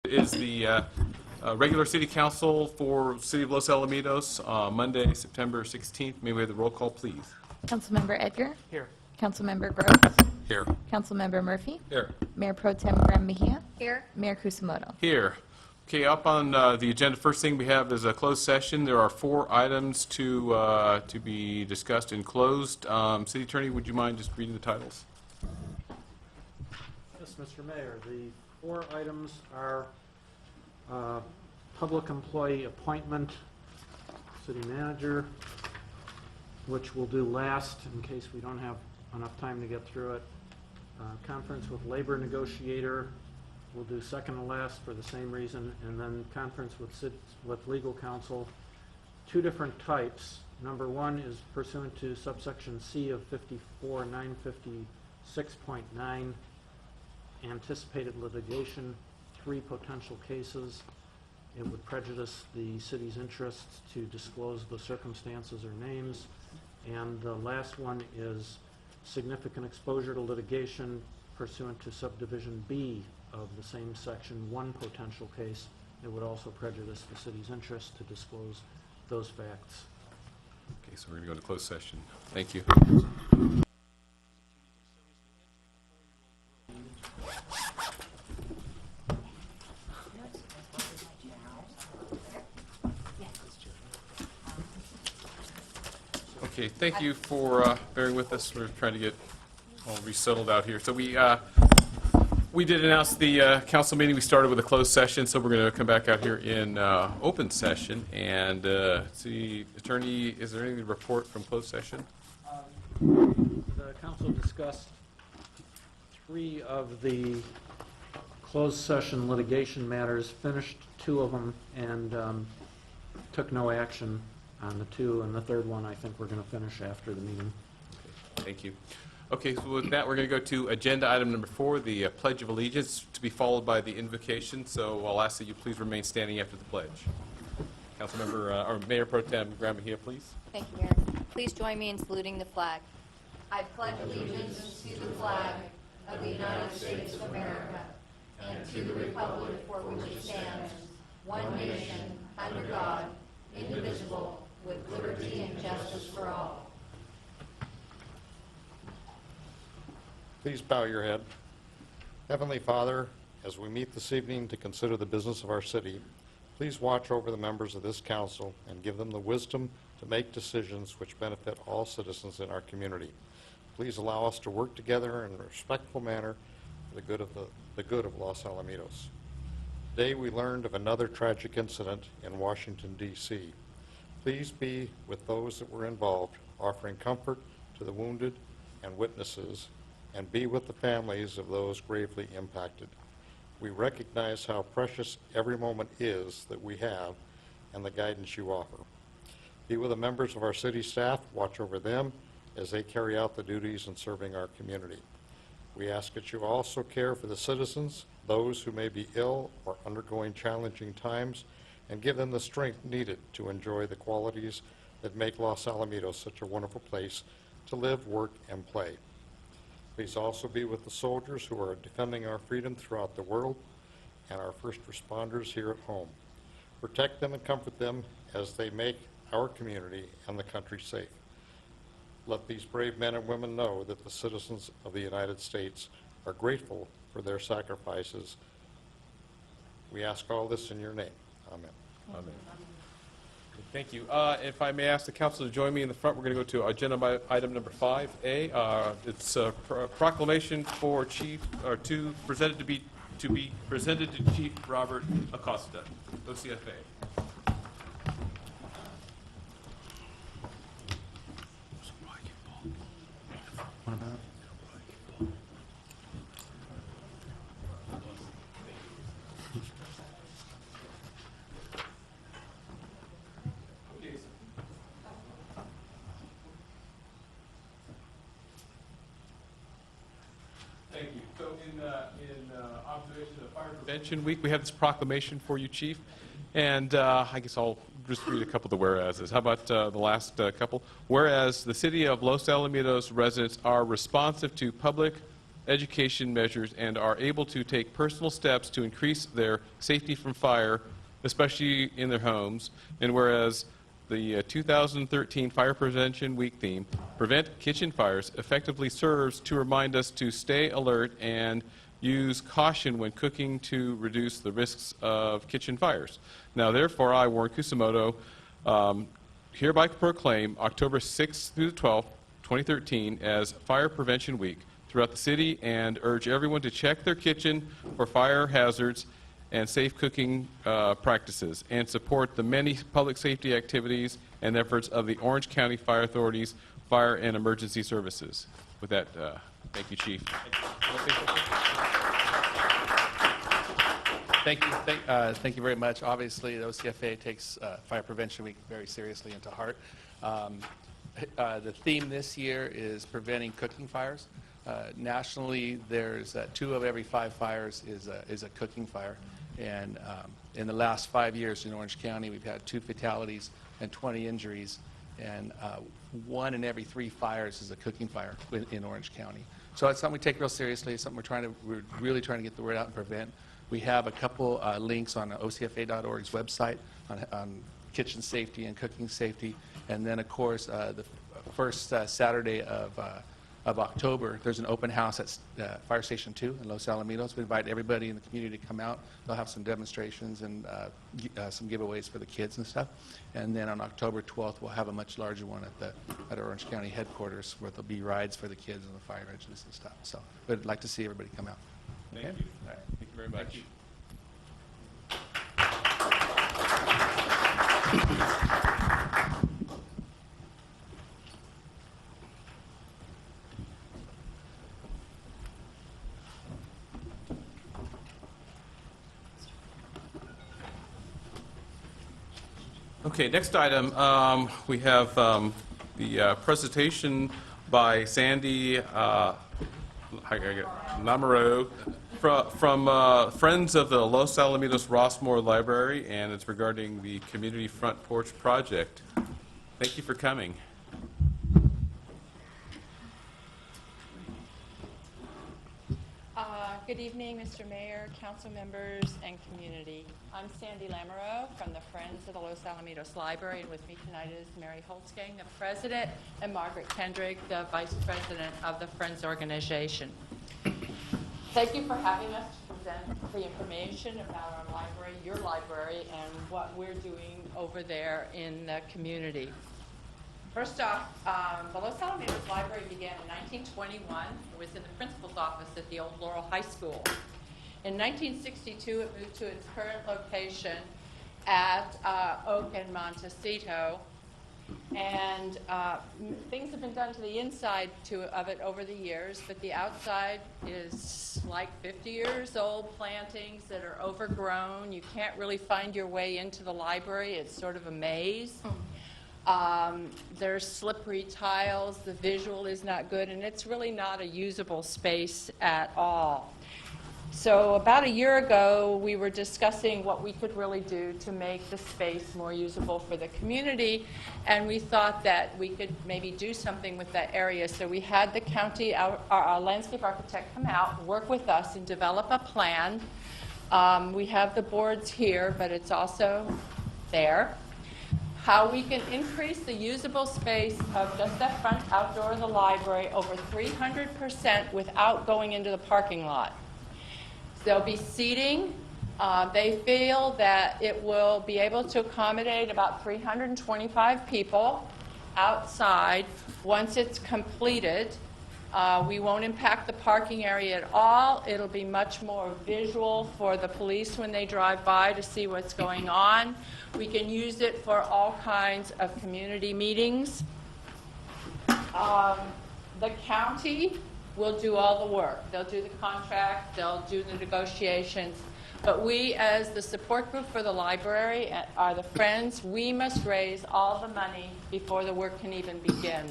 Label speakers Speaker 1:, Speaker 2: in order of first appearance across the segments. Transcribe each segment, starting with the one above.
Speaker 1: Is the regular city council for City of Los Alamitos, Monday, September 16th. May we have the roll call, please?
Speaker 2: Councilmember Edgar?
Speaker 1: Here.
Speaker 2: Councilmember Grose?
Speaker 1: Here.
Speaker 2: Councilmember Murphy?
Speaker 1: Here.
Speaker 2: Mayor Pro Tem Graham-Mejia?
Speaker 3: Here.
Speaker 2: Mayor Kusamoto?
Speaker 1: Here. Okay, up on the agenda, first thing we have is a closed session. There are 4 items to be discussed in closed. City Attorney, would you mind just reading the titles?
Speaker 4: Yes, Mr. Mayor. The 4 items are public employee appointment, city manager, which we'll do last in case we don't have enough time to get through it. Conference with labor negotiator, we'll do second to last for the same reason, and then conference with legal counsel. 2 different types. Number 1 is pursuant to subsection C of 54-956.9, anticipated litigation, 3 potential cases. It would prejudice the city's interests to disclose the circumstances or names. And the last one is significant exposure to litigation pursuant to subdivision B of the same section, 1 potential case. It would also prejudice the city's interest to disclose those facts.
Speaker 1: Okay, so we're going to go to closed session. Thank you. Okay, thank you for bearing with us. We're trying to get all resettled out here. So we did announce the council meeting. We started with a closed session, so we're going to come back out here in open session. And City Attorney, is there anything to report from closed session?
Speaker 4: The council discussed 3 of the closed session litigation matters, finished 2 of them, and took no action on the 2, and the 3rd one I think we're going to finish after the meeting.
Speaker 1: Okay, thank you. Okay, so with that, we're going to go to agenda item number 4, the Pledge of Allegiance, to be followed by the invocation. So I'll ask that you please remain standing after the pledge. Councilmember, or Mayor Pro Tem Graham-Mejia, please.
Speaker 3: Thank you, Mayor. Please join me in saluting the flag. I pledge allegiance to the flag of the United States of America and to the republic for which it stands, one nation, under God, indivisible, with liberty and justice for all.
Speaker 5: Please bow your head. Heavenly Father, as we meet this evening to consider the business of our city, please watch over the members of this council and give them the wisdom to make decisions which benefit all citizens in our community. Please allow us to work together in a respectful manner for the good of Los Alamitos. Today we learned of another tragic incident in Washington, D.C. Please be with those that were involved, offering comfort to the wounded and witnesses, and be with the families of those gravely impacted. We recognize how precious every moment is that we have and the guidance you offer. Be with the members of our city staff, watch over them as they carry out the duties in serving our community. We ask that you also care for the citizens, those who may be ill or undergoing challenging times, and give them the strength needed to enjoy the qualities that make Los Alamitos such a wonderful place to live, work, and play. Please also be with the soldiers who are defending our freedom throughout the world and our first responders here at home. Protect them and comfort them as they make our community and the country safe. Let these brave men and women know that the citizens of the United States are grateful for their sacrifices. We ask all this in your name. Amen.
Speaker 1: Amen. Thank you. If I may ask the council to join me in the front, we're going to go to agenda item number 5A. It's a proclamation for Chief, or to be presented to Chief Robert Acosta, OCFA. Thank you. So in observation of Fire Prevention Week, we have this proclamation for you, Chief. And I guess I'll just read a couple of the whereases. How about the last couple? Whereas the City of Los Alamitos residents are responsive to public education measures and are able to take personal steps to increase their safety from fire, especially in their homes. And whereas the 2013 Fire Prevention Week theme, Prevent Kitchen Fires, effectively serves to remind us to stay alert and use caution when cooking to reduce the risks of kitchen fires. Now, therefore, I, Warren Kusamoto, hereby proclaim October 6th through the 12th, 2013, as Fire Prevention Week throughout the city and urge everyone to check their kitchen for fire hazards and safe cooking practices, and support the many public safety activities and efforts of the Orange County Fire Authority's Fire and Emergency Services. With that, thank you, Chief.
Speaker 6: Thank you very much. Obviously, the OCFA takes Fire Prevention Week very seriously into heart. The theme this year is preventing cooking fires. Nationally, there's 2 of every 5 fires is a cooking fire. And in the last 5 years in Orange County, we've had 2 fatalities and 20 injuries. And 1 in every 3 fires is a cooking fire in Orange County. So it's something we take real seriously. It's something we're really trying to get the word out and prevent. We have a couple links on OCFA.org's website on kitchen safety and cooking safety. And then, of course, the first Saturday of October, there's an open house at Fire Station 2 in Los Alamitos. We invite everybody in the community to come out. They'll have some demonstrations and some giveaways for the kids and stuff. And then on October 12th, we'll have a much larger one at our Orange County headquarters, where there'll be rides for the kids and the fire engines and stuff. So we'd like to see everybody come out.
Speaker 1: Thank you. All right. Thank you very much. Okay, next item, we have the presentation by Sandy Lamoureux from Friends of the Los Alamitos Rossmoor Library, and it's regarding the Community Front Porch Project. Thank you for coming.
Speaker 7: Good evening, Mr. Mayor, council members, and community. I'm Sandy Lamoureux from the Friends of the Los Alamitos Library, and with me tonight is Mary Holtzgang, the president, and Margaret Kendrick, the vice president of the Friends organization. Thank you for having us to present the information about our library, your library, and what we're doing over there in the community. First off, the Los Alamitos Library began in 1921. It was in the principal's office at the old Laurel High School. In 1962, it moved to its current location at Oak and Montecito. And things have been done to the inside of it over the years, but the outside is like 50 years old plantings that are overgrown. You can't really find your way into the library. It's sort of a maze. There's slippery tiles, the visual is not good, and it's really not a usable space at all. So about a year ago, we were discussing what we could really do to make the space more usable for the community, and we thought that we could maybe do something with that area. So we had the county, our landscape architect, come out, work with us, and develop a plan. We have the boards here, but it's also there. How we can increase the usable space of just that front outdoor of the library over 300% without going into the parking lot. There'll be seating. They feel that it will be able to accommodate about 325 people outside once it's completed. We won't impact the parking area at all. It'll be much more visual for the police when they drive by to see what's going on. We can use it for all kinds of community meetings. The county will do all the work. They'll do the contract, they'll do the negotiations, but we, as the support group for the library, are the Friends, we must raise all the money before the work can even begin.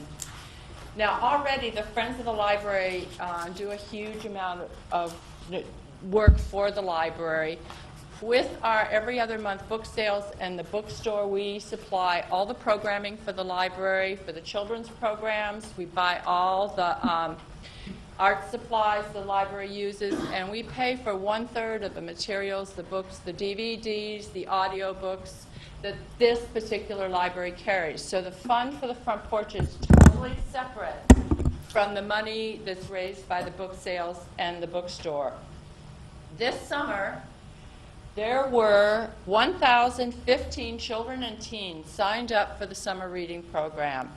Speaker 7: Now, already the Friends of the Library do a huge amount of work for the library. With our every other month book sales and the bookstore, we supply all the programming for the library, for the children's programs. We buy all the art supplies the library uses, and we pay for 1/3 of the materials, the books, the DVDs, the audio books that this particular library carries. So the fund for the front porch is totally separate from the money that's raised by the book sales and the bookstore. This summer, there were 1,015 children and teens signed up for the summer reading program.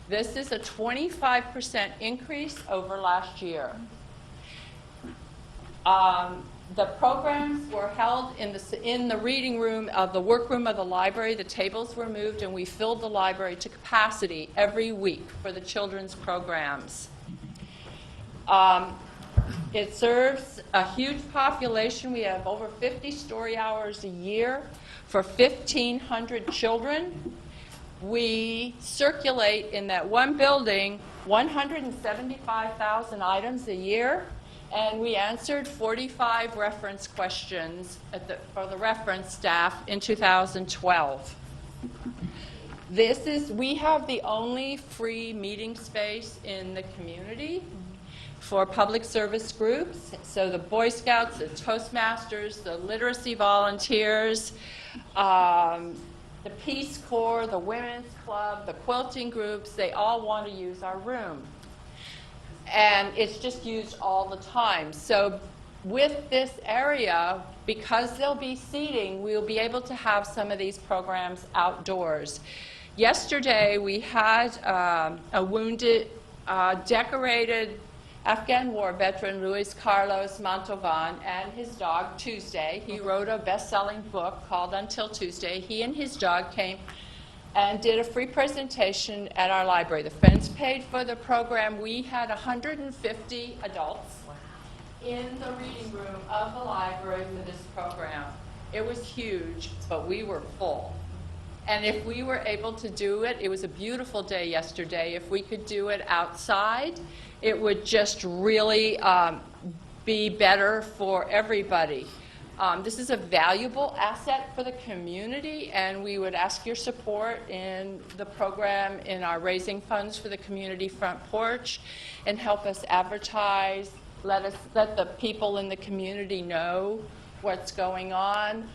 Speaker 7: This is a 25% increase over last year. The programs were held in the reading room of the workroom of the library. The tables were moved, and we filled the library to capacity every week for the children's programs. It serves a huge population. We have over 50 story hours a year for 1,500 children. We circulate in that one building 175,000 items a year, and we answered 45 reference questions for the reference staff in 2012. We have the only free meeting space in the community for public service groups. So the Boy Scouts, the Toastmasters, the literacy volunteers, the Peace Corps, the Women's Club, the quilting groups, they all want to use our room. And it's just used all the time. So with this area, because there'll be seating, we'll be able to have some of these programs outdoors. Yesterday, we had a wounded, decorated Afghan war veteran, Luis Carlos Montalvan, and his dog, Tuesday. He wrote a best-selling book called Untitled Tuesday. He and his dog came and did a free presentation at our library. The Friends paid for the program. We had 150 adults in the reading room of the library for this program. It was huge, but we were full. And if we were able to do it, it was a beautiful day yesterday. If we could do it outside, it would just really be better for everybody. This is a valuable asset for the community, and we would ask your support in the program, in our raising funds for the community front porch, and help us advertise, let the people in the community know what's going on.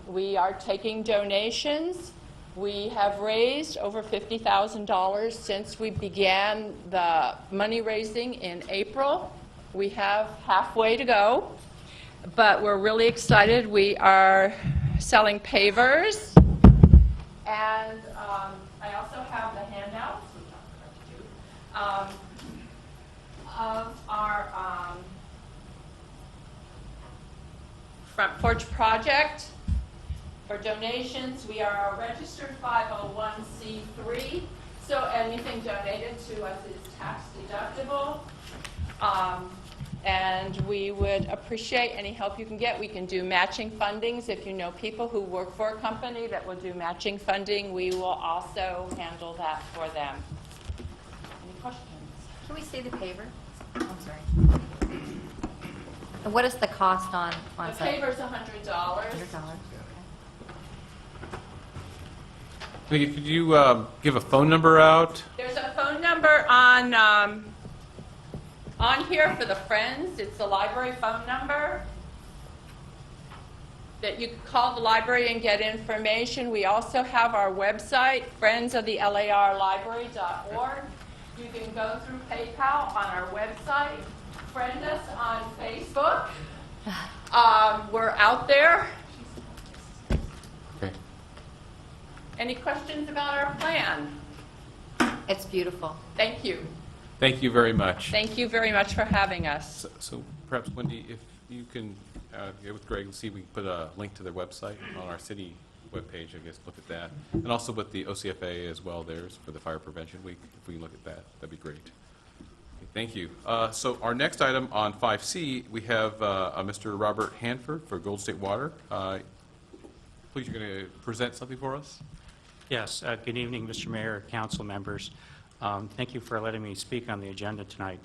Speaker 7: We are taking donations. We have raised over $50,000 since we began the money raising in April. We have halfway to go, but we're really excited. We are selling pavers, and I also have the handouts of our front porch project. For donations, we are a registered 501c3, so anything donated to us is tax deductible. And we would appreciate any help you can get. We can do matching fundings. If you know people who work for a company that will do matching funding, we will also handle that for them. Any questions?
Speaker 3: Can we see the paver? I'm sorry. And what is the cost on
Speaker 7: The
Speaker 3: site?
Speaker 7: paver's $100.
Speaker 3: $100.
Speaker 1: Could you give a phone number out?
Speaker 7: There's a phone number on here for the Friends. It's the library phone number that you can call the library and get information. We also have our website, friendsofthelarlibrary.org. You can go through PayPal on our website. Friend us on Facebook. We're out there.
Speaker 1: Okay.
Speaker 7: Any questions about our plan?
Speaker 3: It's beautiful.
Speaker 7: Thank you.
Speaker 1: Thank you very much.
Speaker 7: Thank you very much for having us.
Speaker 1: So perhaps, Wendy, if you can get with Greg and see if we can put a link to their website on our city webpage, I guess, look at that. And also with the OCFA as well, there's for the Fire Prevention Week. If we can look at that, that'd be great. Okay, thank you. So our next item on 5C, we have Mr. Robert Hanford for Golden State Water. Please, you're going to present something for us?
Speaker 8: Yes, good evening, Mr. Mayor, council members. Thank you for letting me speak on the agenda tonight.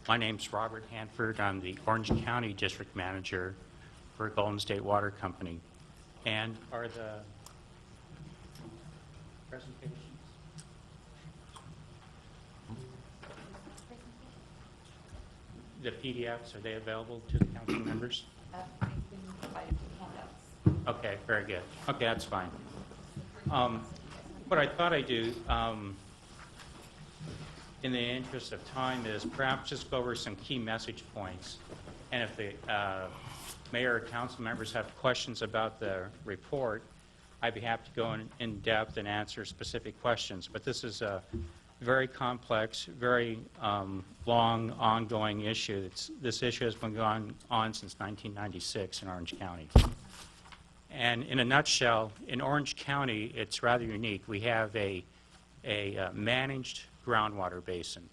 Speaker 8: My name's Robert Hanford. I'm the Orange County District Manager for Golden State Water Company. And are the presentations? the PDFs, are they available to the council members?
Speaker 2: I've been provided with handouts.
Speaker 8: Okay, very good. Okay, that's fine. What I thought I'd do, in the interest of time, is perhaps just go over some key message points. And if the mayor or council members have questions about the report, I'd be happy to go in depth and answer specific questions. But this is a very complex, very long, ongoing issue. This issue has been going on since 1996 in Orange County. And in a nutshell, in Orange County, it's rather unique. We have a managed groundwater basin.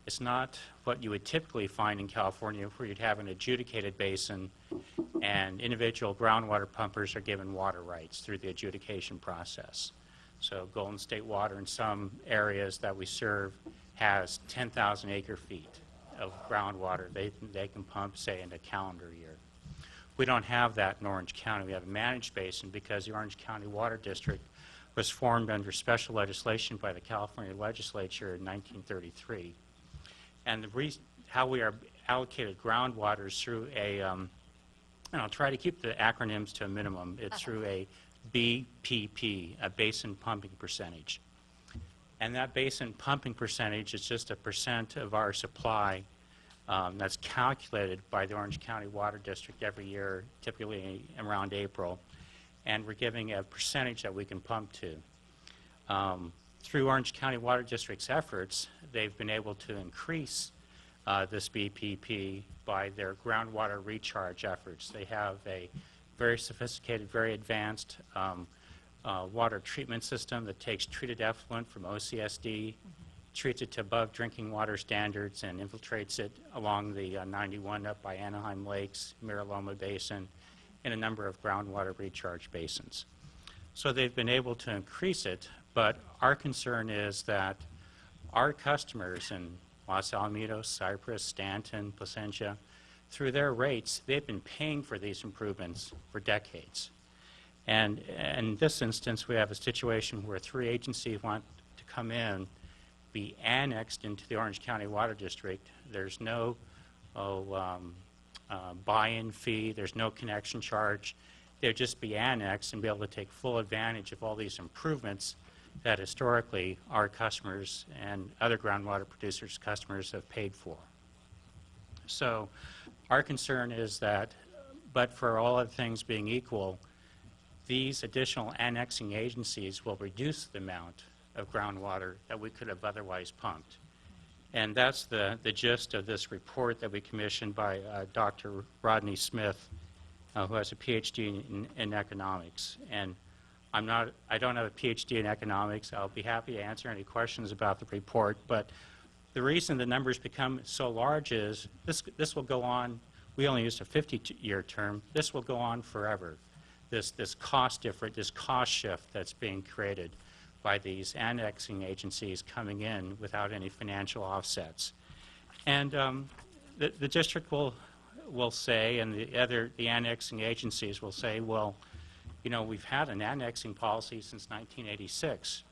Speaker 8: It's not what you would typically find in California, where you'd have an adjudicated basin and individual groundwater pumpers are given water rights through the adjudication process. So Golden State Water in some areas that we serve has 10,000 acre-feet of groundwater they can pump, say, in a calendar year. We don't have that in Orange County. We have a managed basin because the Orange County Water District was formed under special legislation by the California legislature in 1933. And how we are allocated groundwater is through and I'll try to keep the acronyms to a minimum. It's through a BPP, a basin pumping percentage. And that basin pumping percentage is just a percent of our supply that's calculated by the Orange County Water District every year, typically around April. And we're giving a percentage that we can pump to. Through Orange County Water District's efforts, they've been able to increase this BPP by their groundwater recharge efforts. They have a very sophisticated, very advanced water treatment system that takes treated effluent from OCSD, treats it to above drinking water standards, and infiltrates it along the 91 up by Anaheim Lakes, Miraloma Basin, and a number of groundwater recharge basins. So they've been able to increase it, but our concern is that our customers in Los Alamitos, Cypress, Stanton, Placentia, through their rates, they've been paying for these improvements for decades. And in this instance, we have a situation where 3 agencies want to come in, be annexed into the Orange County Water District. There's no buy-in fee, there's no connection charge. They'll just be annexed and be able to take full advantage of all these improvements that historically our customers and other groundwater producers' customers have paid for. So our concern is that, but for all other things being equal, these additional annexing agencies will reduce the amount of groundwater that we could have otherwise pumped. And that's the gist of this report that we commissioned by Dr. Rodney Smith, who has a PhD in economics. And I don't have a PhD in economics. I'll be happy to answer any questions about the report, but the reason the numbers become so large is this will go on. We only used a 50-year term. This will go on forever. This cost shift that's being created by these annexing agencies coming in without any financial offsets. And the district will say, and the annexing agencies will say, well, you know, we've had an annexing policy since 1986,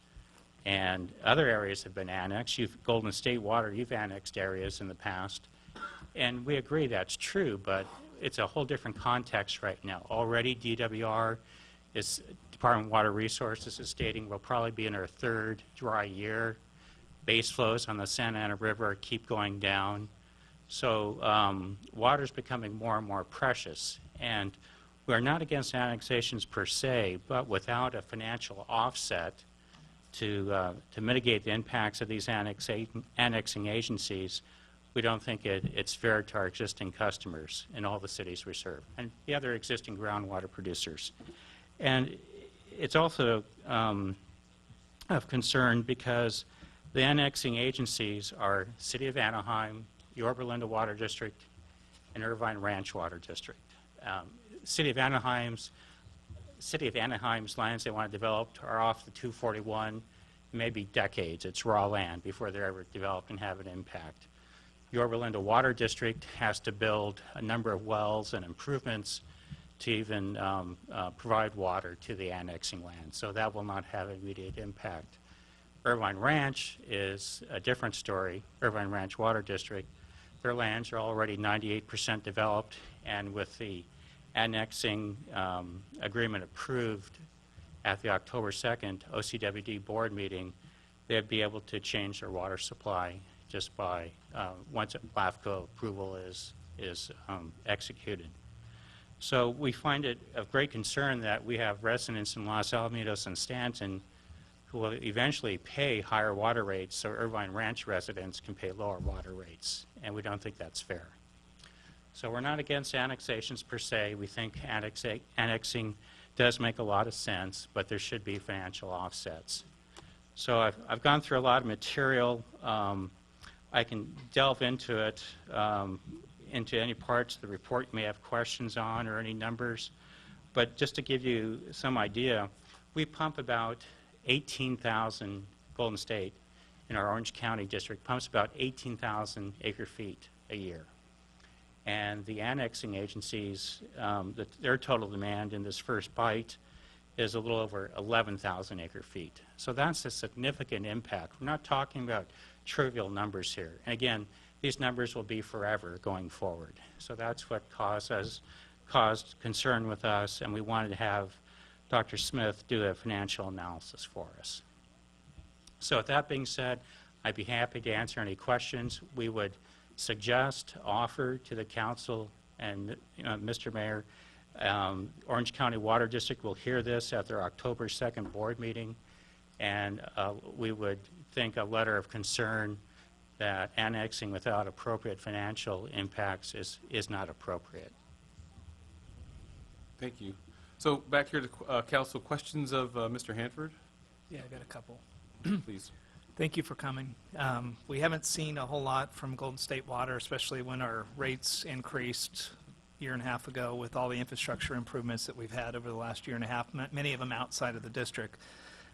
Speaker 8: and other areas have been annexed. Golden State Water, you've annexed areas in the past, and we agree that's true, but it's a whole different context right now. Already DWR, Department of Water Resources, is stating we'll probably be in our 3rd dry year. Base flows on the Santa Ana River keep going down. So water's becoming more and more precious, and we're not against annexations per se, but without a financial offset to mitigate the impacts of these annexing agencies, we don't think it's fair to our existing customers in all the cities we serve and the other existing groundwater producers. And it's also of concern because the annexing agencies are City of Anaheim, Yorba Linda Water District, and Irvine Ranch Water District. City of Anaheim's lands they want to develop are off the 241, maybe decades. It's raw land before they're ever developed and have an impact. Yorba Linda Water District has to build a number of wells and improvements to even provide water to the annexing land, so that will not have immediate impact. Irvine Ranch is a different story, Irvine Ranch Water District. Their lands are already 98% developed, and with the annexing agreement approved at the October 2nd OCWD board meeting, they'd be able to change their water supply just by, once LAFCO approval is executed. So we find it of great concern that we have residents in Los Alamitos and Stanton who will eventually pay higher water rates, so Irvine Ranch residents can pay lower water rates, and we don't think that's fair. So we're not against annexations per se. We think annexing does make a lot of sense, but there should be financial offsets. So I've gone through a lot of material. I can delve into it, into any parts of the report you may have questions on or any numbers. But just to give you some idea, we pump about 18,000, Golden State in our Orange County district pumps about 18,000 acre-feet a year. And the annexing agencies, their total demand in this first bite is a little over 11,000 acre-feet. So that's a significant impact. We're not talking about trivial numbers here. And again, these numbers will be forever going forward. So that's what caused concern with us, and we wanted to have Dr. Smith do a financial analysis for us. So with that being said, I'd be happy to answer any questions. We would suggest, offer to the council and Mr. Mayor, Orange County Water District will hear this at their October 2nd board meeting, and we would think a letter of concern that annexing without appropriate financial impacts is not appropriate.
Speaker 1: Thank you. So back here to council, questions of Mr. Hanford,
Speaker 9: Yeah, I got a couple.
Speaker 1: please.
Speaker 9: Thank you for coming. We haven't seen a whole lot from Golden State Water, especially when our rates increased a year and a half ago with all the infrastructure improvements that we've had over the last year and a half, many of them outside of the district.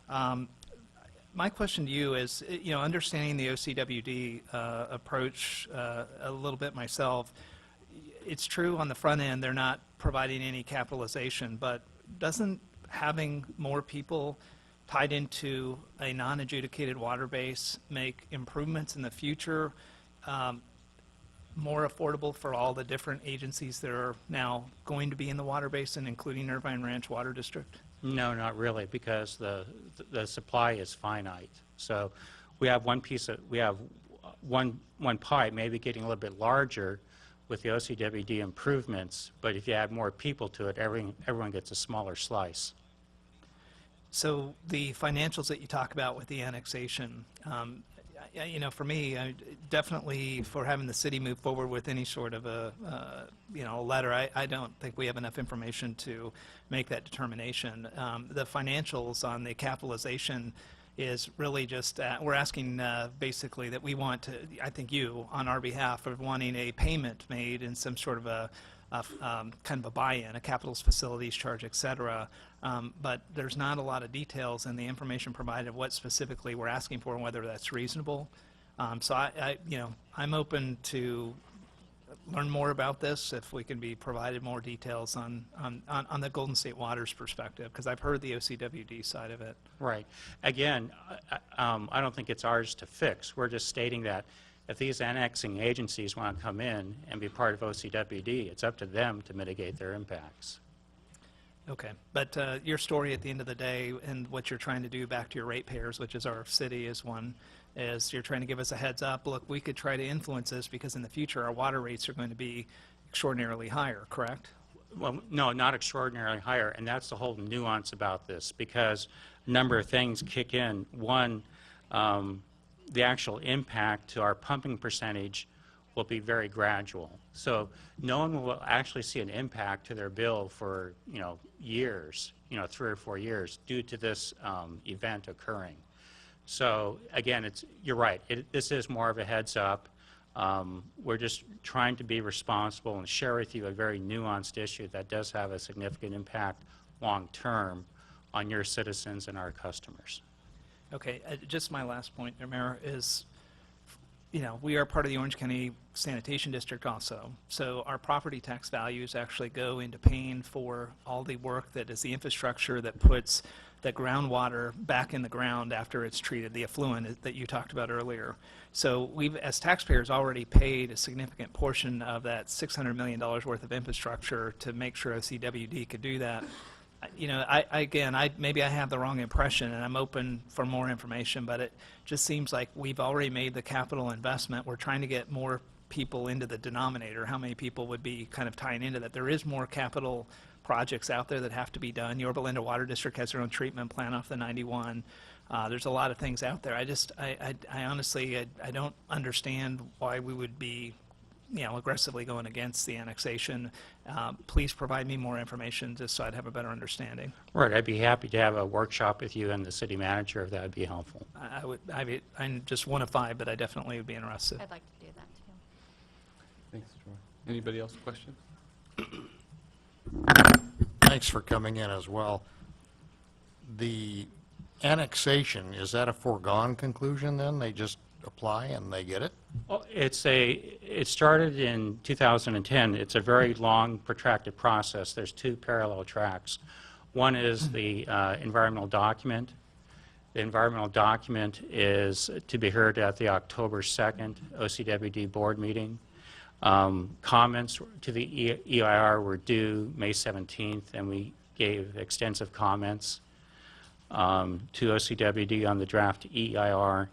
Speaker 9: My question to you is, understanding the OCWD approach a little bit myself, it's true on the front end they're not providing any capitalization, but doesn't having more people tied into a non-adjudicated water base make improvements in the future more affordable for all the different agencies that are now going to be in the water basin, including Irvine Ranch Water District?
Speaker 8: No, not really, because the supply is finite. So we have one pipe, maybe getting a little bit larger with the OCWD improvements, but if you add more people to it, everyone gets a smaller slice.
Speaker 9: So the financials that you talk about with the annexation, for me, definitely for having the city move forward with any sort of a letter, I don't think we have enough information to make that determination. The financials on the capitalization is really just, we're asking basically that we want to, I think you, on our behalf, are wanting a payment made in some sort of a kind of a buy-in, a capital facilities charge, et cetera. But there's not a lot of details in the information provided of what specifically we're asking for and whether that's reasonable. So I'm open to learn more about this if we can be provided more details on the Golden State Water's perspective, because I've heard the OCWD side of it.
Speaker 8: Right. Again, I don't think it's ours to fix. We're just stating that if these annexing agencies want to come in and be part of OCWD, it's up to them to mitigate their impacts.
Speaker 9: Okay, but your story at the end of the day and what you're trying to do back to your ratepayers, which is our city, is you're trying to give us a heads up. Look, we could try to influence this because in the future our water rates are going to be extraordinarily higher, correct?
Speaker 8: Well, no, not extraordinarily higher, and that's the whole nuance about this, because a number of things kick in. One, the actual impact to our pumping percentage will be very gradual. So no one will actually see an impact to their bill for, years, 3 or 4 years due to this event occurring. So again, you're right, this is more of a heads up. We're just trying to be responsible and share with you a very nuanced issue that does have a significant impact long term on your citizens and our customers.
Speaker 9: Okay, just my last point there, Mayor, is, we are part of the Orange County Sanitation District also. So our property tax values actually go into paying for all the work that is the infrastructure that puts the groundwater back in the ground after it's treated, the effluent that you talked about earlier. So we've, as taxpayers, already paid a significant portion of that $600 million worth of infrastructure to make sure OCWD could do that. Maybe I have the wrong impression, and I'm open for more information, but it just seems like we've already made the capital investment. We're trying to get more people into the denominator. How many people would be kind of tying into that? There is more capital projects out there that have to be done. Yorba Linda Water District has their own treatment plant off the 91. There's a lot of things out there. I honestly don't understand why we would be aggressively going against the annexation. Please provide me more information just so I'd have a better understanding.
Speaker 8: Right, I'd be happy to have a workshop with you and the city manager if that would be helpful.
Speaker 9: I'm just one of 5, but I definitely would be interested.
Speaker 3: I'd like to do that too.
Speaker 1: Thanks, Troy. Anybody else questions?
Speaker 5: Thanks for coming in as well. The annexation, is that a foregone conclusion then? They just apply and they get it?
Speaker 8: Well, it started in 2010. It's a very long, protracted process. There's 2 parallel tracks. One is the environmental document. The environmental document is to be heard at the October 2nd OCWD board meeting. Comments to the EIR were due May 17th, and we gave extensive comments to OCWD on the draft EIR,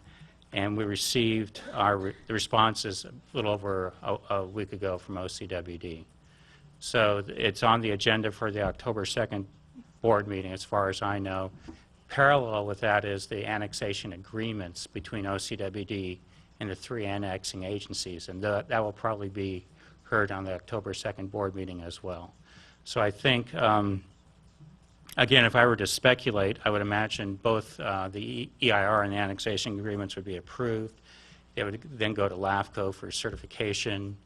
Speaker 8: and we received the responses a little over a week ago from OCWD. So it's on the agenda for the October 2nd board meeting, as far as I know. Parallel with that is the annexation agreements between OCWD and the 3 annexing agencies, and that will probably be heard on the October 2nd board meeting as well. So I think, again, if I were to speculate, I would imagine both the EIR and the annexation agreements would be approved. They would then go to LAFCO for certification,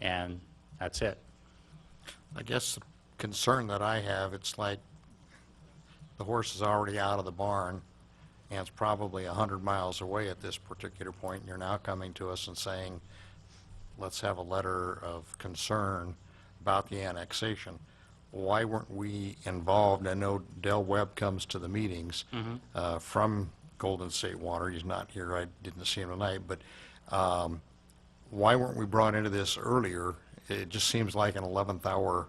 Speaker 8: and that's it.
Speaker 5: I guess the concern that I have, it's like the horse is already out of the barn, and it's probably 100 miles away at this particular point, and you're now coming to us and saying, let's have a letter of concern about the annexation. Why weren't we involved? I know Del Webb comes to the meetings from Golden State Water. He's not here. I didn't see him tonight. But why weren't we brought into this earlier? It just seems like an 11th hour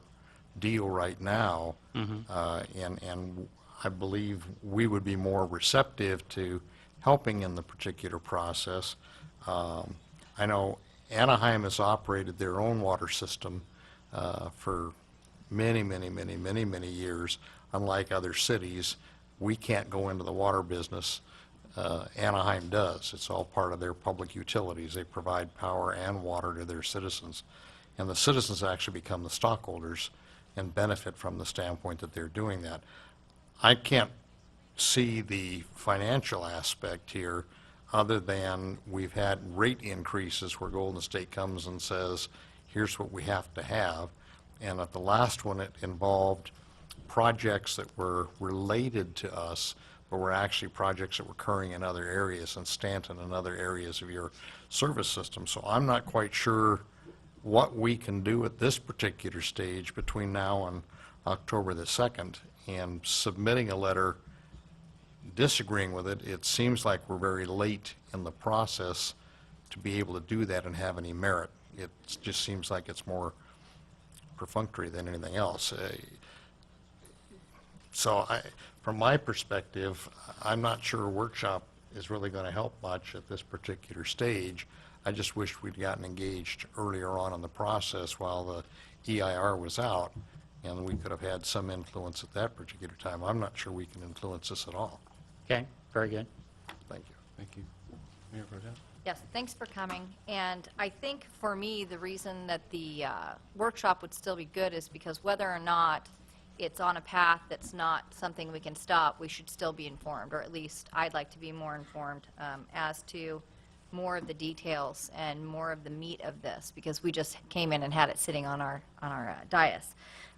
Speaker 5: deal right now. And I believe we would be more receptive to helping in the particular process. I know Anaheim has operated their own water system for many years. Unlike other cities, we can't go into the water business. Anaheim does. It's all part of their public utilities. They provide power and water to their citizens. And the citizens actually become the stockholders and benefit from the standpoint that they're doing that. I can't see the financial aspect here other than we've had rate increases where Golden State comes and says, here's what we have to have. And at the last one, it involved projects that were related to us, but were actually projects that were occurring in other areas, in Stanton and other areas of your service system. So I'm not quite sure what we can do at this particular stage between now and October the 2nd. And submitting a letter disagreeing with it, it seems like we're very late in the process to be able to do that and have any merit. It just seems like it's more perfunctory than anything else. From my perspective, I'm not sure a workshop is really going to help much at this particular stage. I just wish we'd gotten engaged earlier on in the process while the EIR was out, and we could have had some influence at that particular time. I'm not sure we can influence this at all.
Speaker 8: Okay, very good.
Speaker 5: Thank you.
Speaker 1: Thank you. Mayor Brodell?
Speaker 3: Yes, thanks for coming. And I think for me, the reason that the workshop would still be good is because whether or not it's on a path that's not something we can stop, we should still be informed, or at least I'd like to be more informed as to more of the details and more of the meat of this, because we just came in and had it sitting on our dais.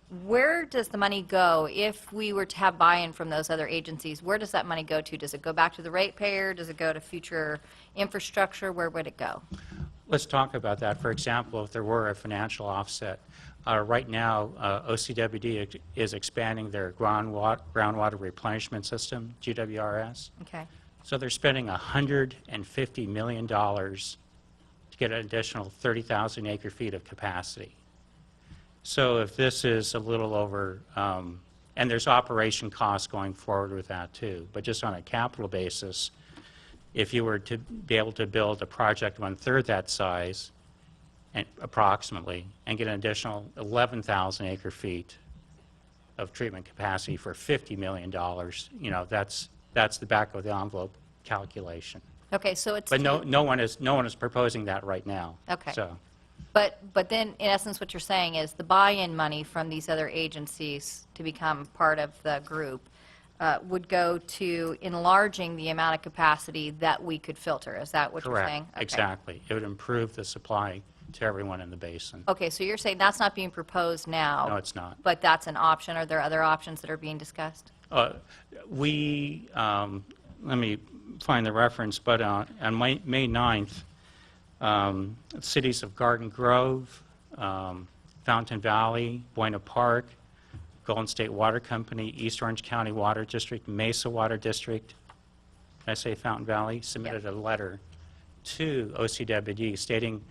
Speaker 3: where does the money go if we were to have buy-in from those other agencies? Where does that money go to? Does it go back to the ratepayer? Does it go to future infrastructure? Where would it go?
Speaker 8: Let's talk about that. For example, if there were a financial offset, right now, OCWD is expanding their groundwater replenishment system, GWRS.
Speaker 3: Okay.
Speaker 8: So they're spending $150 million to get an additional 30,000 acre-feet of capacity. So if this is a little over, and there's operation costs going forward with that too, but just on a capital basis, if you were to be able to build a project 1/3 that size, and approximately, and get an additional 11,000 acre-feet of treatment capacity for $50 million, you know, that's the back of the envelope calculation.
Speaker 3: Okay, so it's...
Speaker 8: But no one is proposing that right now.
Speaker 3: Okay.
Speaker 8: So,
Speaker 3: But then, in essence, what you're saying is the buy-in money from these other agencies to become part of the group would go to enlarging the amount of capacity that we could filter. Is that what you're saying?
Speaker 8: correct,
Speaker 3: Okay.
Speaker 8: exactly. It would improve the supply to everyone in the basin.
Speaker 3: Okay, so you're saying that's not being proposed now?
Speaker 8: No, it's not.
Speaker 3: But that's an option. Are there other options that are being discussed?
Speaker 8: Let me find the reference, but on May 9th, cities of Garden Grove, Fountain Valley, Buena Park, Golden State Water Company, East Orange County Water District, Mesa Water District, did I say Fountain Valley, submitted a letter to OCWD stating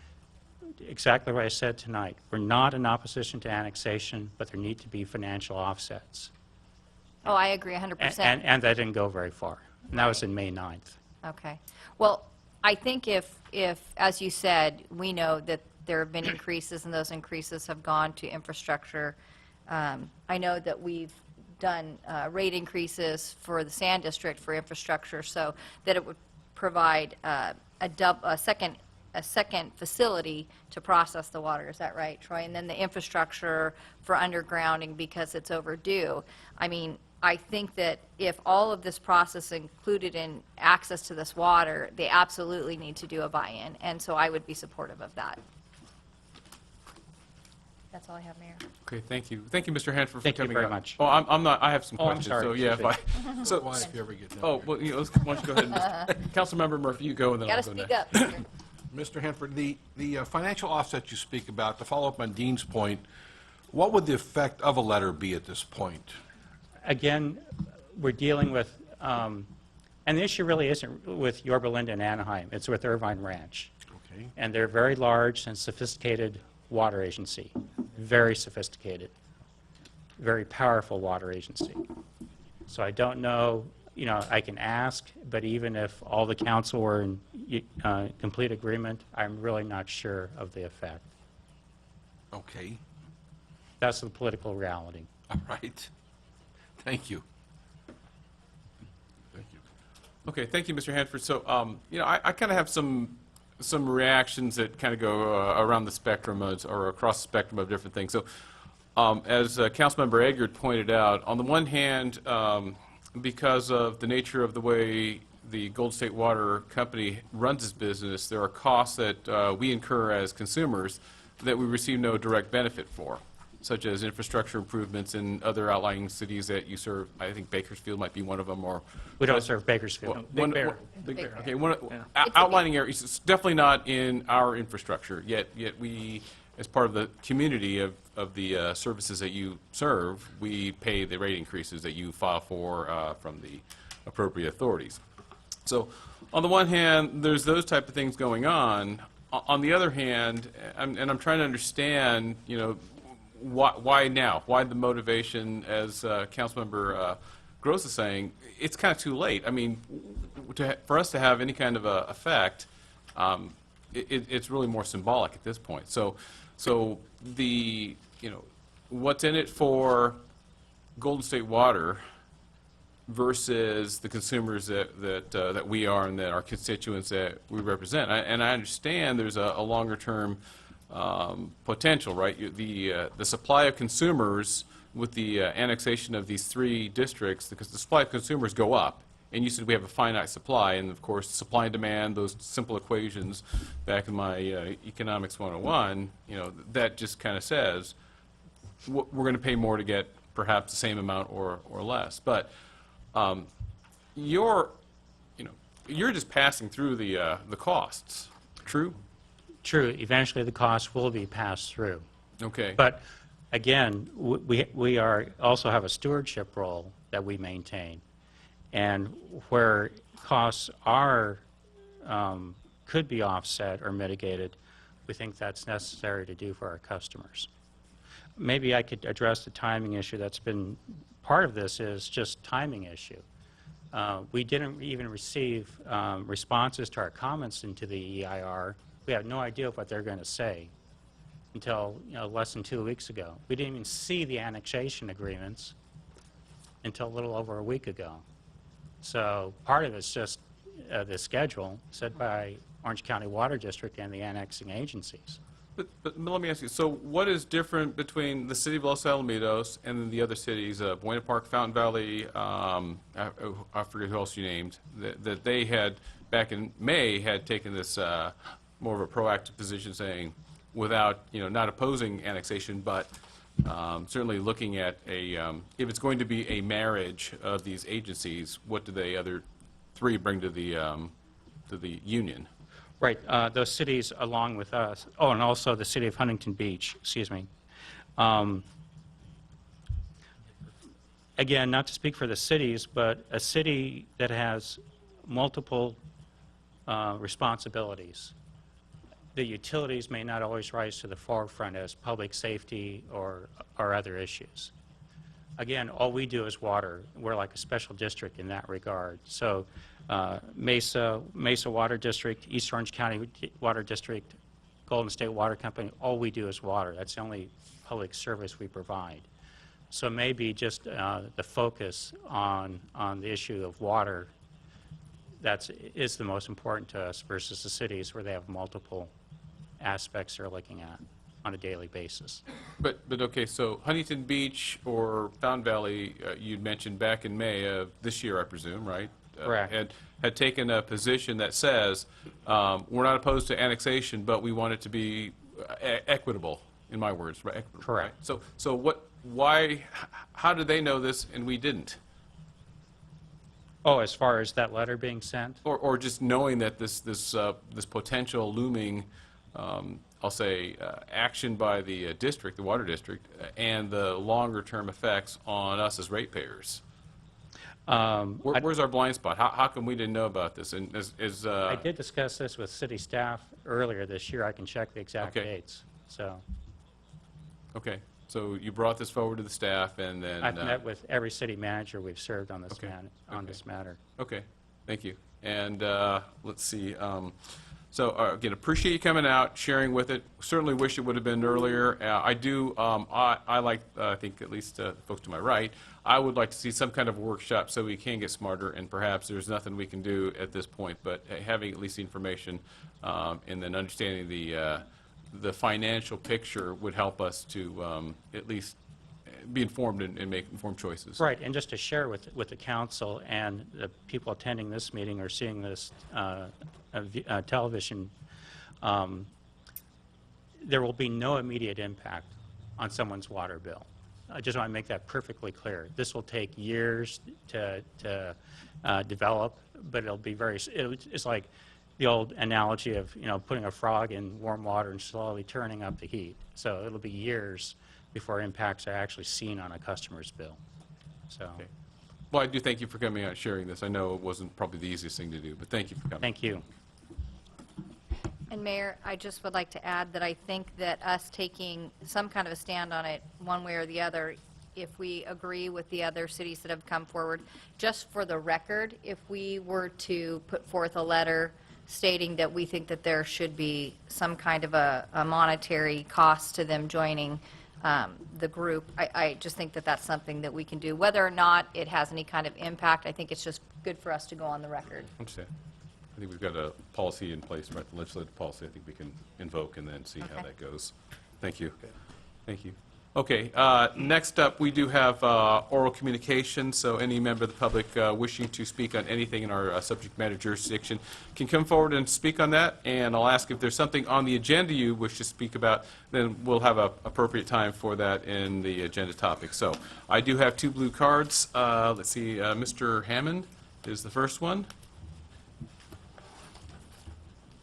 Speaker 8: exactly what I said tonight. We're not in opposition to annexation, but there need to be financial offsets.
Speaker 3: Oh, I agree 100%.
Speaker 8: And that didn't go very far. And that was in May 9th.
Speaker 3: Okay. Well, I think if, as you said, we know that there have been increases, and those increases have gone to infrastructure. I know that we've done rate increases for the Sand District for infrastructure, so that it would provide a second facility to process the water. Is that right, Troy? And then the infrastructure for undergrounding because it's overdue. I mean, I think that if all of this process included in access to this water, they absolutely need to do a buy-in, and so I would be supportive of that. That's all I have, Mayor.
Speaker 1: Okay, thank you. Thank you, Mr. Hanford, for
Speaker 8: Thank you
Speaker 1: coming
Speaker 8: very
Speaker 1: up.
Speaker 8: much.
Speaker 1: Oh, I'm not, I have some
Speaker 8: Oh, I'm
Speaker 1: questions.
Speaker 8: sorry.
Speaker 1: So, yeah,
Speaker 8: Excuse
Speaker 1: if I, so,
Speaker 10: Why, if you ever get done.
Speaker 1: oh, well, you know, why don't you go ahead and, Councilmember Murphy, you go, and then
Speaker 3: Got
Speaker 1: I'll
Speaker 3: to
Speaker 1: go
Speaker 3: speak
Speaker 1: next.
Speaker 3: up, Peter.
Speaker 10: Mr. Hanford, the financial offset you speak about, to follow up on Dean's point, what would the effect of a letter be at this point?
Speaker 8: Again, we're dealing with, and the issue really isn't with Yorba Linda and Anaheim. It's with Irvine Ranch.
Speaker 10: Okay.
Speaker 8: And they're a very large and sophisticated water agency. Very sophisticated. Very powerful water agency. So I don't know, you know, I can ask, but even if all the council were in complete agreement, I'm really not sure of the effect.
Speaker 10: Okay.
Speaker 8: That's the political reality.
Speaker 10: All right. Thank you.
Speaker 1: Thank you. Okay, thank you, Mr. Hanford. So, you know, I kind of have some reactions that kind of go around the spectrum or across the spectrum of different things. So, as Councilmember Eggert pointed out, on the one hand, because of the nature of the way the Golden State Water Company runs its business, there are costs that we incur as consumers that we receive no direct benefit for, such as infrastructure improvements in other outlying cities that you serve. I think Bakersfield might be one of them, or...
Speaker 8: We don't serve Bakersfield.
Speaker 1: One-
Speaker 4: Bear.
Speaker 1: one-
Speaker 3: Big Bear.
Speaker 1: Okay,
Speaker 3: a
Speaker 1: outlining areas, it's definitely not in our infrastructure, yet we, as part of the community of the services that you serve, we pay the rate increases that you file for from the appropriate authorities. So, on the one hand, there's those type of things going on. On the other hand, and I'm trying to understand, you know, why now? Why the motivation, as Councilmember Grose is saying, it's kind of too late. I mean, for us to have any kind of a effect, it's really more symbolic at this point. So the, you know, what's in it for Golden State Water versus the consumers that we are and that our constituents that we represent. And I understand there's a longer term potential, right? The supply of consumers with the annexation of these 3 districts, because the supply of consumers go up, and you said we have a finite supply, and of course supply and demand, those simple equations back in my economics 101, you know, that just kind of says we're going to pay more to get perhaps the same amount or less. But you're just passing through the costs, true?
Speaker 8: True, eventually the cost will be passed through.
Speaker 1: Okay.
Speaker 8: But again, we also have a stewardship role that we maintain. And where costs could be offset or mitigated, we think that's necessary to do for our customers. Maybe I could address the timing issue that's been part of this is just timing issue. We didn't even receive responses to our comments into the EIR. We have no idea what they're going to say until less than 2 weeks ago. We didn't even see the annexation agreements until a little over a week ago. So part of it's just the schedule set by Orange County Water District and the annexing agencies.
Speaker 1: But let me ask you, so what is different between the city of Los Alamitos and then the other cities, Buena Park, Fountain Valley, I forget who else you named, that they had, back in May, had taken this more of a proactive position saying, without, not opposing annexation, but certainly looking at if it's going to be a marriage of these agencies, what do the other three bring to the union?
Speaker 8: Right, those cities along with us, and also the city of Huntington Beach, excuse me. Again, not to speak for the cities, but a city that has multiple responsibilities. The utilities may not always rise to the forefront as public safety or other issues. Again, all we do is water. We're like a special district in that regard. So Mesa Water District, East Orange County Water District, Golden State Water Company, all we do is water. That's the only public service we provide. So maybe just the focus on the issue of water is the most important to us versus the cities where they have multiple aspects they're looking at on a daily basis.
Speaker 1: But okay, so Huntington Beach or Fountain Valley, you'd mentioned back in May of this year, I presume, right?
Speaker 8: Correct.
Speaker 1: Had taken a position that says, we're not opposed to annexation, but we want it to be equitable, in my words, right? Equitable,
Speaker 8: Correct.
Speaker 1: Right? So why, how did they know this and we didn't?
Speaker 8: Oh, as far as that letter being sent?
Speaker 1: Or just knowing that this potential looming, I'll say, action by the district, the water district, and the longer-term effects on us as ratepayers. Where's our blind spot? How come we didn't know about this? And
Speaker 8: I did discuss this with city staff earlier this year. I can check the exact
Speaker 1: Okay.
Speaker 8: dates. So
Speaker 1: okay, so you brought this forward to the staff, and then
Speaker 8: I've met with every city manager we've served on this
Speaker 1: Okay.
Speaker 8: this matter.
Speaker 1: Okay, thank you. And let's see. So again, appreciate you coming out, sharing with it. Certainly wish it would have been earlier. I do. I like. I think at least folks to my right. I would like to see some kind of workshop so we can get smarter. And perhaps there's nothing we can do at this point, but having at least the information and then understanding the financial picture would help us to at least be informed and make informed choices.
Speaker 8: Right, and just to share with the council and the people attending this meeting or seeing this television, there will be no immediate impact on someone's water bill. I just want to make that perfectly clear. This will take years to develop, but it'll be it's like the old analogy of putting a frog in warm water and slowly turning up the heat. So it'll be years before impacts are actually seen on a customer's bill. So,
Speaker 1: Okay. Well, I do thank you for coming out and sharing this. I know it wasn't probably the easiest thing to do, but thank you for coming.
Speaker 8: thank you.
Speaker 3: And Mayor, I just would like to add that I think that us taking some kind of a stand on it, one way or the other, if we agree with the other cities that have come forward, just for the record, if we were to put forth a letter stating that we think that there should be some kind of a monetary cost to them joining the group, I just think that that's something that we can do. Whether or not it has any kind of impact, I think it's just good for us to go on the record.
Speaker 1: Understand. I think we've got a policy in place, right? The legislative policy I think we can invoke and then see how
Speaker 3: Okay.
Speaker 1: that goes. Thank you. Thank you. Okay, next up, we do have oral communication, so any member of the public wishing to speak on anything in our subject matter jurisdiction can come forward and speak on that, and I'll ask if there's something on the agenda you wish to speak about, then we'll have a appropriate time for that in the agenda topic. So I do have 2 blue cards. Let's see, Mr. Hammond is the first one.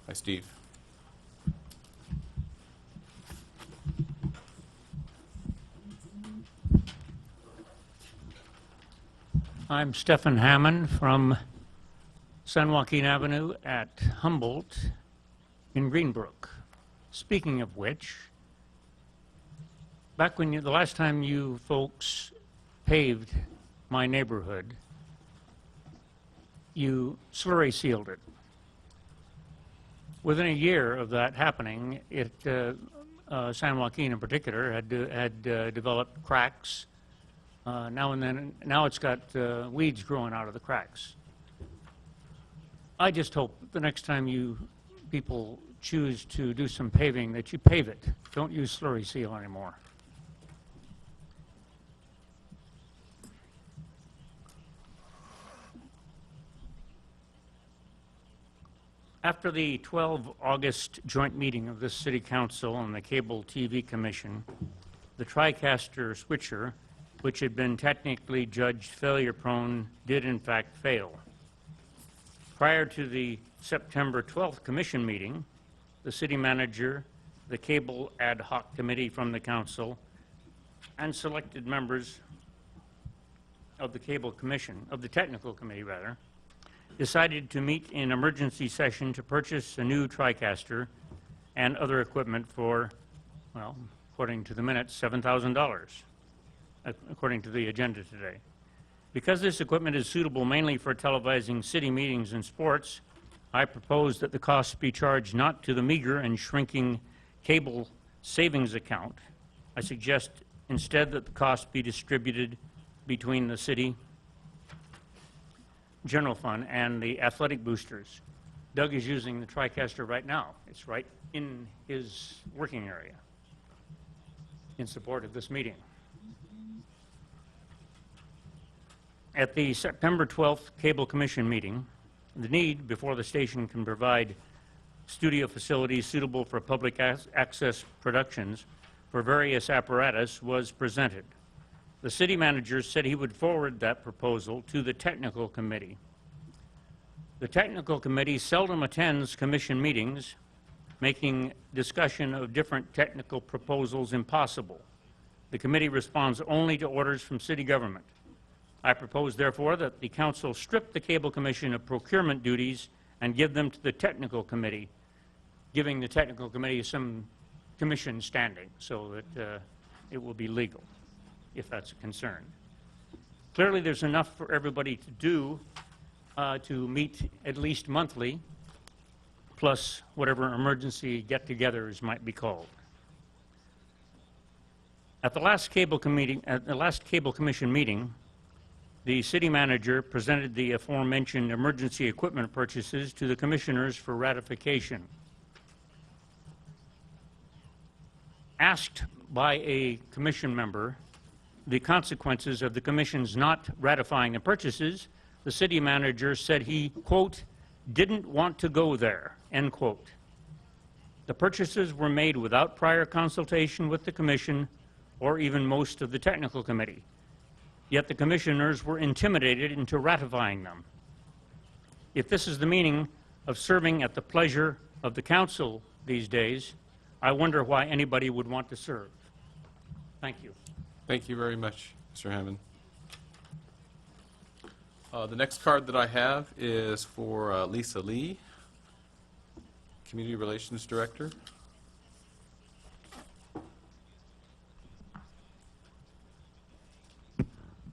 Speaker 1: Hi, Steve.
Speaker 8: I'm Stephen Hammond from San Joaquin Avenue at Humboldt in Greenbrook. Speaking of which, back when the last time you folks paved my neighborhood, you slurry sealed it. Within a year of that happening, San Joaquin in particular had developed cracks. Now it's got weeds growing out of the cracks. I just hope the next time you people choose to do some paving that you pave it. Don't use slurry seal anymore. After the 12 August joint meeting of this City Council and the Cable TV Commission, the TriCaster switcher, which had been technically judged failure-prone, did in fact fail. Prior to the September 12th Commission meeting, the City Manager, the Cable Ad Hoc Committee from the Council, and selected members of the Cable Commission, of the Technical Committee rather, decided to meet in emergency session to purchase a new TriCaster and other equipment for, well, according to the minutes, $7,000. According to the agenda today. Because this equipment is suitable mainly for televising city meetings and sports, I propose that the costs be charged not to the meager and shrinking cable savings account. I suggest instead that the cost be distributed between the city general fund and the athletic boosters. Doug is using the TriCaster right now. It's right in his working area in support of this meeting. At the September 12th Cable Commission meeting, the need before the station can provide studio facilities suitable for public access productions for various apparatus was presented. The city manager said he would forward that proposal to the technical committee. The technical committee seldom attends commission meetings, making discussion of different technical proposals impossible. The committee responds only to orders from city government. I propose, therefore, that the council strip the Cable Commission of procurement duties and give them to the technical committee, giving the technical committee some commission standing so that it will be legal, if that's a concern. Clearly, there's enough for everybody to do to meet at least monthly, plus whatever emergency get-togethers might be called. At the last Cable Commission meeting, the city manager presented the aforementioned emergency equipment purchases to the commissioners for ratification. Asked by a commission member the consequences of the commission's not ratifying the purchases, the city manager said he, quote, didn't want to go there, end quote. The purchases were made without prior consultation with the commission or even most of the technical committee. Yet the commissioners were intimidated into ratifying them. If this is the meaning of serving at the pleasure of the council these days, I wonder why anybody would want to serve. Thank you.
Speaker 1: Thank you very much, Mr. Hammond. The next card that I have is for Lisa Lee, Community Relations Director.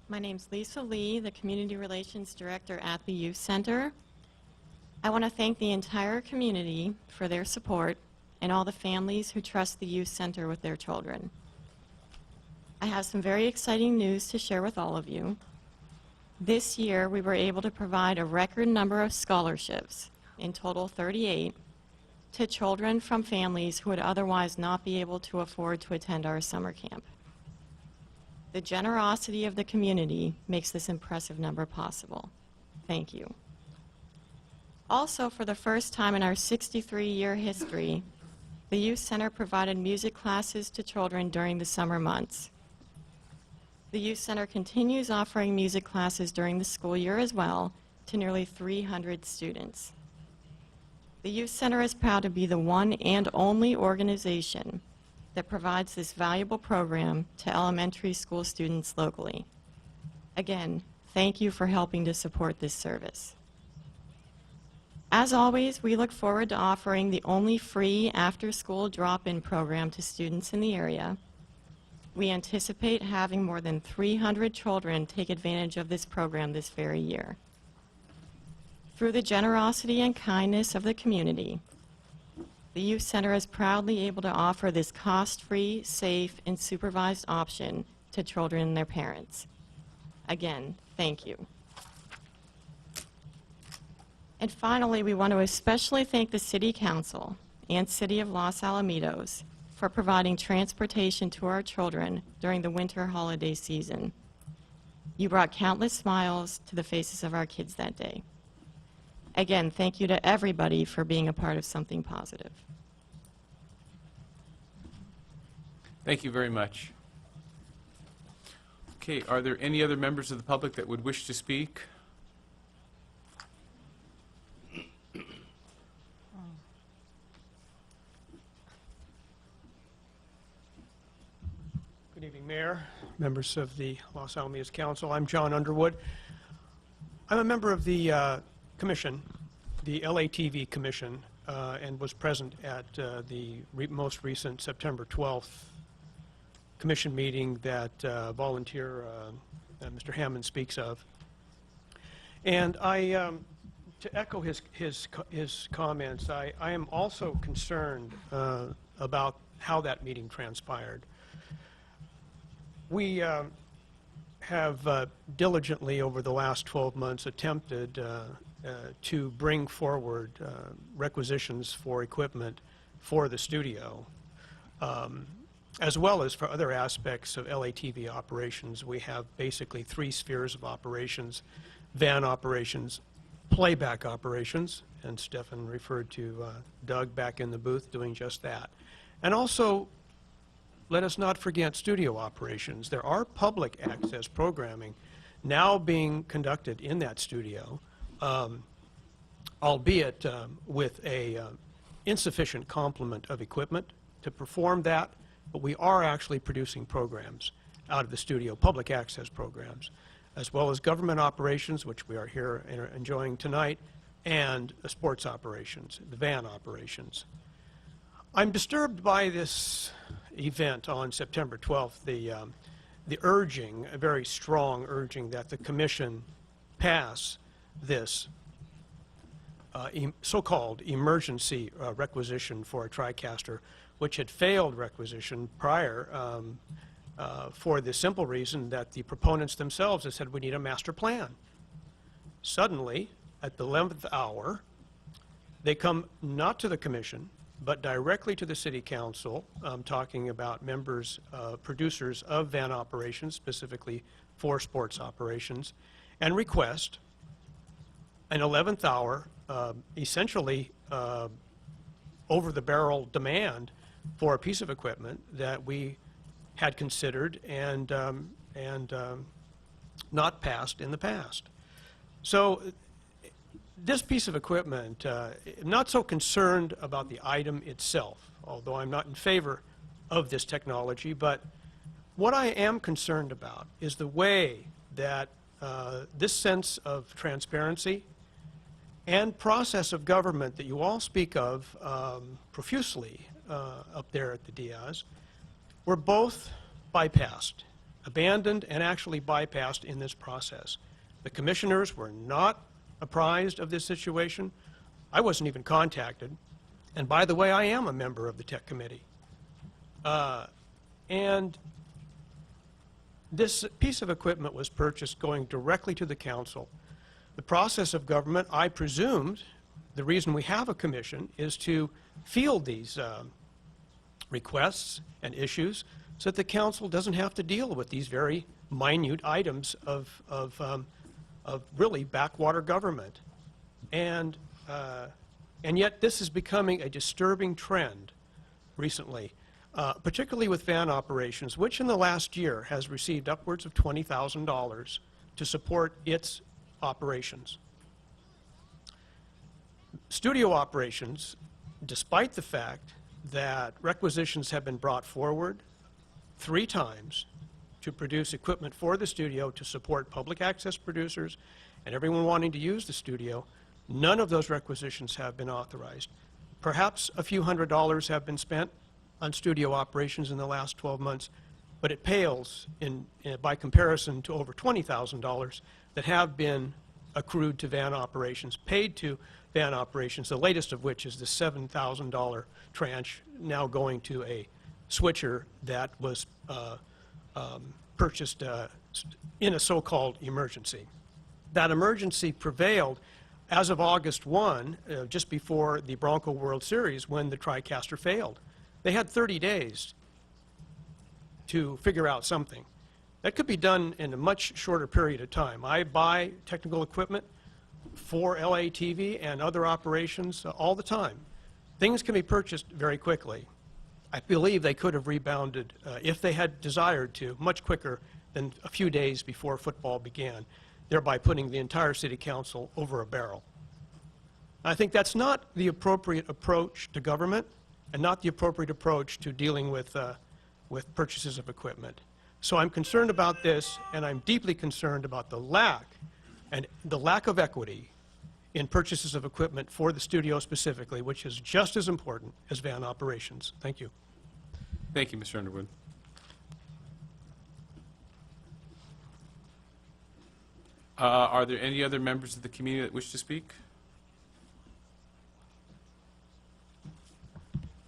Speaker 11: My name's Lisa Lee, the Community Relations Director at the Youth Center. I want to thank the entire community for their support and all the families who trust the Youth Center with their children. I have some very exciting news to share with all of you. This year, we were able to provide a record number of scholarships, in total 38, to children from families who would otherwise not be able to afford to attend our summer camp. The generosity of the community makes this impressive number possible. Thank you. Also, for the first time in our 63-year history, the Youth Center provided music classes to children during the summer months. The Youth Center continues offering music classes during the school year as well to nearly 300 students. The Youth Center is proud to be the one and only organization that provides this valuable program to elementary school students locally. Again, thank you for helping to support this service. As always, we look forward to offering the only free after-school drop-in program to students in the area. We anticipate having more than 300 children take advantage of this program this very year. Through the generosity and kindness of the community, the Youth Center is proudly able to offer this cost-free, safe, and supervised option to children and their parents. Again, thank you. And finally, we want to especially thank the City Council and City of Los Alamitos for providing transportation to our children during the winter holiday season. You brought countless smiles to the faces of our kids that day. Again, thank you to everybody for being a part of something positive.
Speaker 1: Thank you very much. Okay, are there any other members of the public that would wish to speak?
Speaker 12: Good evening, Mayor, members of the Los Alamitos Council. I'm John Underwood. I'm a member of the commission, the LATV Commission, and was present at the most recent September 12th commission meeting that volunteer Mr. Hammond speaks of. And I, to echo his comments, I am also concerned about how that meeting transpired. We have diligently over the last 12 months attempted to bring forward requisitions for equipment for the studio, as well as for other aspects of LATV operations. We have basically 3 spheres of operations: van operations, playback operations, and Stefan referred to Doug back in the booth doing just that. And also, let us not forget studio operations. There are public access programming now being conducted in that studio, albeit with a insufficient complement of equipment to perform that, but we are actually producing programs out of the studio, public access programs, as well as government operations, which we are here enjoying tonight, and sports operations, the van operations. I'm disturbed by this event on September 12th, the urging, a very strong urging that the commission pass this so-called emergency requisition for a TriCaster, which had failed requisition prior for the simple reason that the proponents themselves had said we need a master plan. Suddenly, at the 11th hour, they come not to the commission, but directly to the City Council, talking about members, producers of van operations, specifically for sports operations, and request an 11th hour, essentially over-the-barrel demand for a piece of equipment that we had considered and not passed in the past. So this piece of equipment, I'm not so concerned about the item itself, although I'm not in favor of this technology, but what I am concerned about is the way that this sense of transparency and process of government that you all speak of profusely up there at the Diaz were both bypassed, abandoned, and actually bypassed in this process. The commissioners were not apprised of this situation. I wasn't even contacted. And by the way, I am a member of the Tech Committee. And this piece of equipment was purchased going directly to the council. The process of government, I presumed, the reason we have a commission is to field these requests and issues so that the council doesn't have to deal with these very minute items of really backwater government. And yet this is becoming a disturbing trend recently, particularly with van operations, which in the last year has received upwards of $20,000 to support its operations. Studio operations, despite the fact that requisitions have been brought forward 3 times to produce equipment for the studio to support public access producers and everyone wanting to use the studio, none of those requisitions have been authorized. Perhaps a few $100s have been spent on studio operations in the last 12 months, but it pales by comparison to over $20,000 that have been accrued to van operations, paid to van operations, the latest of which is the $7,000 tranche now going to a switcher that was purchased in a so-called emergency. That emergency prevailed as of August 1, just before the Bronco World Series, when the TriCaster failed. They had 30 days to figure out something. That could be done in a much shorter period of time. I buy technical equipment for LATV and other operations all the time. Things can be purchased very quickly. I believe they could have rebounded, if they had desired to, much quicker than a few days before football began, thereby putting the entire city council over a barrel. I think that's not the appropriate approach to government and not the appropriate approach to dealing with purchases of equipment. So I'm concerned about this, and I'm deeply concerned about the lack of equity in purchases of equipment for the studio specifically, which is just as important as van operations. Thank you.
Speaker 1: Thank you, Mr. Underwood. Are there any other members of the community that wish to speak?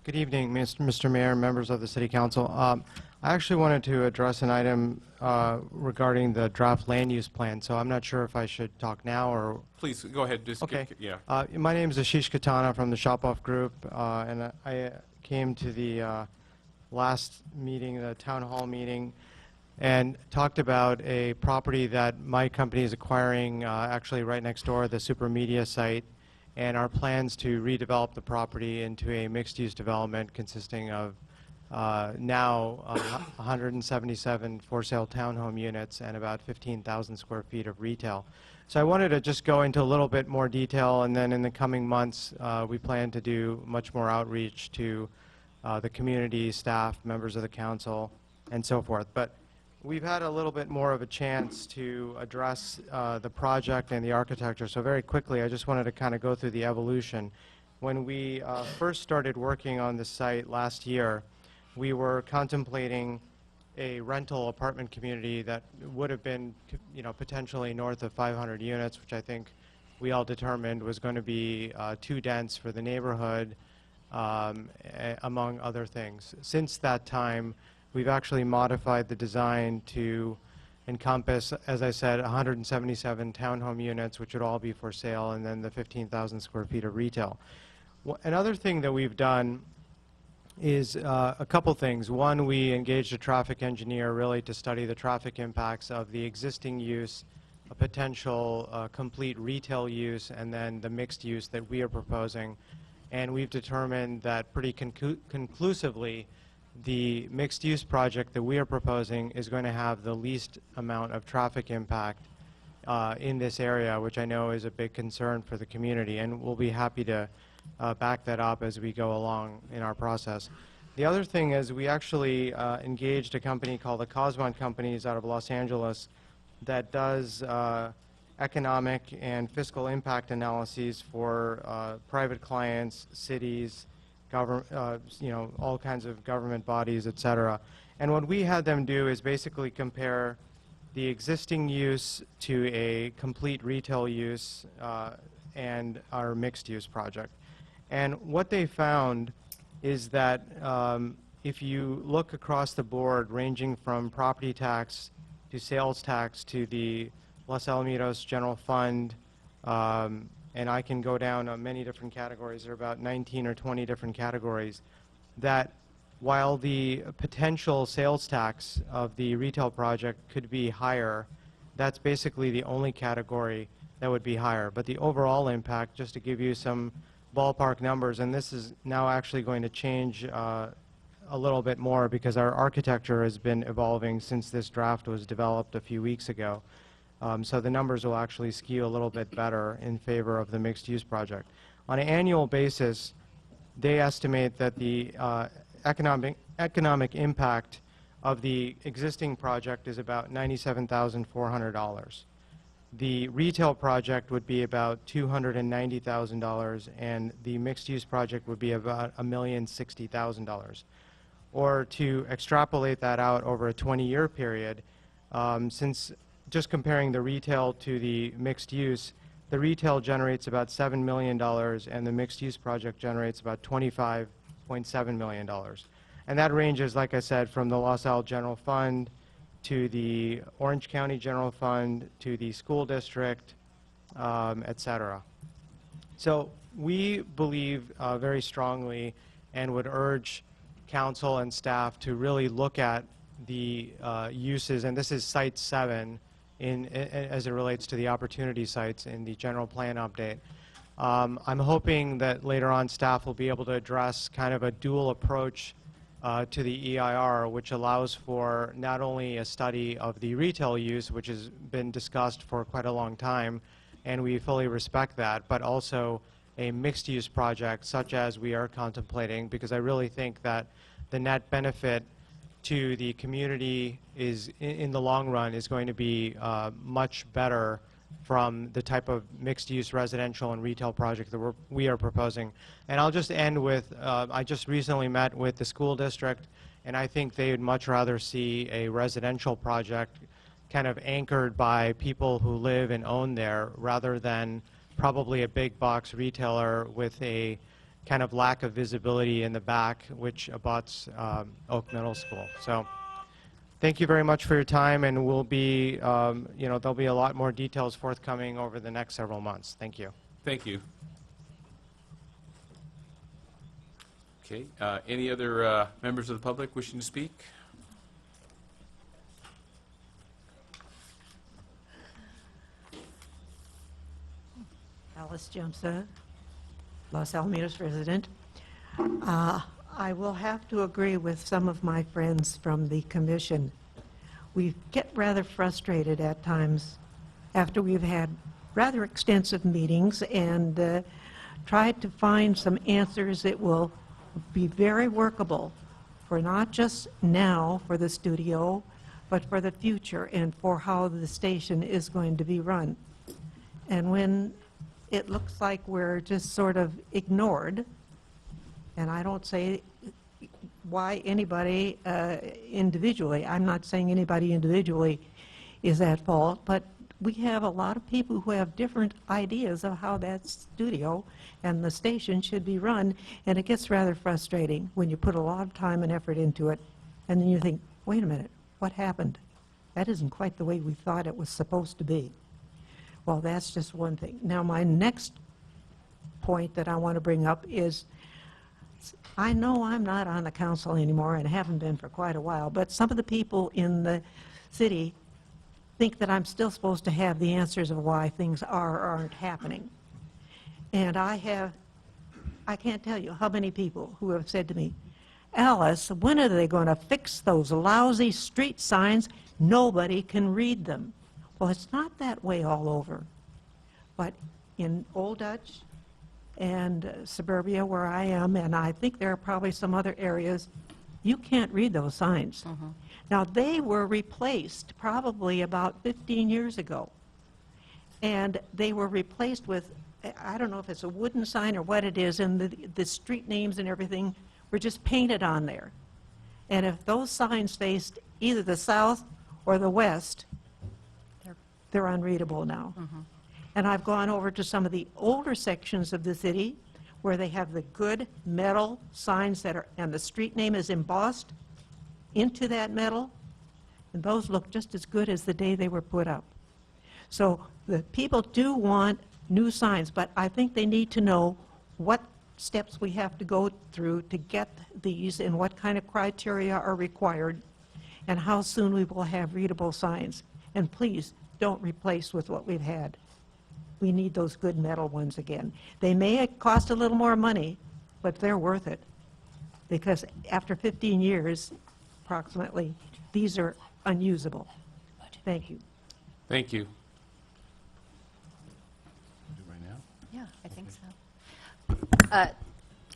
Speaker 13: Good evening, Mr. Mayor, members of the City Council. I actually wanted to address an item regarding the draft land use plan, so I'm not sure if I should talk now or...
Speaker 1: Please, go ahead. Just
Speaker 13: Okay.
Speaker 1: Yeah.
Speaker 13: My name is Ashish Katana from the Shop-Off Group, and I came to the last meeting, the town hall meeting, and talked about a property that my company is acquiring actually right next door, the Super Media site, and our plans to redevelop the property into a mixed-use development consisting of now 177 for-sale townhome units and about 15,000 square feet of retail. So I wanted to just go into a little bit more detail, and then in the coming months we plan to do much more outreach to the community, staff, members of the council, and so forth. But we've had a little bit more of a chance to address the project and the architecture. So very quickly, I just wanted to kind of go through the evolution. When we first started working on the site last year, we were contemplating a rental apartment community that would have been, potentially north of 500 units, which I think we all determined was going to be too dense for the neighborhood, among other things. Since that time, we've actually modified the design to encompass, as I said, 177 townhome units, which would all be for sale, and then the 15,000 square feet of retail. Another thing that we've done is a couple things. One, we engaged a traffic engineer really to study the traffic impacts of the existing use, a potential complete retail use, and then the mixed use that we are proposing. And we've determined that pretty conclusively the mixed-use project that we are proposing is going to have the least amount of traffic impact in this area, which I know is a big concern for the community, and we'll be happy to back that up as we go along in our process. The other thing is we actually engaged a company called the Cosmon Companies out of Los Angeles that does economic and fiscal impact analyses for private clients, cities, all kinds of government bodies, et cetera. And what we had them do is basically compare the existing use to a complete retail use and our mixed-use project. And what they found is that if you look across the board, ranging from property tax to sales tax to the Los Alamitos General Fund, and I can go down many different categories. There are about 19 or 20 different categories that while the potential sales tax of the retail project could be higher, that's basically the only category that would be higher. But the overall impact, just to give you some ballpark numbers, and this is now actually going to change a little bit more because our architecture has been evolving since this draft was developed a few weeks ago. So the numbers will actually skew a little bit better in favor of the mixed-use project. On an annual basis, they estimate that the economic impact of the existing project is about $97,400. The retail project would be about $290,000, and the mixed-use project would be about $1,060,000. Or to extrapolate that out over a 20-year period, since just comparing the retail to the mixed use, the retail generates about $7 million and the mixed use project generates about $25.7 million. And that ranges, like I said, from the Los Al General Fund to the Orange County General Fund to the school district, et cetera. So we believe very strongly and would urge council and staff to really look at the uses, and this is Site 7 as it relates to the opportunity sites in the general plan update. I'm hoping that later on staff will be able to address kind of a dual approach to the EIR, which allows for not only a study of the retail use, which has been discussed for quite a long time, and we fully respect that, but also a mixed-use project such as we are contemplating, because I really think that the net benefit to the community is, in the long run, is going to be much better from the type of mixed-use residential and retail project that we are proposing. And I'll just end with, I just recently met with the school district, and I think they would much rather see a residential project kind of anchored by people who live and own there, rather than probably a big box retailer with a kind of lack of visibility in the back, which abuts Oak Middle School. So thank you very much for your time, and we'll be, you know, there'll be a lot more details forthcoming over the next several months. Thank you.
Speaker 1: Thank you. Okay, any other members of the public wishing to speak?
Speaker 14: Alice Jumsa, Los Alamitos resident. I will have to agree with some of my friends from the commission. We get rather frustrated at times after we've had rather extensive meetings and tried to find some answers that will be very workable for not just now for the studio, but for the future and for how the station is going to be run. And when it looks like we're just sort of ignored, and I don't say why anybody individually, I'm not saying anybody individually is at fault, but we have a lot of people who have different ideas of how that studio and the station should be run, and it gets rather frustrating when you put a lot of time and effort into it, and then you think, wait a minute, what happened? That isn't quite the way we thought it was supposed to be. Well, that's just one thing. Now, my next point that I want to bring up is, I know I'm not on the council anymore and haven't been for quite a while, but some of the people in the city think that I'm still supposed to have the answers of why things are or aren't happening. And I can't tell you how many people who have said to me, Alice, when are they going to fix those lousy street signs? Nobody can read them. Well, it's not that way all over. But in Old Dutch and suburbia where I am, and I think there are probably some other areas, you can't read those signs. Now, they were replaced probably about 15 years ago. And they were replaced with, I don't know if it's a wooden sign or what it is, and the street names and everything were just painted on there. And if those signs faced either the south or the west, they're unreadable now. And I've gone over to some of the older sections of the city where they have the good metal signs that are, and the street name is embossed into that metal, and those look just as good as the day they were put up. So the people do want new signs, but I think they need to know what steps we have to go through to get these and what kind of criteria are required and how soon we will have readable signs. And please, don't replace with what we've had. We need those good metal ones again. They may cost a little more money, but they're worth it. Because after 15 years, approximately, these are unusable. Thank you.
Speaker 1: Thank you. Right now?
Speaker 3: Yeah, I think so.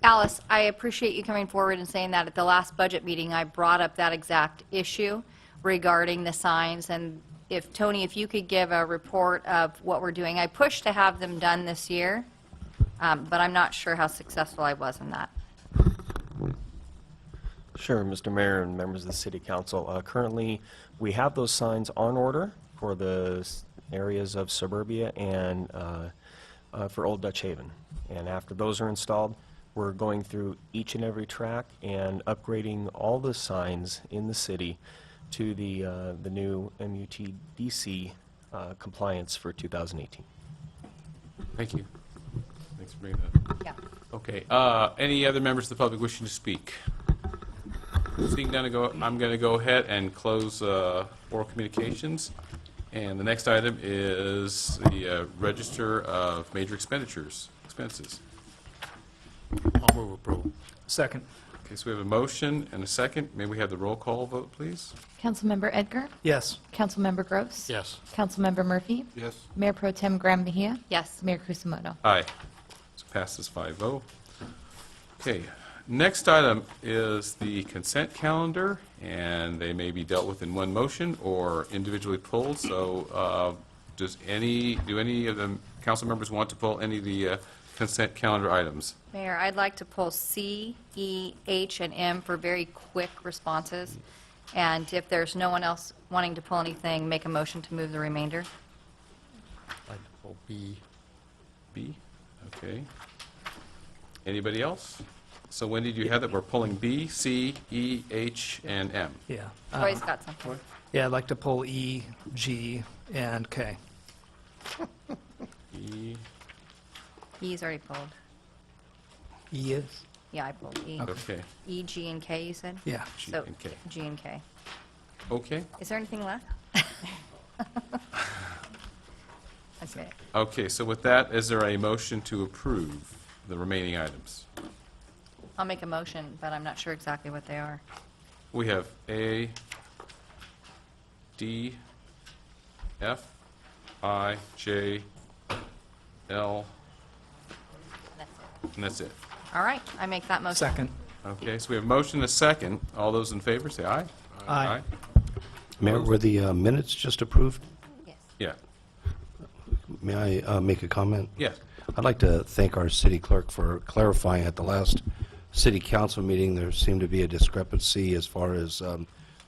Speaker 3: Alice, I appreciate you coming forward and saying that at the last budget meeting, I brought up that exact issue regarding the signs, and if, Tony, if you could give a report of what we're doing. I pushed to have them done this year, but I'm not sure how successful I was in that.
Speaker 15: Sure, Mr. Mayor and members of the City Council. Currently, we have those signs on order for the areas of Suburbia and for Old Dutch Haven. And after those are installed, we're going through each and every track and upgrading all the signs in the city to the new MUTDC compliance for 2018.
Speaker 1: Thank you. Thanks for bringing that up.
Speaker 3: Yeah.
Speaker 1: Okay, any other members of the public wishing to speak? Seeing none, I'm going to go ahead and close oral communications. And the next item is the register of major expenses.
Speaker 10: I'll move approval.
Speaker 9: Second.
Speaker 1: Okay, so we have a motion and a second. May we have the roll call vote, please?
Speaker 11: Councilmember Edgar?
Speaker 9: Yes.
Speaker 11: Councilmember Grose?
Speaker 10: Yes.
Speaker 11: Councilmember Murphy?
Speaker 10: Yes.
Speaker 11: Mayor Pro Tem Graham-Mejia?
Speaker 3: Yes.
Speaker 11: Mayor Kusamoto?
Speaker 1: Aye. So passes 5-0. Okay, next item is the consent calendar, and they may be dealt with in one motion or individually pulled. So do any of the council members want to pull any of the consent calendar items?
Speaker 3: Mayor, I'd like to pull C, E, H, and M for very quick responses. And if there's no one else wanting to pull anything, make a motion to move the remainder.
Speaker 5: I'd like to pull B.
Speaker 1: B? Okay. Anybody else? So Wendy, do you have that? We're pulling B, C, E, H, and M.
Speaker 9: Yeah.
Speaker 3: Troy's got something.
Speaker 9: Yeah, I'd like to pull E, G, and K.
Speaker 1: E,
Speaker 3: E's already pulled.
Speaker 9: E is?
Speaker 3: Yeah, I pulled E.
Speaker 1: okay.
Speaker 3: E, G, and K, you said?
Speaker 9: Yeah.
Speaker 1: G
Speaker 3: So,
Speaker 1: and K.
Speaker 3: G and K.
Speaker 1: Okay.
Speaker 3: Is there anything left? Okay.
Speaker 1: Okay, so with that, is there a motion to approve the remaining items?
Speaker 3: I'll make a motion, but I'm not sure exactly what they are.
Speaker 1: We have A, D, F, I, J, L,
Speaker 3: That's it.
Speaker 1: and that's it.
Speaker 3: All right, I make that motion.
Speaker 9: Second.
Speaker 1: Okay, so we have a motion and a second. All those in favor, say aye.
Speaker 9: Aye.
Speaker 16: Mayor, were the minutes just approved?
Speaker 3: Yes.
Speaker 1: Yeah.
Speaker 16: May I make a comment?
Speaker 1: Yes.
Speaker 16: I'd like to thank our city clerk for clarifying at the last city council meeting, there seemed to be a discrepancy as far as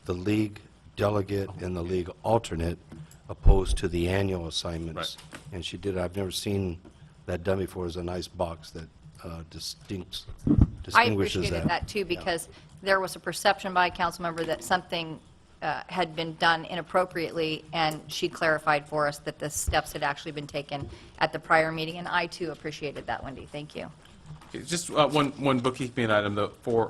Speaker 16: the league delegate and the league alternate opposed to the annual assignments.
Speaker 1: Right.
Speaker 16: And she did, I've never seen that done before. It's a nice box that distinguishes
Speaker 3: I
Speaker 16: that.
Speaker 3: appreciated that too, because there was a perception by a council member that something had been done inappropriately, and she clarified for us that the steps had actually been taken at the prior meeting, and I too appreciated that, Wendy. Thank you.
Speaker 1: Okay, just one bookkeeping item, though, for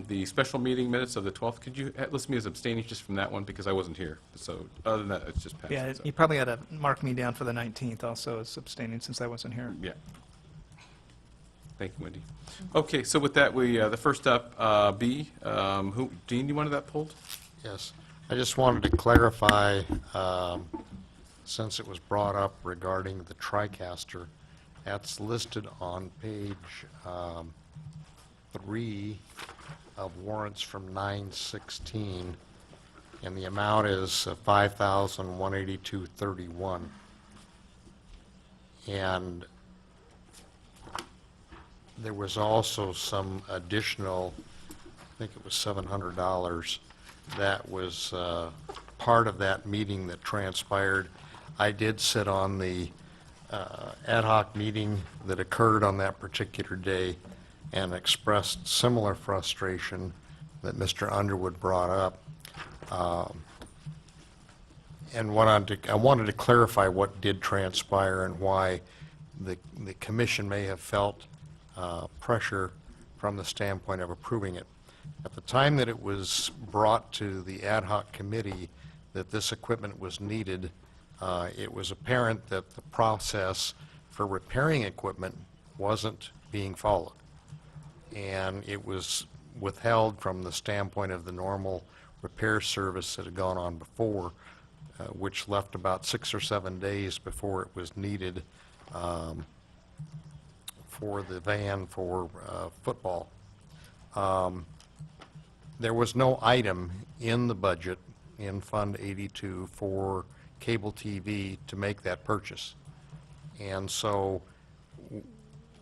Speaker 1: the special meeting minutes of the 12th. Could you list me as abstaining just from that one, because I wasn't here? So other than that, it's just passed.
Speaker 9: Yeah,
Speaker 1: so.
Speaker 9: you probably had to mark me down for the 19th also as abstaining since I wasn't here.
Speaker 1: Yeah. Thank you, Wendy. Okay, so with that, we the first up, B. Dean, you wanted that pulled?
Speaker 5: Yes. I just wanted to clarify, since it was brought up regarding the TriCaster, that's listed on page 3 of warrants from 9/16, and the amount is $5,182.31. And there was also some additional, I think it was $700, that was part of that meeting that transpired. I did sit on the ad hoc meeting that occurred on that particular day and expressed similar frustration that Mr. Underwood brought up. And I wanted to clarify what did transpire and why the commission may have felt pressure from the standpoint of approving it. At the time that it was brought to the ad hoc committee that this equipment was needed, it was apparent that the process for repairing equipment wasn't being followed. And it was withheld from the standpoint of the normal repair service that had gone on before, which left about 6 or 7 days before it was needed for the van for football. There was no item in the budget in Fund 82 for cable TV to make that purchase. And so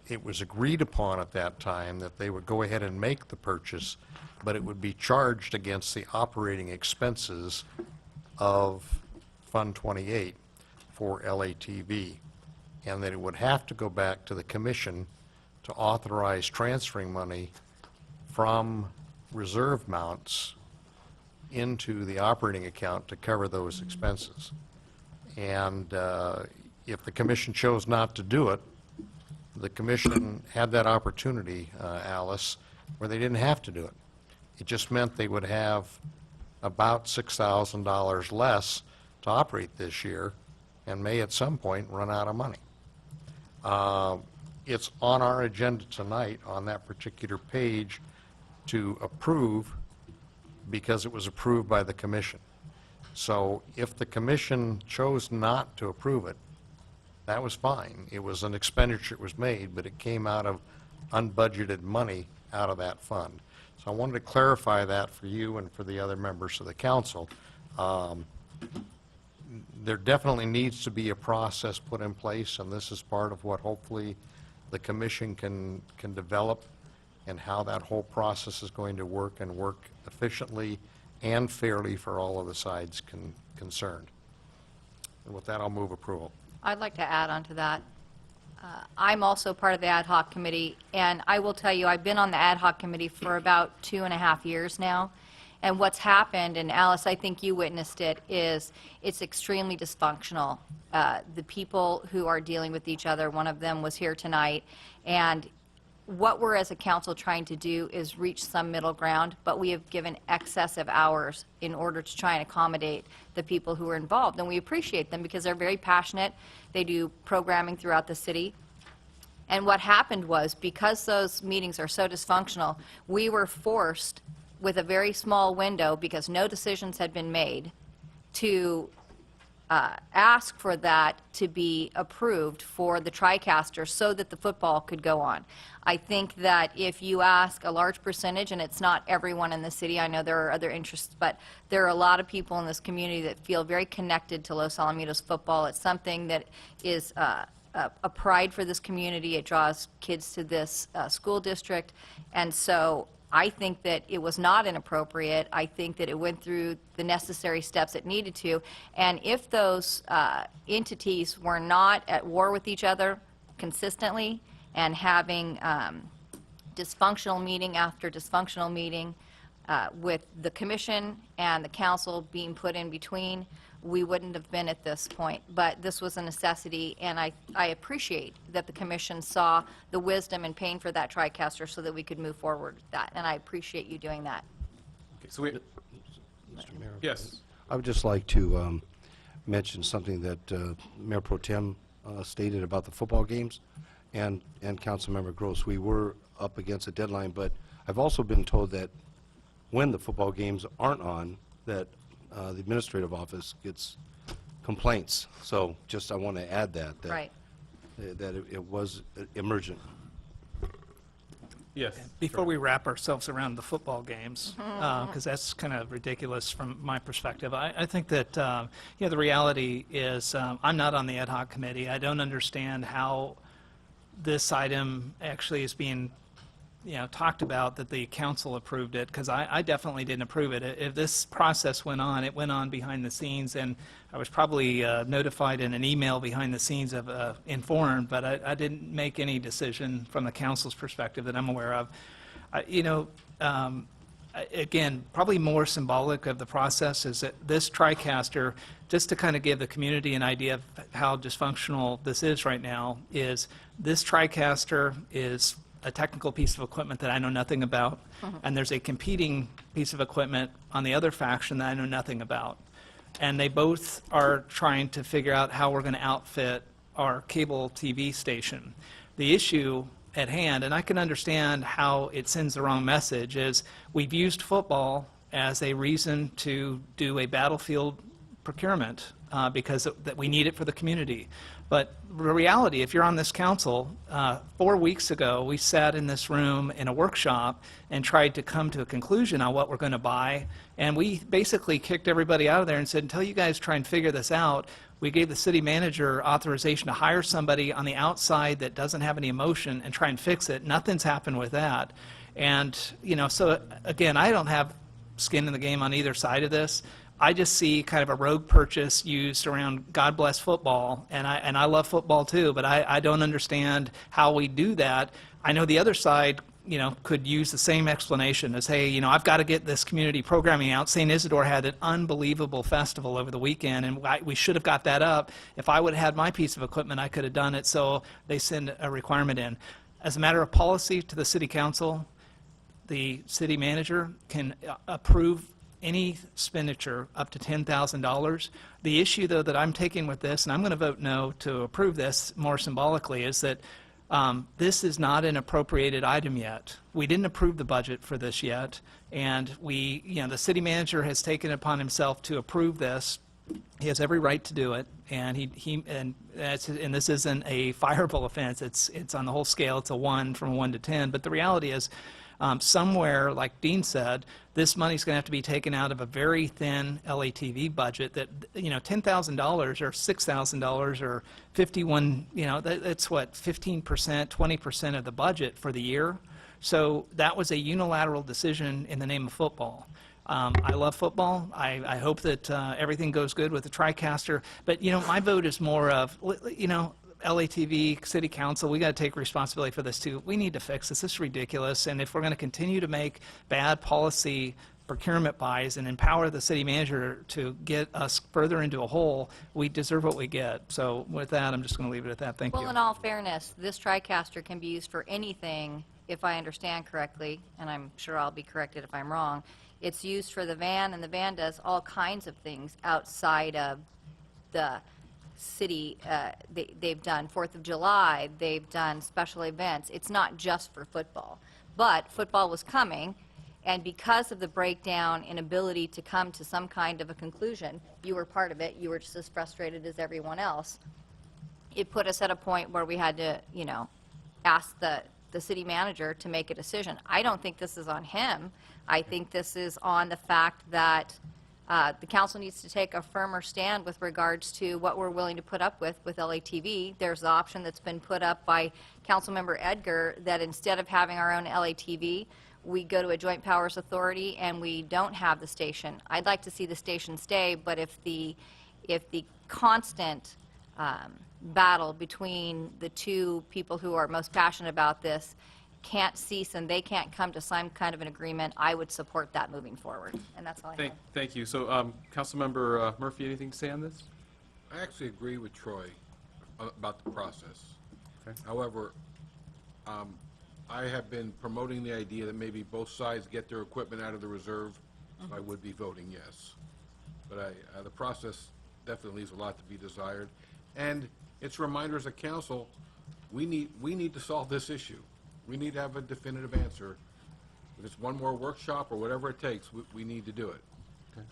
Speaker 5: it was agreed upon at that time that they would go ahead and make the purchase, but it would be charged against the operating expenses of Fund 28 for LATV, and that it would have to go back to the commission to authorize transferring money from reserve mounts into the operating account to cover those expenses. And if the commission chose not to do it, the commission had that opportunity, Alice, where they didn't have to do it. It just meant they would have about $6,000 less to operate this year and may at some point run out of money. It's on our agenda tonight on that particular page to approve because it was approved by the commission. So if the commission chose not to approve it, that was fine. It was an expenditure that was made, but it came out of unbudgeted money out of that fund. So I wanted to clarify that for you and for the other members of the council. There definitely needs to be a process put in place, and this is part of what hopefully the commission can develop, and how that whole process is going to work and work efficiently and fairly for all of the sides concerned. And with that, I'll move approval.
Speaker 3: I'd like to add on to that. I'm also part of the ad hoc committee, and I will tell you, I've been on the ad hoc committee for about 2.5 years now. And what's happened, and Alice, I think you witnessed it, is it's extremely dysfunctional. The people who are dealing with each other, one of them was here tonight, and what we're as a council trying to do is reach some middle ground, but we have given excessive hours in order to try and accommodate the people who are involved. And we appreciate them because they're very passionate. They do programming throughout the city. And what happened was, because those meetings are so dysfunctional, we were forced, with a very small window, because no decisions had been made, to ask for that to be approved for the TriCaster so that the football could go on. I think that if you ask a large percentage, and it's not everyone in the city, I know there are other interests, but there are a lot of people in this community that feel very connected to Los Alamitos football. It's something that is a pride for this community. It draws kids to this school district, and so I think that it was not inappropriate. I think that it went through the necessary steps it needed to. And if those entities were not at war with each other consistently and having dysfunctional meeting after dysfunctional meeting with the commission and the council being put in between, we wouldn't have been at this point. But this was a necessity, and I appreciate that the commission saw the wisdom in paying for that TriCaster so that we could move forward with that, and I appreciate you doing that.
Speaker 1: Okay, so we,
Speaker 16: Mr. Mayor?
Speaker 1: yes.
Speaker 16: I would just like to mention something that Mayor Pro Tem stated about the football games and Councilmember Grose. We were up against a deadline, but I've also been told that when the football games aren't on, that the administrative office gets complaints. So just I want to add that
Speaker 3: Right.
Speaker 16: that it was emergent.
Speaker 1: Yes.
Speaker 9: Before we wrap ourselves around the football games, because that's kind of ridiculous from my perspective, I think that the reality is I'm not on the ad hoc committee. I don't understand how this item actually is being talked about, that the council approved it, because I definitely didn't approve it. If this process went on, it went on behind the scenes, and I was probably notified in an email behind the scenes of informed, but I didn't make any decision from the council's perspective that I'm aware of. Again, probably more symbolic of the process is that this TriCaster, just to kind of give the community an idea of how dysfunctional this is right now, is this TriCaster is a technical piece of equipment that I know nothing about, and there's a competing piece of equipment on the other faction that I know nothing about. And they both are trying to figure out how we're going to outfit our cable TV station. The issue at hand, and I can understand how it sends the wrong message, is we've used football as a reason to do a battlefield procurement because that we need it for the community. But the reality, if you're on this council, 4 weeks ago, we sat in this room in a workshop and tried to come to a conclusion on what we're going to buy, and we basically kicked everybody out of there and said, until you guys try and figure this out, we gave the city manager authorization to hire somebody on the outside that doesn't have any emotion and try and fix it. Nothing's happened with that. And, so again, I don't have skin in the game on either side of this. I just see kind of a rogue purchase used around God bless football, and I love football too, but I don't understand how we do that. I know the other side, could use the same explanation as, hey, I've got to get this community programming out. St. Isidore had an unbelievable festival over the weekend, and we should have got that up. If I would have had my piece of equipment, I could have done it, so they send a requirement in. As a matter of policy to the city council, the city manager can approve any expenditure up to $10,000. The issue, though, that I'm taking with this, and I'm going to vote no to approve this more symbolically, is that this is not an appropriated item yet. We didn't approve the budget for this yet, and the city manager has taken it upon himself to approve this. He has every right to do it, and and this isn't a fireable offense. It's on the whole scale. It's a 1 from 1 to 10. But the reality is, somewhere, like Dean said, this money's going to have to be taken out of a very thin LATV budget that, $10,000 or $6,000 or 51, that's what, 15%, 20% of the budget for the year. So that was a unilateral decision in the name of football. I love football. I hope that everything goes good with the TriCaster. But, my vote is more of, LATV, City Council, we got to take responsibility for this too. We need to fix this. This is ridiculous. And if we're going to continue to make bad policy procurement buys and empower the city manager to get us further into a hole, we deserve what we get. So with that, I'm just going to leave it at that. Thank you.
Speaker 3: Well, in all fairness, this TriCaster can be used for anything, if I understand correctly, and I'm sure I'll be corrected if I'm wrong. It's used for the van, and the van does all kinds of things outside of the city. They've done 4th of July, they've done special events. It's not just for football. But football was coming, and because of the breakdown in ability to come to some kind of a conclusion, you were part of it, you were just as frustrated as everyone else. It put us at a point where we had to, ask the city manager to make a decision. I don't think this is on him. I think this is on the fact that the council needs to take a firmer stand with regards to what we're willing to put up with LATV. There's the option that's been put up by Councilmember Edgar that instead of having our own LATV, we go to a joint powers authority and we don't have the station. I'd like to see the station stay, but if the constant battle between the two people who are most passionate about this can't cease and they can't come to some kind of an agreement, I would support that moving forward. And that's all I have.
Speaker 1: Thank you. So, Councilmember Murphy, anything to say on this?
Speaker 10: I actually agree with Troy about the process.
Speaker 1: Okay.
Speaker 10: However, I have been promoting the idea that maybe both sides get their equipment out of the reserve, so I would be voting yes. But the process definitely leaves a lot to be desired. And it's a reminder as a council, we need to solve this issue. We need to have a definitive answer. If it's one more workshop or whatever it takes, we need to do it.
Speaker 1: Okay.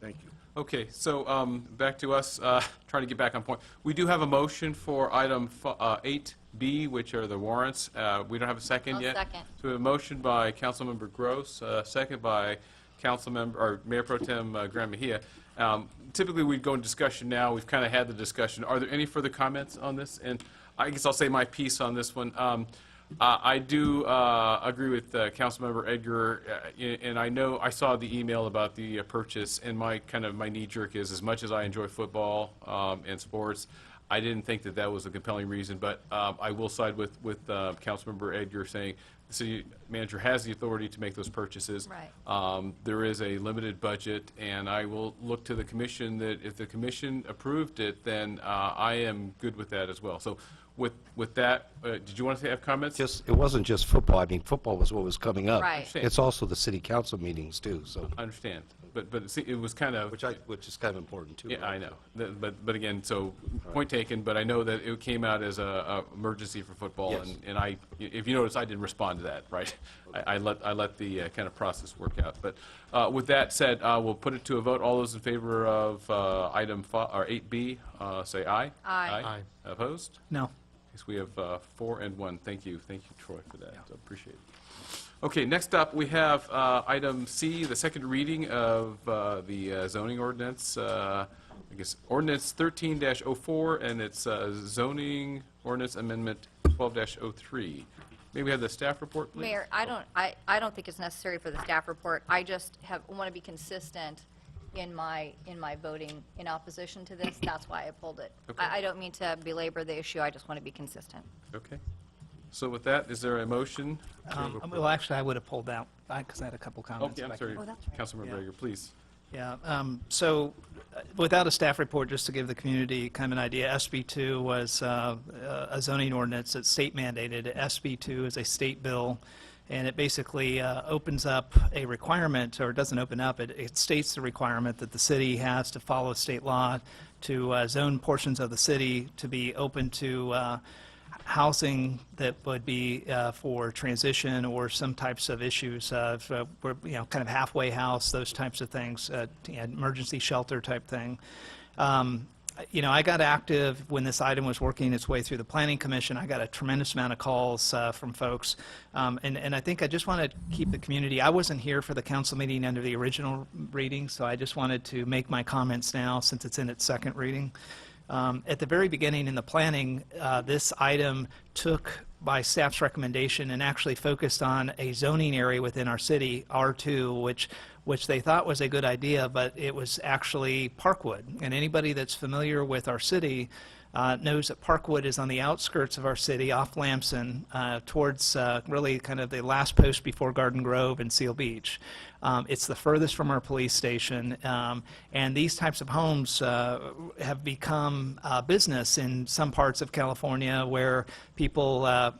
Speaker 10: Thank you.
Speaker 1: Okay, so back to us, trying to get back on point. We do have a motion for item 8B, which are the warrants. We don't have a second yet.
Speaker 3: Second.
Speaker 1: So we have a motion by Councilmember Grose, second by Mayor Pro Tem Graham-Mejia. Typically, we'd go in discussion now. We've kind of had the discussion. Are there any further comments on this? And I guess I'll say my piece on this one. I do agree with Councilmember Edgar, and I know I saw the email about the purchase, and my knee jerk is, as much as I enjoy football and sports, I didn't think that was a compelling reason, but I will side with Councilmember Edgar saying the city manager has the authority to make those purchases.
Speaker 3: Right.
Speaker 1: There is a limited budget, and I will look to the commission that if the commission approved it, then I am good with that as well. So with that, did you want to have comments?
Speaker 16: Just, it wasn't just football. I mean, football was what was coming up.
Speaker 3: Right.
Speaker 16: It's also the city council meetings too, so,
Speaker 1: I understand, but see, it was kind of.
Speaker 16: which is kind of important too.
Speaker 1: Yeah,
Speaker 16: right?
Speaker 1: I know. But again, so, point taken, but I know that it came out as a emergency for football,
Speaker 16: Yes.
Speaker 1: and I, if you notice, I didn't respond to that, right? I let the kind of process work out. But with that said, we'll put it to a vote. All those in favor of item 8B, say aye.
Speaker 3: Aye.
Speaker 5: Aye.
Speaker 1: Opposed?
Speaker 9: No.
Speaker 1: Yes, we have 4 and 1. Thank you, Troy, for that. I appreciate it. Okay, next up, we have item C, the second reading of the zoning ordinance, I guess, ordinance 13-04, and it's zoning ordinance amendment 12-03. May we have the staff report, please?
Speaker 3: Mayor, I don't think it's necessary for the staff report. I just want to be consistent in my voting in opposition to this. That's why I pulled it.
Speaker 1: Okay.
Speaker 3: I don't mean to belabor the issue. I just want to be consistent.
Speaker 1: Okay. So with that, is there a motion?
Speaker 9: Well, actually, I would have pulled out, because I had a couple comments.
Speaker 1: Okay, I'm
Speaker 9: if I
Speaker 1: sorry.
Speaker 9: could.
Speaker 1: Councilmember
Speaker 9: Yeah.
Speaker 1: Brager, please.
Speaker 9: Yeah, so without a staff report, just to give the community kind of an idea, SB2 was a zoning ordinance that's state mandated. SB2 is a state bill, and it basically opens up a requirement, or it doesn't open up, it states the requirement that the city has to follow state law to zone portions of the city to be open to housing that would be for transition or some types of issues, kind of halfway house, those types of things, emergency shelter type thing. I got active when this item was working its way through the Planning Commission. I got a tremendous amount of calls from folks. And I think I just want to keep the community. I wasn't here for the council meeting under the original reading, so I just wanted to make my comments now since it's in its second reading. At the very beginning in the planning, this item took by staff's recommendation and actually focused on a zoning area within our city, R2, which they thought was a good idea, but it was actually Parkwood. And anybody that's familiar with our city knows that Parkwood is on the outskirts of our city, off Lamson, towards really kind of the last post before Garden Grove and Seal Beach. It's the furthest from our police station, and these types of homes have become business in some parts of California where people,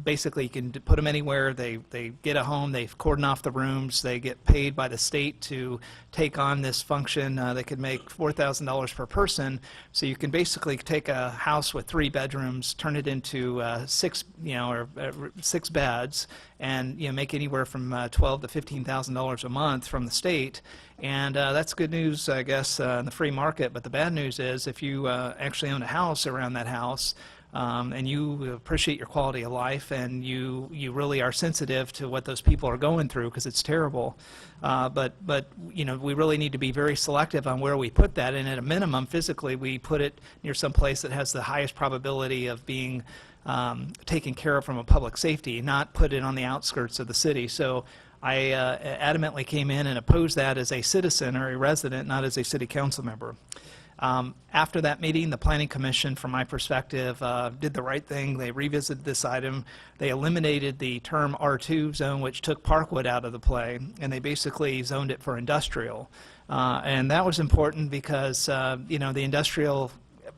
Speaker 9: basically you can put them anywhere. They get a home, they cordon off the rooms, they get paid by the state to take on this function. They could make $4,000 per person, so you can basically take a house with 3 bedrooms, turn it into 6 beds, and make anywhere from $12,000 to $15,000 a month from the state. And that's good news, I guess, in the free market. But the bad news is if you actually own a house around that house, and you appreciate your quality of life, and you really are sensitive to what those people are going through, because it's terrible. But we really need to be very selective on where we put that, and at a minimum, physically, we put it near some place that has the highest probability of being taken care of from a public safety, not put it on the outskirts of the city. So I adamantly came in and opposed that as a citizen or a resident, not as a city council member. After that meeting, the Planning Commission, from my perspective, did the right thing. They revisited this item. They eliminated the term R2 zone, which took Parkwood out of the play, and they basically zoned it for industrial. And that was important because, the industrial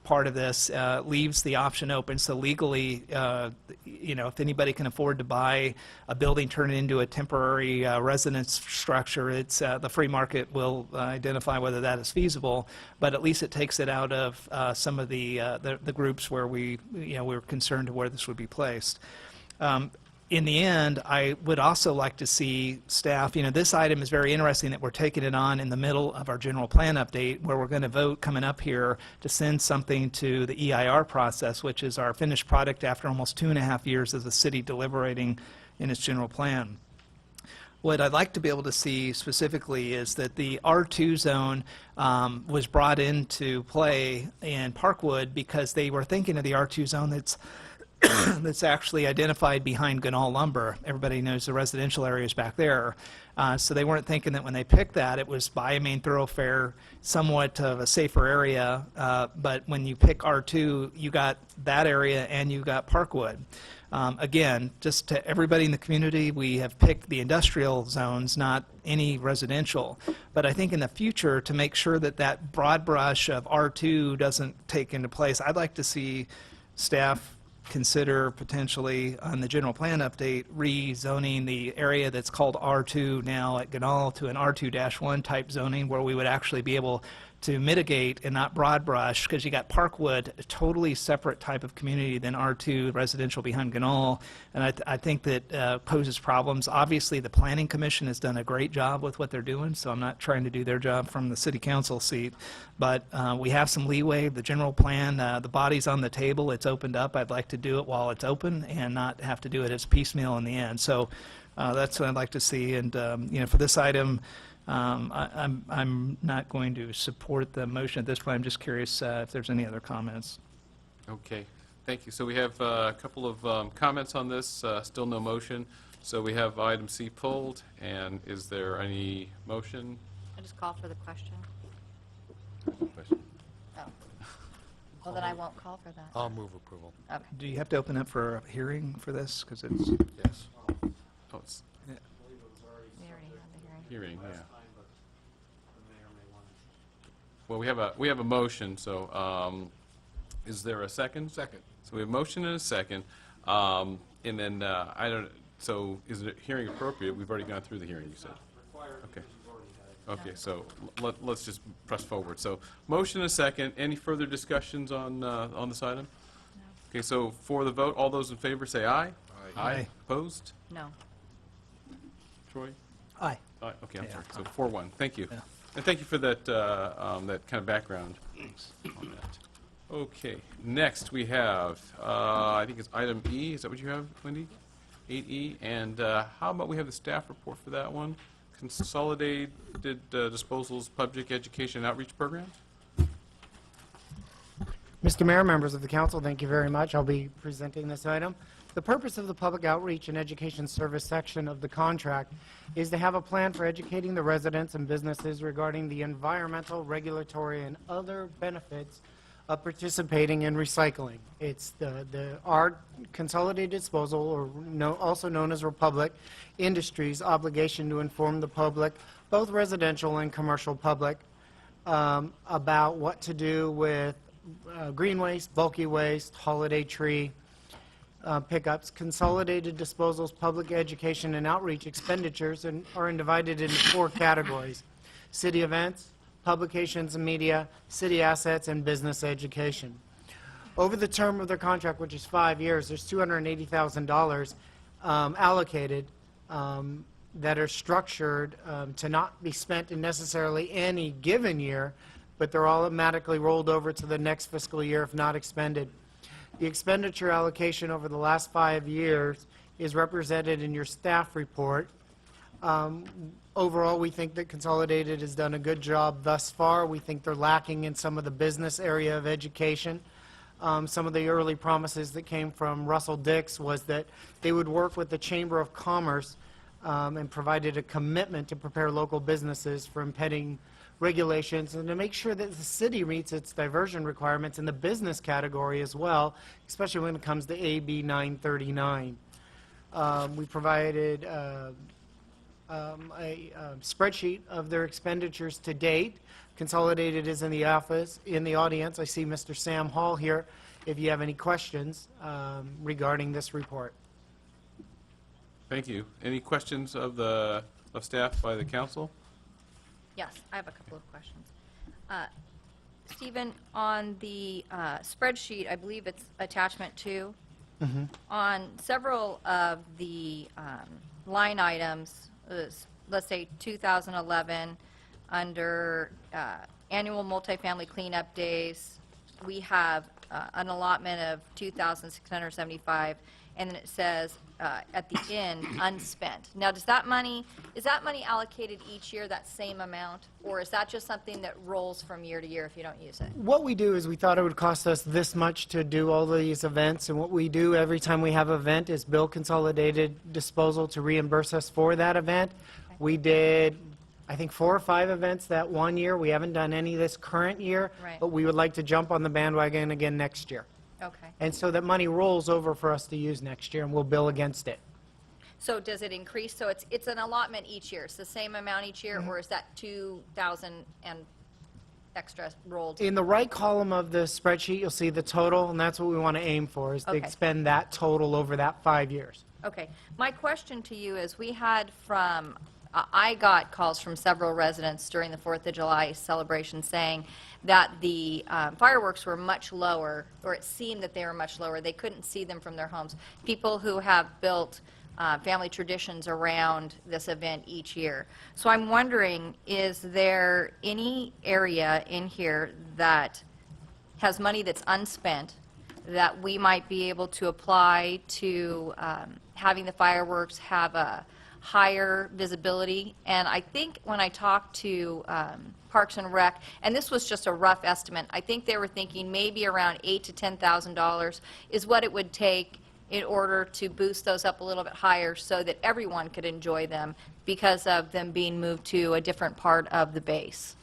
Speaker 9: part of this leaves the option open. So legally, if anybody can afford to buy a building, turn it into a temporary residence structure, it's the free market will identify whether that is feasible. But at least it takes it out of some of the groups where we're concerned where this would be placed. In the end, I would also like to see staff, this item is very interesting that we're taking it on in the middle of our general plan update, where we're going to vote coming up here to send something to the EIR process, which is our finished product after almost 2.5 years of the city deliberating in its general plan. What I'd like to be able to see specifically is that the R2 zone was brought into play in Parkwood because they were thinking of the R2 zone that's actually identified behind Ganal Lumber. Everybody knows the residential areas back there. So they weren't thinking that when they picked that, it was by a main thoroughfare, somewhat of a safer area. But when you pick R2, you got that area and you got Parkwood. Again, just to everybody in the community, we have picked the industrial zones, not any residential. But I think in the future, to make sure that that broad brush of R2 doesn't take into place, I'd like to see staff consider potentially on the general plan update rezoning the area that's called R2 now at Ganal to an R2-1 type zoning where we would actually be able to mitigate and not broad brush, because you got Parkwood, a totally separate type of community than R2 residential behind Ganal, and I think that poses problems. Obviously, the Planning Commission has done a great job with what they're doing, so I'm not trying to do their job from the City Council seat, but we have some leeway. The general plan, the body's on the table, it's opened up. I'd like to do it while it's open and not have to do it as piecemeal in the end. So that's what I'd like to see, and for this item, I'm not going to support the motion at this point. I'm just curious if there's any other comments.
Speaker 1: Okay, thank you. So we have a couple of comments on this, still no motion. So we have item C pulled, and is there any motion?
Speaker 3: I just call for the question.
Speaker 1: Question.
Speaker 3: Oh. Well, then I won't call for that.
Speaker 5: I'll move approval.
Speaker 3: Okay.
Speaker 9: Do you have to open up for a hearing for this? Because it's...
Speaker 5: Yes.
Speaker 1: Oh, it's
Speaker 3: We already had the hearing.
Speaker 1: hearing, yeah. Well, we have a motion, so is there a second?
Speaker 10: Second.
Speaker 1: So we have a motion and a second, and then so is the hearing appropriate? We've already gone through the hearing, you said. Okay. Okay, so let's just press forward. So motion and a second. Any further discussions on this item?
Speaker 3: No.
Speaker 1: Okay, so for the vote, all those in favor say aye.
Speaker 9: Aye.
Speaker 1: Opposed?
Speaker 3: No.
Speaker 1: Troy?
Speaker 9: Aye.
Speaker 1: Aye, okay, I'm
Speaker 9: Yeah.
Speaker 1: sorry. So 4-1. Thank you.
Speaker 9: Yeah.
Speaker 1: And thank you for that, that kind of background on that. Okay, next we have, I think it's item E. Is that what you have, Wendy? 8E. And how about we have the staff report for that one? Consolidated Disposals Public Education and Outreach Program?
Speaker 17: Mr. Mayor, members of the council, thank you very much. I'll be presenting this item. The purpose of the Public Outreach and Education Service section of the contract is to have a plan for educating the residents and businesses regarding the environmental, regulatory, and other benefits of participating in recycling. It's our Consolidated Disposal, or also known as Republic Industries, obligation to inform the public, both residential and commercial public, about what to do with green waste, bulky waste, holiday tree pickups. Consolidated Disposals, public education, and outreach expenditures are divided into 4 categories: city events, publications and media, city assets, and business education. Over the term of their contract, which is 5 years, there's $280,000 allocated that are structured to not be spent in necessarily any given year, but they're automatically rolled over to the next fiscal year if not expended. The expenditure allocation over the last 5 years is represented in your staff report. Overall, we think that Consolidated has done a good job thus far. We think they're lacking in some of the business area of education. Some of the early promises that came from Russell Dix was that they would work with the Chamber of Commerce and provided a commitment to prepare local businesses for impending regulations and to make sure that the city meets its diversion requirements in the business category as well, especially when it comes to AB 939. We provided a spreadsheet of their expenditures to date. Consolidated is in the audience. I see Mr. Sam Hall here if you have any questions regarding this report.
Speaker 1: Thank you. Any questions of staff by the council?
Speaker 3: Yes, I have a couple of questions. Stephen, on the spreadsheet, I believe it's attachment 2, on several of the line items, let's say 2011, under annual multifamily cleanup days, we have an allotment of $2,675, and then it says at the end, unspent. Now, is that money allocated each year, that same amount, or is that just something that rolls from year to year if you don't use it?
Speaker 17: What we do is we thought it would cost us this much to do all these events, and what we do every time we have an event is bill Consolidated Disposal to reimburse us for that event. Okay. We did, I think, 4 or 5 events that one year. We haven't done any this current year, right, but we would like to jump on the bandwagon again next year.
Speaker 3: Okay.
Speaker 17: And so that money rolls over for us to use next year, and we'll bill against it.
Speaker 3: So does it increase? So it's an allotment each year. It's the same amount each year, or is that 2,000 and extra rolled?
Speaker 17: In the right column of the spreadsheet, you'll see the total, and that's what we want to aim for, is to
Speaker 3: Okay.
Speaker 17: expend that total over that 5 years.
Speaker 3: Okay. My question to you is, we had from, I got calls from several residents during the 4th of July celebration saying that the fireworks were much lower, or it seemed that they were much lower. They couldn't see them from their homes. People who have built family traditions around this event each year. So I'm wondering, is there any area in here that has money that's unspent that we might be able to apply to having the fireworks have a higher visibility? And I think when I talked to Parks and Rec, and this was just a rough estimate, I think they were thinking maybe around $8,000 to $10,000 is what it would take in order to boost those up a little bit higher so that everyone could enjoy them because of them being moved to a different part of the base.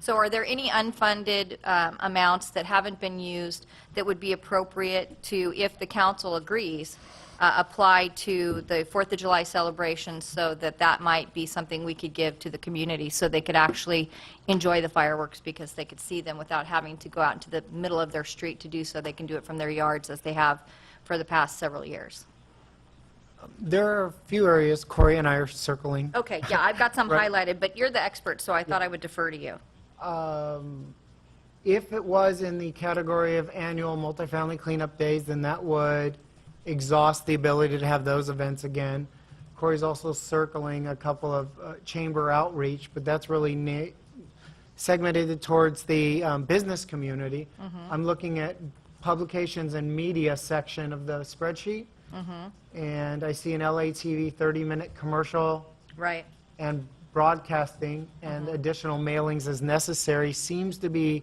Speaker 3: So are there any unfunded amounts that haven't been used that would be appropriate to, if the council agrees, apply to the 4th of July celebration, so that that might be something we could give to the community so they could actually enjoy the fireworks because they could see them without having to go out into the middle of their street to do so? They can do it from their yards as they have for the past several years.
Speaker 17: There are a few areas Corey and I are circling.
Speaker 3: Okay, yeah, I've got some
Speaker 17: Right.
Speaker 3: highlighted, but you're the expert, so I thought I would defer to you.
Speaker 17: If it was in the category of annual multifamily cleanup days, then that would exhaust the ability to have those events again. Corey's also circling a couple of chamber outreach, but that's really segmented towards the business community. I'm looking at publications and media section of the spreadsheet, and I see an LATV 30-minute commercial.
Speaker 3: Right.
Speaker 17: And broadcasting and additional mailings as necessary seems to be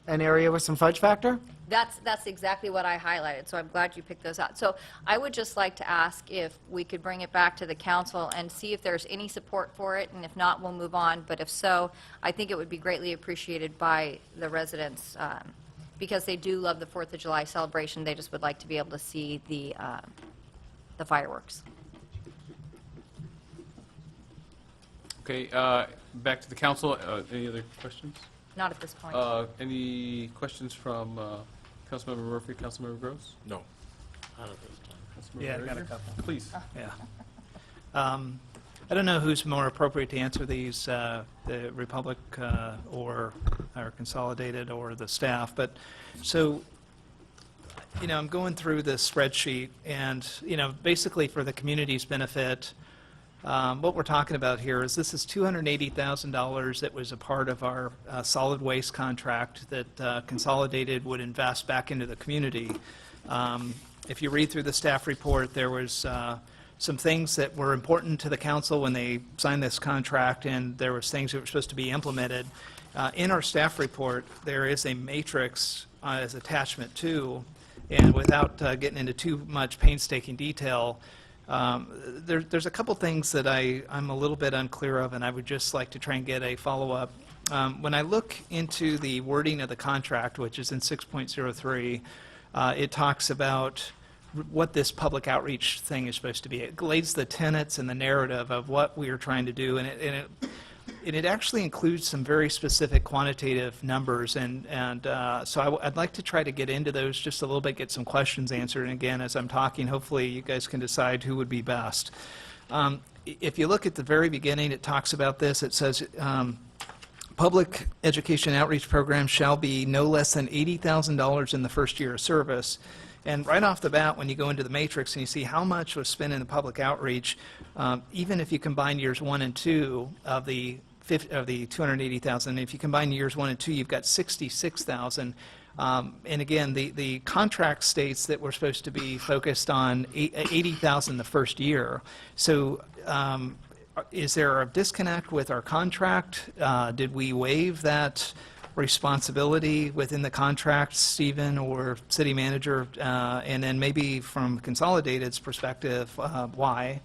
Speaker 17: an area with some fudge factor.
Speaker 3: That's exactly what I highlighted, so I'm glad you picked those out. So I would just like to ask if we could bring it back to the council and see if there's any support for it, and if not, we'll move on. But if so, I think it would be greatly appreciated by the residents because they do love the 4th of July celebration. They just would like to be able to see the fireworks.
Speaker 1: Okay, back to the council. Any other questions?
Speaker 3: Not at this point.
Speaker 1: Any questions from Councilmember Murphy, Councilmember Grose?
Speaker 10: No.
Speaker 1: Councilmember
Speaker 9: Yeah, I've got a
Speaker 1: Frazier?
Speaker 9: couple.
Speaker 1: Please.
Speaker 9: Yeah. I don't know who's more appropriate to answer these, the Republic or Consolidated or the staff, but so, I'm going through the spreadsheet and, basically for the community's benefit, what we're talking about here is this is $280,000 that was a part of our solid waste contract that Consolidated would invest back into the community. If you read through the staff report, there was some things that were important to the council when they signed this contract, and there was things that were supposed to be implemented. In our staff report, there is a matrix as attachment 2, and without getting into too much painstaking detail, there's a couple things that I'm a little bit unclear of, and I would just like to try and get a follow-up. When I look into the wording of the contract, which is in 6.03, it talks about what this public outreach thing is supposed to be. It lays the tenets and the narrative of what we are trying to do, and it actually includes some very specific quantitative numbers, and so I'd like to try to get into those just a little bit, get some questions answered, and again, as I'm talking, hopefully you guys can decide who would be best. If you look at the very beginning, it talks about this. It says, public education outreach programs shall be no less than $80,000 in the first year of service. And right off the bat, when you go into the matrix and you see how much was spent in the public outreach, even if you combine years 1 and 2 of the 280,000, if you combine years 1 and 2, you've got 66,000. And again, the contract states that we're supposed to be focused on 80,000 the first year. So is there a disconnect with our contract? Did we waive that responsibility within the contract, Stephen or city manager, and then maybe from Consolidated's perspective, why,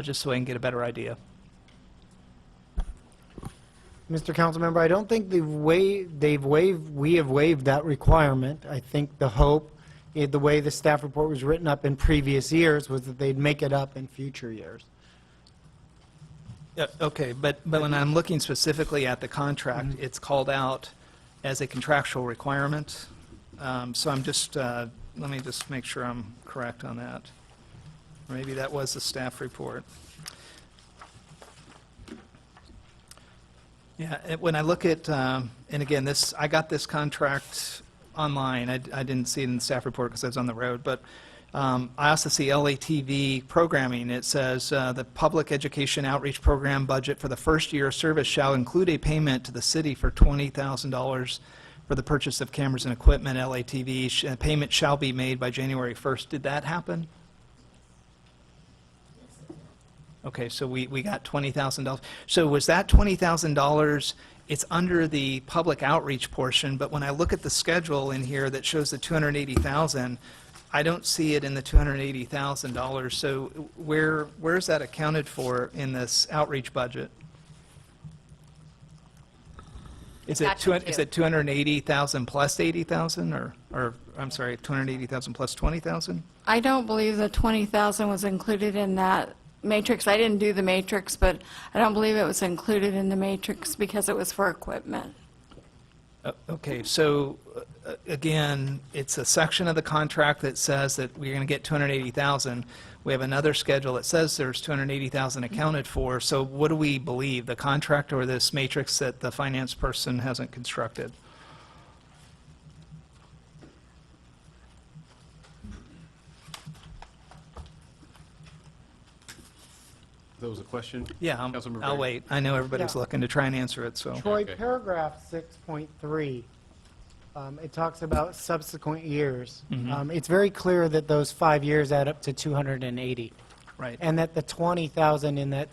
Speaker 9: just so I can get a better idea.
Speaker 17: Mr. Councilmember, I don't think we have waived that requirement. I think the hope, the way the staff report was written up in previous years, was that they'd make it up in future years.
Speaker 9: Okay, but when I'm looking specifically at the contract, it's called out as a contractual requirement. So I'm just, let me just make sure I'm correct on that. Maybe that was the staff report. Yeah, when I look at, and again, I got this contract online. I didn't see it in the staff report because I was on the road, but I also see LATV programming. It says the public education outreach program budget for the first year of service shall include a payment to the city for $20,000 for the purchase of cameras and equipment. LATV payment shall be made by January 1st. Did that happen? Okay, so we got $20,000. So was that $20,000, it's under the public outreach portion, but when I look at the schedule in here that shows the $280,000, I don't see it in the $280,000. So where is that accounted for in this outreach budget? Is it
Speaker 7: Attached to.
Speaker 9: 280,000 plus 80,000, or I'm sorry, 280,000 plus 20,000?
Speaker 18: I don't believe the 20,000 was included in that matrix. I didn't do the matrix, but I don't believe it was included in the matrix because it was for equipment.
Speaker 9: Okay, so again, it's a section of the contract that says that we're going to get 280,000. We have another schedule that says there's 280,000 accounted for. So what do we believe, the contract or this matrix that the finance person hasn't constructed?
Speaker 1: That was a question?
Speaker 9: Yeah,
Speaker 1: Councilmember
Speaker 9: I'll
Speaker 1: Brady.
Speaker 9: wait. I know everybody's
Speaker 17: Yeah.
Speaker 9: looking to try and answer it, so.
Speaker 17: Troy,
Speaker 1: Okay.
Speaker 17: paragraph 6.3, it talks about subsequent years. It's very clear that those 5 years add up to 280.
Speaker 9: Right.
Speaker 17: And that the 20,000 in that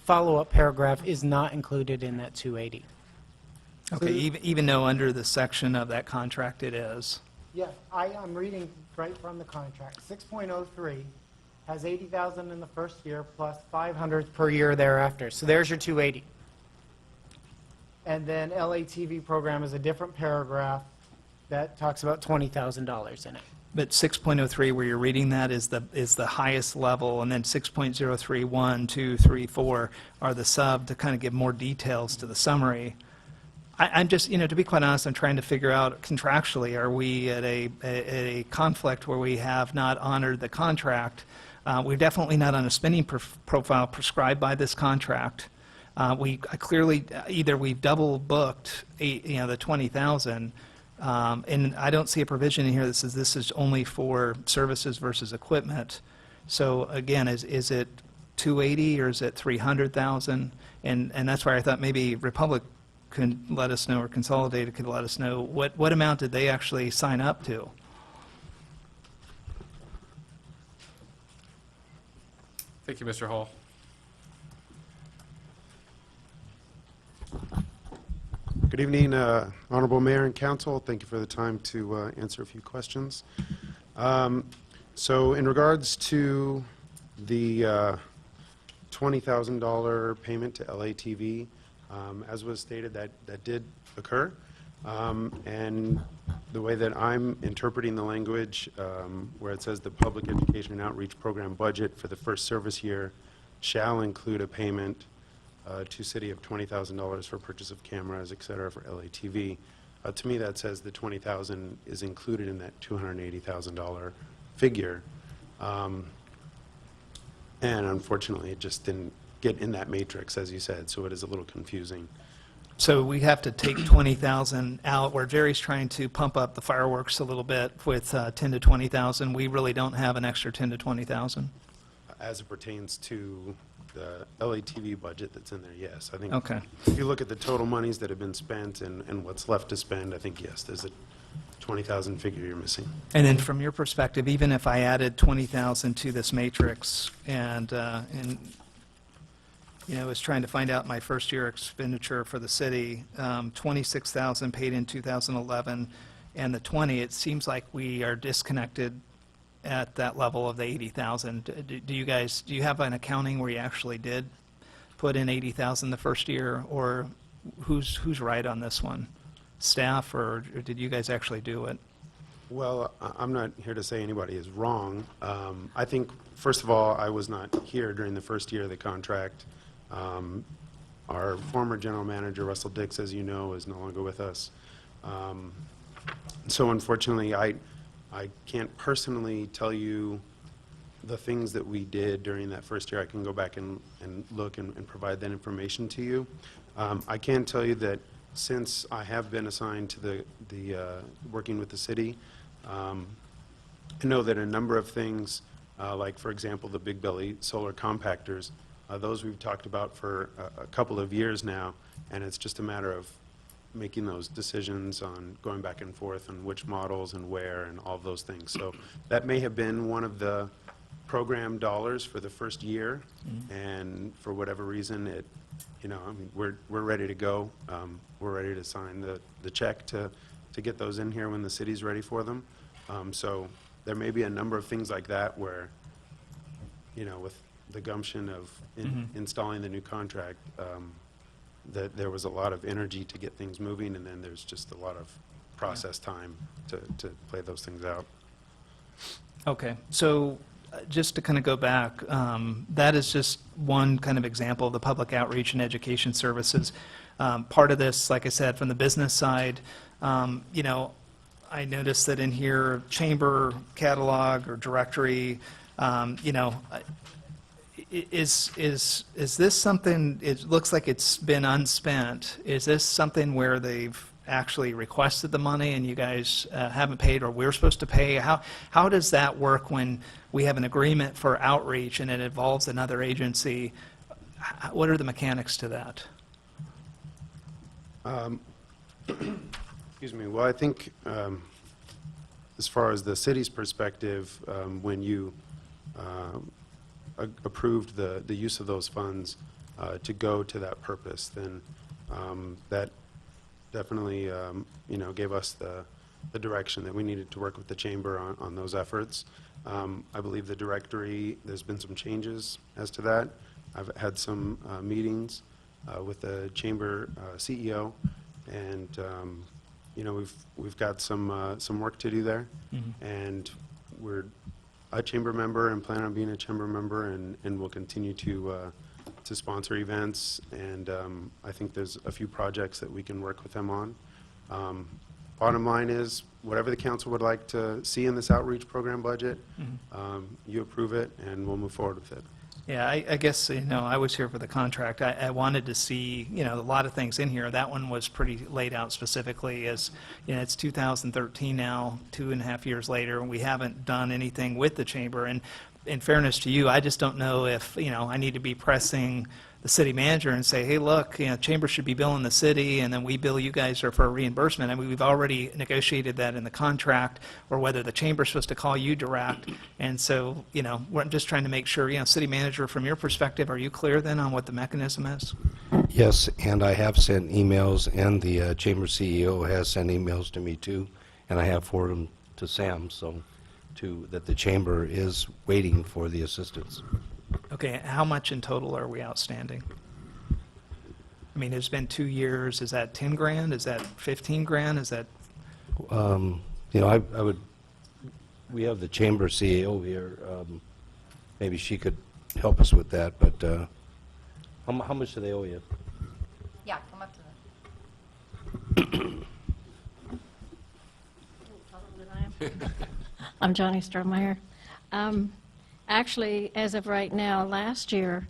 Speaker 17: follow-up paragraph is not included in that 280.
Speaker 9: Okay, even though under the section of that contract it is.
Speaker 17: Yeah, I'm reading right from the contract. 6.03 has 80,000 in the first year plus 500 per year thereafter. So there's your 280. And then LATV program is a different paragraph that talks about $20,000 in it.
Speaker 9: But 6.03, where you're reading that, is the highest level, and then 6.03, 1, 2, 3, 4 are the sub to kind of give more details to the summary. I'm just, to be quite honest, I'm trying to figure out contractually, are we at a conflict where we have not honored the contract? We're definitely not on a spending profile prescribed by this contract. We clearly, either we've double booked, the 20,000, and I don't see a provision in here that says this is only for services versus equipment. So again, is it 280 or is it 300,000? And that's why I thought maybe Republic could let us know, or Consolidated could let us know what amount did they actually sign up to?
Speaker 1: Thank you, Mr. Hall.
Speaker 19: Good evening, Honorable Mayor and Council. Thank you for the time to answer a few questions. So in regards to the $20,000 payment to LATV, as was stated, that did occur. And the way that I'm interpreting the language, where it says the Public Education and Outreach Program budget for the first service year shall include a payment to city of $20,000 for purchase of cameras, et cetera, for LATV. To me, that says the $20,000 is included in that $280,000 figure. And unfortunately, it just didn't get in that matrix, as you said, so it is a little confusing.
Speaker 9: So we have to take 20,000 out, where Jerry's trying to pump up the fireworks a little bit with 10 to 20,000. We really don't have an extra 10 to 20,000.
Speaker 19: As it pertains to the LATV budget that's in there, yes. I think
Speaker 9: Okay.
Speaker 19: if you look at the total monies that have been spent and what's left to spend, I think, yes, there's a 20,000 figure you're missing.
Speaker 9: And then from your perspective, even if I added 20,000 to this matrix and was trying to find out my first year expenditure for the city, 26,000 paid in 2011, and the 20, it seems like we are disconnected at that level of the 80,000. Do you have an accounting where you actually did put in 80,000 the first year, or who's right on this one? Staff, or did you guys actually do it?
Speaker 19: Well, I'm not here to say anybody is wrong. I think, first of all, I was not here during the first year of the contract. Our former general manager, Russell Dix, as you know, is no longer with us. So unfortunately, I can't personally tell you the things that we did during that first year. I can go back and look and provide that information to you. I can tell you that since I have been assigned to the working with the city, I know that a number of things, like for example the big belly solar compactors, those we've talked about for a couple of years now, and it's just a matter of making those decisions on going back and forth on which models and where and all of those things. So that may have been one of the program dollars for the first year, and for whatever reason it, I mean, we're ready to go. We're ready to sign the check to get those in here when the city's ready for them. So there may be a number of things like that where, with the gumption of installing the new contract, that there was a lot of energy to get things moving, and then there's just a lot of process time to play those things out.
Speaker 9: Okay, so just to kind of go back, that is just one kind of example of the public outreach and education services. Part of this, like I said, from the business side, I noticed that in here, chamber catalog or directory, is this something, it looks like it's been unspent. Is this something where they've actually requested the money and you guys haven't paid, or we're supposed to pay? How does that work when we have an agreement for outreach and it involves another agency? What are the mechanics to that?
Speaker 19: Excuse me. Well, I think as far as the city's perspective, when you approved the use of those funds to go to that purpose, then that definitely gave us the direction that we needed to work with the chamber on those efforts. I believe the directory, there's been some changes as to that. I've had some meetings with the chamber CEO, and we've got some work to do there, and we're a chamber member and plan on being a chamber member, and we'll continue to sponsor events, and I think there's a few projects that we can work with them on. Bottom line is, whatever the council would like to see in this outreach program budget, you approve it, and we'll move forward with it.
Speaker 9: Yeah, I guess, I was here for the contract. I wanted to see, a lot of things in here. That one was pretty laid out specifically as, it's 2013 now, 2.5 years later, and we haven't done anything with the chamber. And in fairness to you, I just don't know if, I need to be pressing the city manager and say, hey, look, chamber should be billing the city, and then we bill you guys for a reimbursement. I mean, we've already negotiated that in the contract, or whether the chamber's supposed to call you direct. And so, we're just trying to make sure, city manager, from your perspective, are you clear then on what the mechanism is?
Speaker 16: Yes, and I have sent emails, and the chamber CEO has sent emails to me too, and I have forwarded them to Sam, so that the chamber is waiting for the assistance.
Speaker 9: Okay, how much in total are we outstanding? I mean, it's been 2 years. Is that 10 grand? Is that 15 grand? Is that?
Speaker 16: I would, we have the chamber CEO here. Maybe she could help us with that, but how much do they owe you?
Speaker 3: Yeah, come up to the.
Speaker 20: I'm Johnny Strohmeyer. Actually, as of right now, last year,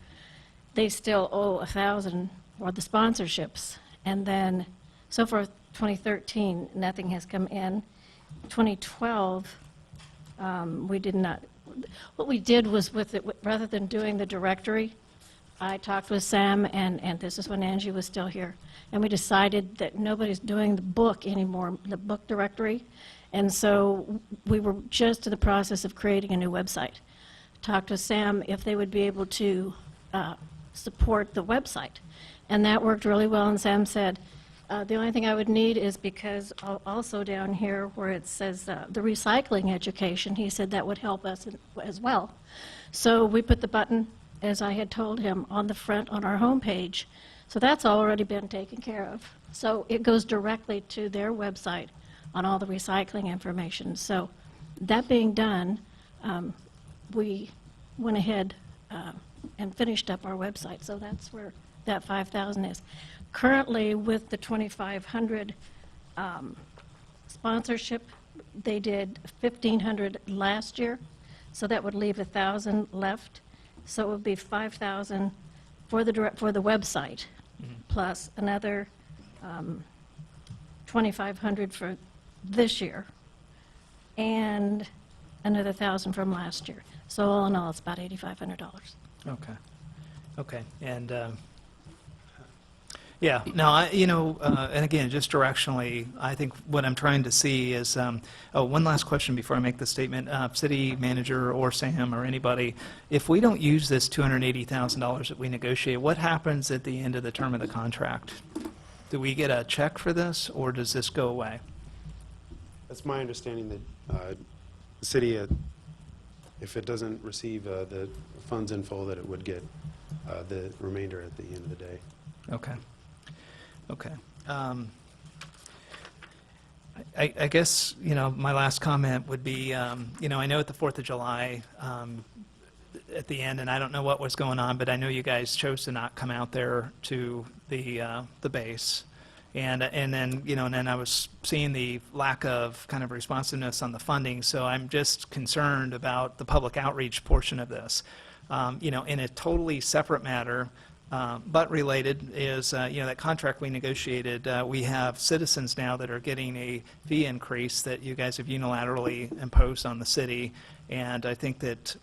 Speaker 20: they still owe $1,000 for the sponsorships. And then, so for 2013, nothing has come in. 2012, we did not. What we did was with it, rather than doing the directory, I talked with Sam, and this is when Angie was still here, and we decided that nobody's doing the book anymore, the book directory. And so we were just in the process of creating a new website. Talked with Sam if they would be able to support the website. And that worked really well, and Sam said, the only thing I would need is, because also down here where it says the recycling education, he said that would help us as well. So we put the button, as I had told him, on the front on our homepage. So that's already been taken care of. So it goes directly to their website on all the recycling information. So that being done, we went ahead and finished up our website, so that's where that 5,000 is. Currently, with the 2,500 sponsorship, they did 1,500 last year, so that would leave 1,000 left. So it would be 5,000 for the website, plus another 2,500 for this year, and another 1,000 from last year. So all in all, it's about $8,500.
Speaker 9: Okay. Okay. And yeah, no, and again, just directionally, I think what I'm trying to see is, one last question before I make the statement. City manager or Sam or anybody, if we don't use this $280,000 that we negotiate, what happens at the end of the term of the contract? Do we get a check for this, or does this go away?
Speaker 19: That's my understanding that the city, if it doesn't receive the funds in full, that it would get the remainder at the end of the day.
Speaker 9: Okay. Okay. I guess, my last comment would be, I know at the 4th of July, at the end, and I don't know what was going on, but I know you guys chose to not come out there to the base. And then, and then I was seeing the lack of kind of responsiveness on the funding, so I'm just concerned about the public outreach portion of this. In a totally separate matter, but related is, that contract we negotiated, we have citizens now that are getting a fee increase that you guys have unilaterally imposed on the city. And I think that,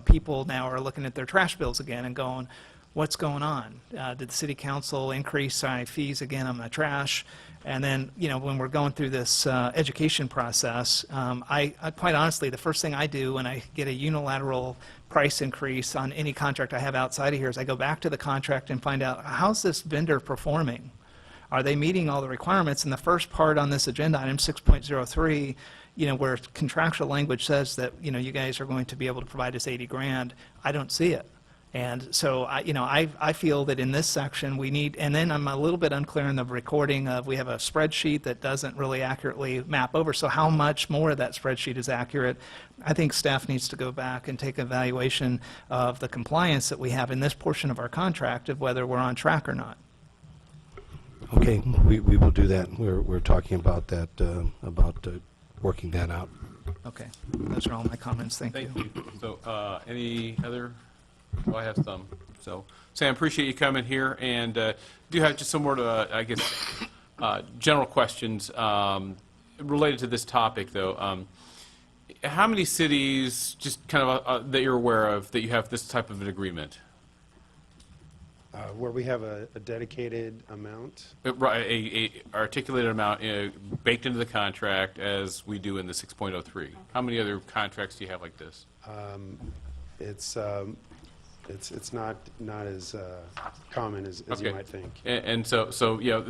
Speaker 9: people now are looking at their trash bills again and going, what's going on? Did the city council increase my fees again on my trash? And then, when we're going through this education process, I quite honestly, the first thing I do when I get a unilateral price increase on any contract I have outside of here is I go back to the contract and find out, how's this vendor performing? Are they meeting all the requirements? And the first part on this agenda, item 6.03, where contractual language says that, you guys are going to be able to provide us 80 grand, I don't see it. And so, I feel that in this section we need, and then I'm a little bit unclear in the recording of, we have a spreadsheet that doesn't really accurately map over, so how much more of that spreadsheet is accurate? I think staff needs to go back and take evaluation of the compliance that we have in this portion of our contract of whether we're on track or not.
Speaker 16: Okay, we will do that. We're talking about that, working that out.
Speaker 9: Okay, those are all my comments. Thank you.
Speaker 1: Thank you. So, any other? Well, I have some. So, Sam, appreciate you coming here, and do have just some more, I guess, general questions related to this topic, though. How many cities, just kind of that you're aware of, that you have this type of an agreement?
Speaker 19: Where we have a dedicated amount.
Speaker 1: Right, a articulated amount baked into the contract, as we do in the 6.03. How many other contracts do you have like this?
Speaker 19: It's not as common as you might think.
Speaker 1: And so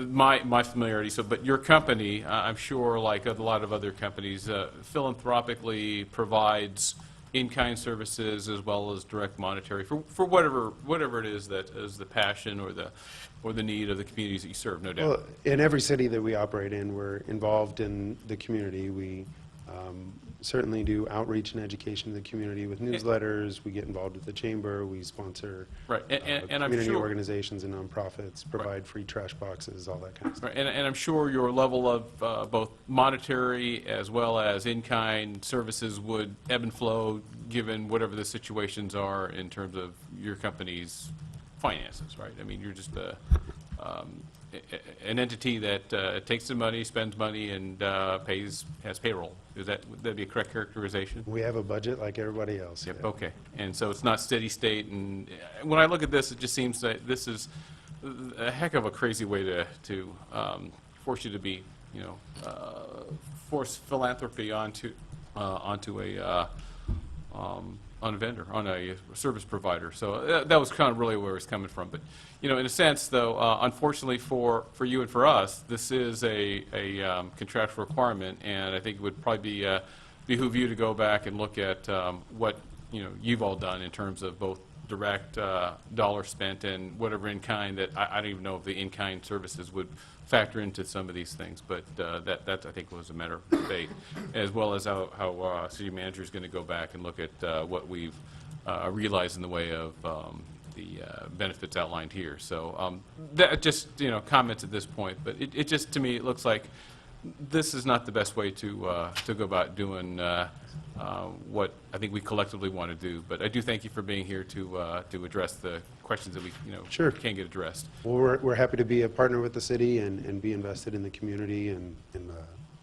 Speaker 1: my familiarity. But your company, I'm sure, like a lot of other companies, philanthropically provides in-kind services as well as direct monetary for whatever it is that is the passion or the need of the communities that you serve. No doubt.
Speaker 19: Well, in every city that we operate in, we're involved in the community. We certainly do outreach and education to the community with newsletters. We get involved with the chamber. We sponsor
Speaker 1: and
Speaker 19: community
Speaker 1: I'm sure,
Speaker 19: organizations and nonprofits, provide free trash boxes, all that kind of stuff.
Speaker 1: Right, and I'm sure your level of both monetary as well as in-kind services would ebb and flow given whatever the situations are in terms of your company's finances, right? I mean, you're just an entity that takes the money, spends money, and has payroll. Would that be a correct characterization?
Speaker 19: We have a budget like everybody else.
Speaker 1: Yep.
Speaker 19: Yeah.
Speaker 1: Okay. And so it's not steady state. And when I look at this, it just seems that this is a heck of a crazy way to force you to be, force philanthropy onto on a vendor, on a service provider. So that was kind of really where it's coming from. But, in a sense, though, unfortunately for you and for us, this is a contractual requirement, and I think it would probably behoove you to go back and look at what, you've all done in terms of both direct dollar spent and whatever in-kind that I don't even know if the in-kind services would factor into some of these things, but that I think was a matter of debate, as well as how city manager is going to go back and look at what we've realize in the way of the benefits outlined here. So that just, comments at this point, but it just, to me, it looks like this is not the best way to go about doing what I think we collectively want to do. But I do thank you for being here to address the questions that we,
Speaker 19: Sure.
Speaker 1: can't get addressed.
Speaker 19: Well, we're happy to be a partner with the city and be invested in the community, and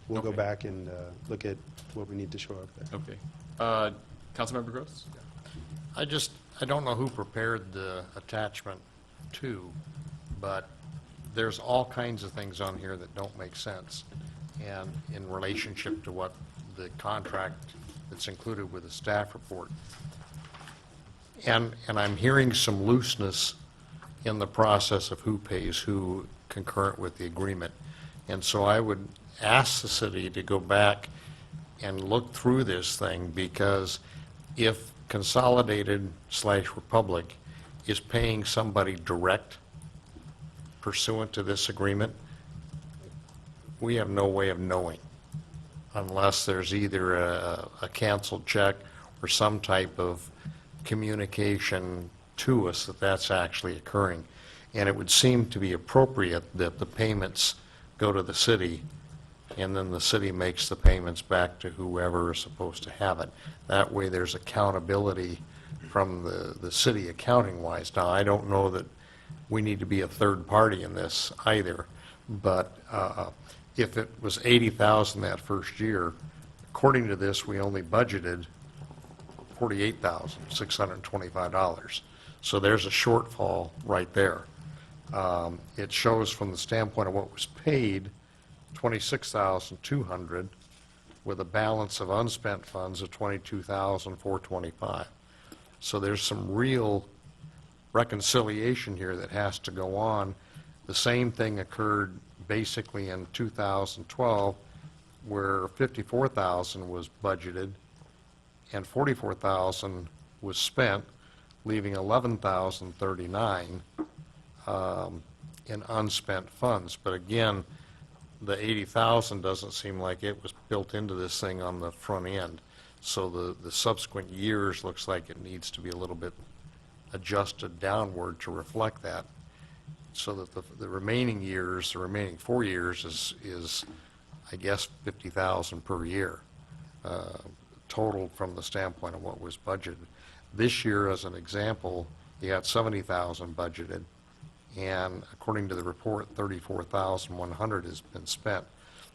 Speaker 19: we'll go back and look at what we need to show up there.
Speaker 1: Okay. Councilmember Grose?
Speaker 5: I don't know who prepared the attachment to, but there's all kinds of things on here that don't make sense, and in relationship to what the contract that's included with the staff report. And I'm hearing some looseness in the process of who pays who concurrent with the agreement. And so I would ask the city to go back and look through this thing, because if Consolidated/Republic is paying somebody direct pursuant to this agreement, we have no way of knowing unless there's either a canceled check or some type of communication to us that that's actually occurring. And it would seem to be appropriate that the payments go to the city, and then the city makes the payments back to whoever is supposed to have it. That way there's accountability from the city accounting-wise. Now, I don't know that we need to be a third party in this either, but if it was $80,000 that first year, according to this, we only budgeted $48,625. So there's a shortfall right there. It shows from the standpoint of what was paid, $26,200, with a balance of unspent funds of $22,425. So there's some real reconciliation here that has to go on. The same thing occurred basically in 2012, where $54,000 was budgeted and $44,000 was spent, leaving $11,039 in unspent funds. But again, the $80,000 doesn't seem like it was built into this thing on the front end. So the subsequent years looks like it needs to be a little bit adjusted downward to reflect that, so that the remaining years, the remaining 4 years is I guess, $50,000 per year, total from the standpoint of what was budgeted. This year, as an example, you had $70,000 budgeted, and according to the report, $34,100 has been spent.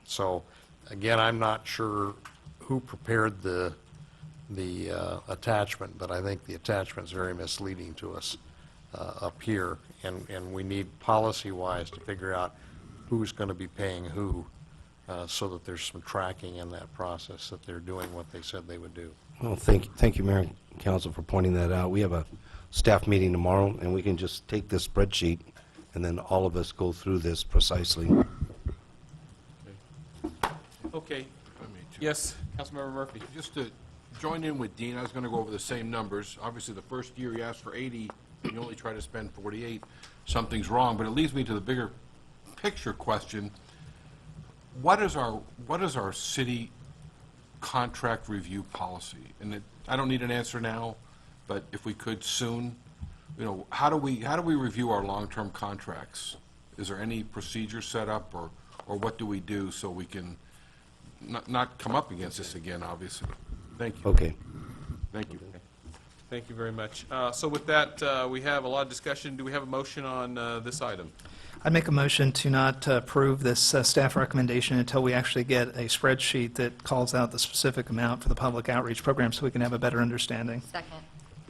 Speaker 5: So, again, I'm not sure who prepared the attachment, but I think the attachment is very misleading to us up here, and we need policy-wise to figure out who's going to be paying who, so that there's some tracking in that process, that they're doing what they said they would do.
Speaker 16: Well, thank you, Mayor and Council, for pointing that out. We have a staff meeting tomorrow, and we can just take this spreadsheet, and then all of us go through this precisely.
Speaker 1: Okay. Yes, Councilmember Murphy.
Speaker 10: Just to join in with Dean, I was going to go over the same numbers. Obviously, the first year you asked for 80, and you only try to spend 48. Something's wrong, but it leads me to the bigger picture question. What is our city contract review policy? And I don't need an answer now, but if we could soon, how do we review our long-term contracts? Is there any procedure set up, or what do we do so we can not come up against this again, obviously? Thank you.
Speaker 16: Okay.
Speaker 10: Thank you.
Speaker 1: Thank you very much. So with that, we have a lot of discussion. Do we have a motion on this item?
Speaker 9: I'd make a motion to not approve this staff recommendation until we actually get a spreadsheet that calls out the specific amount for the public outreach program, so we can have a better understanding.
Speaker 3: Second.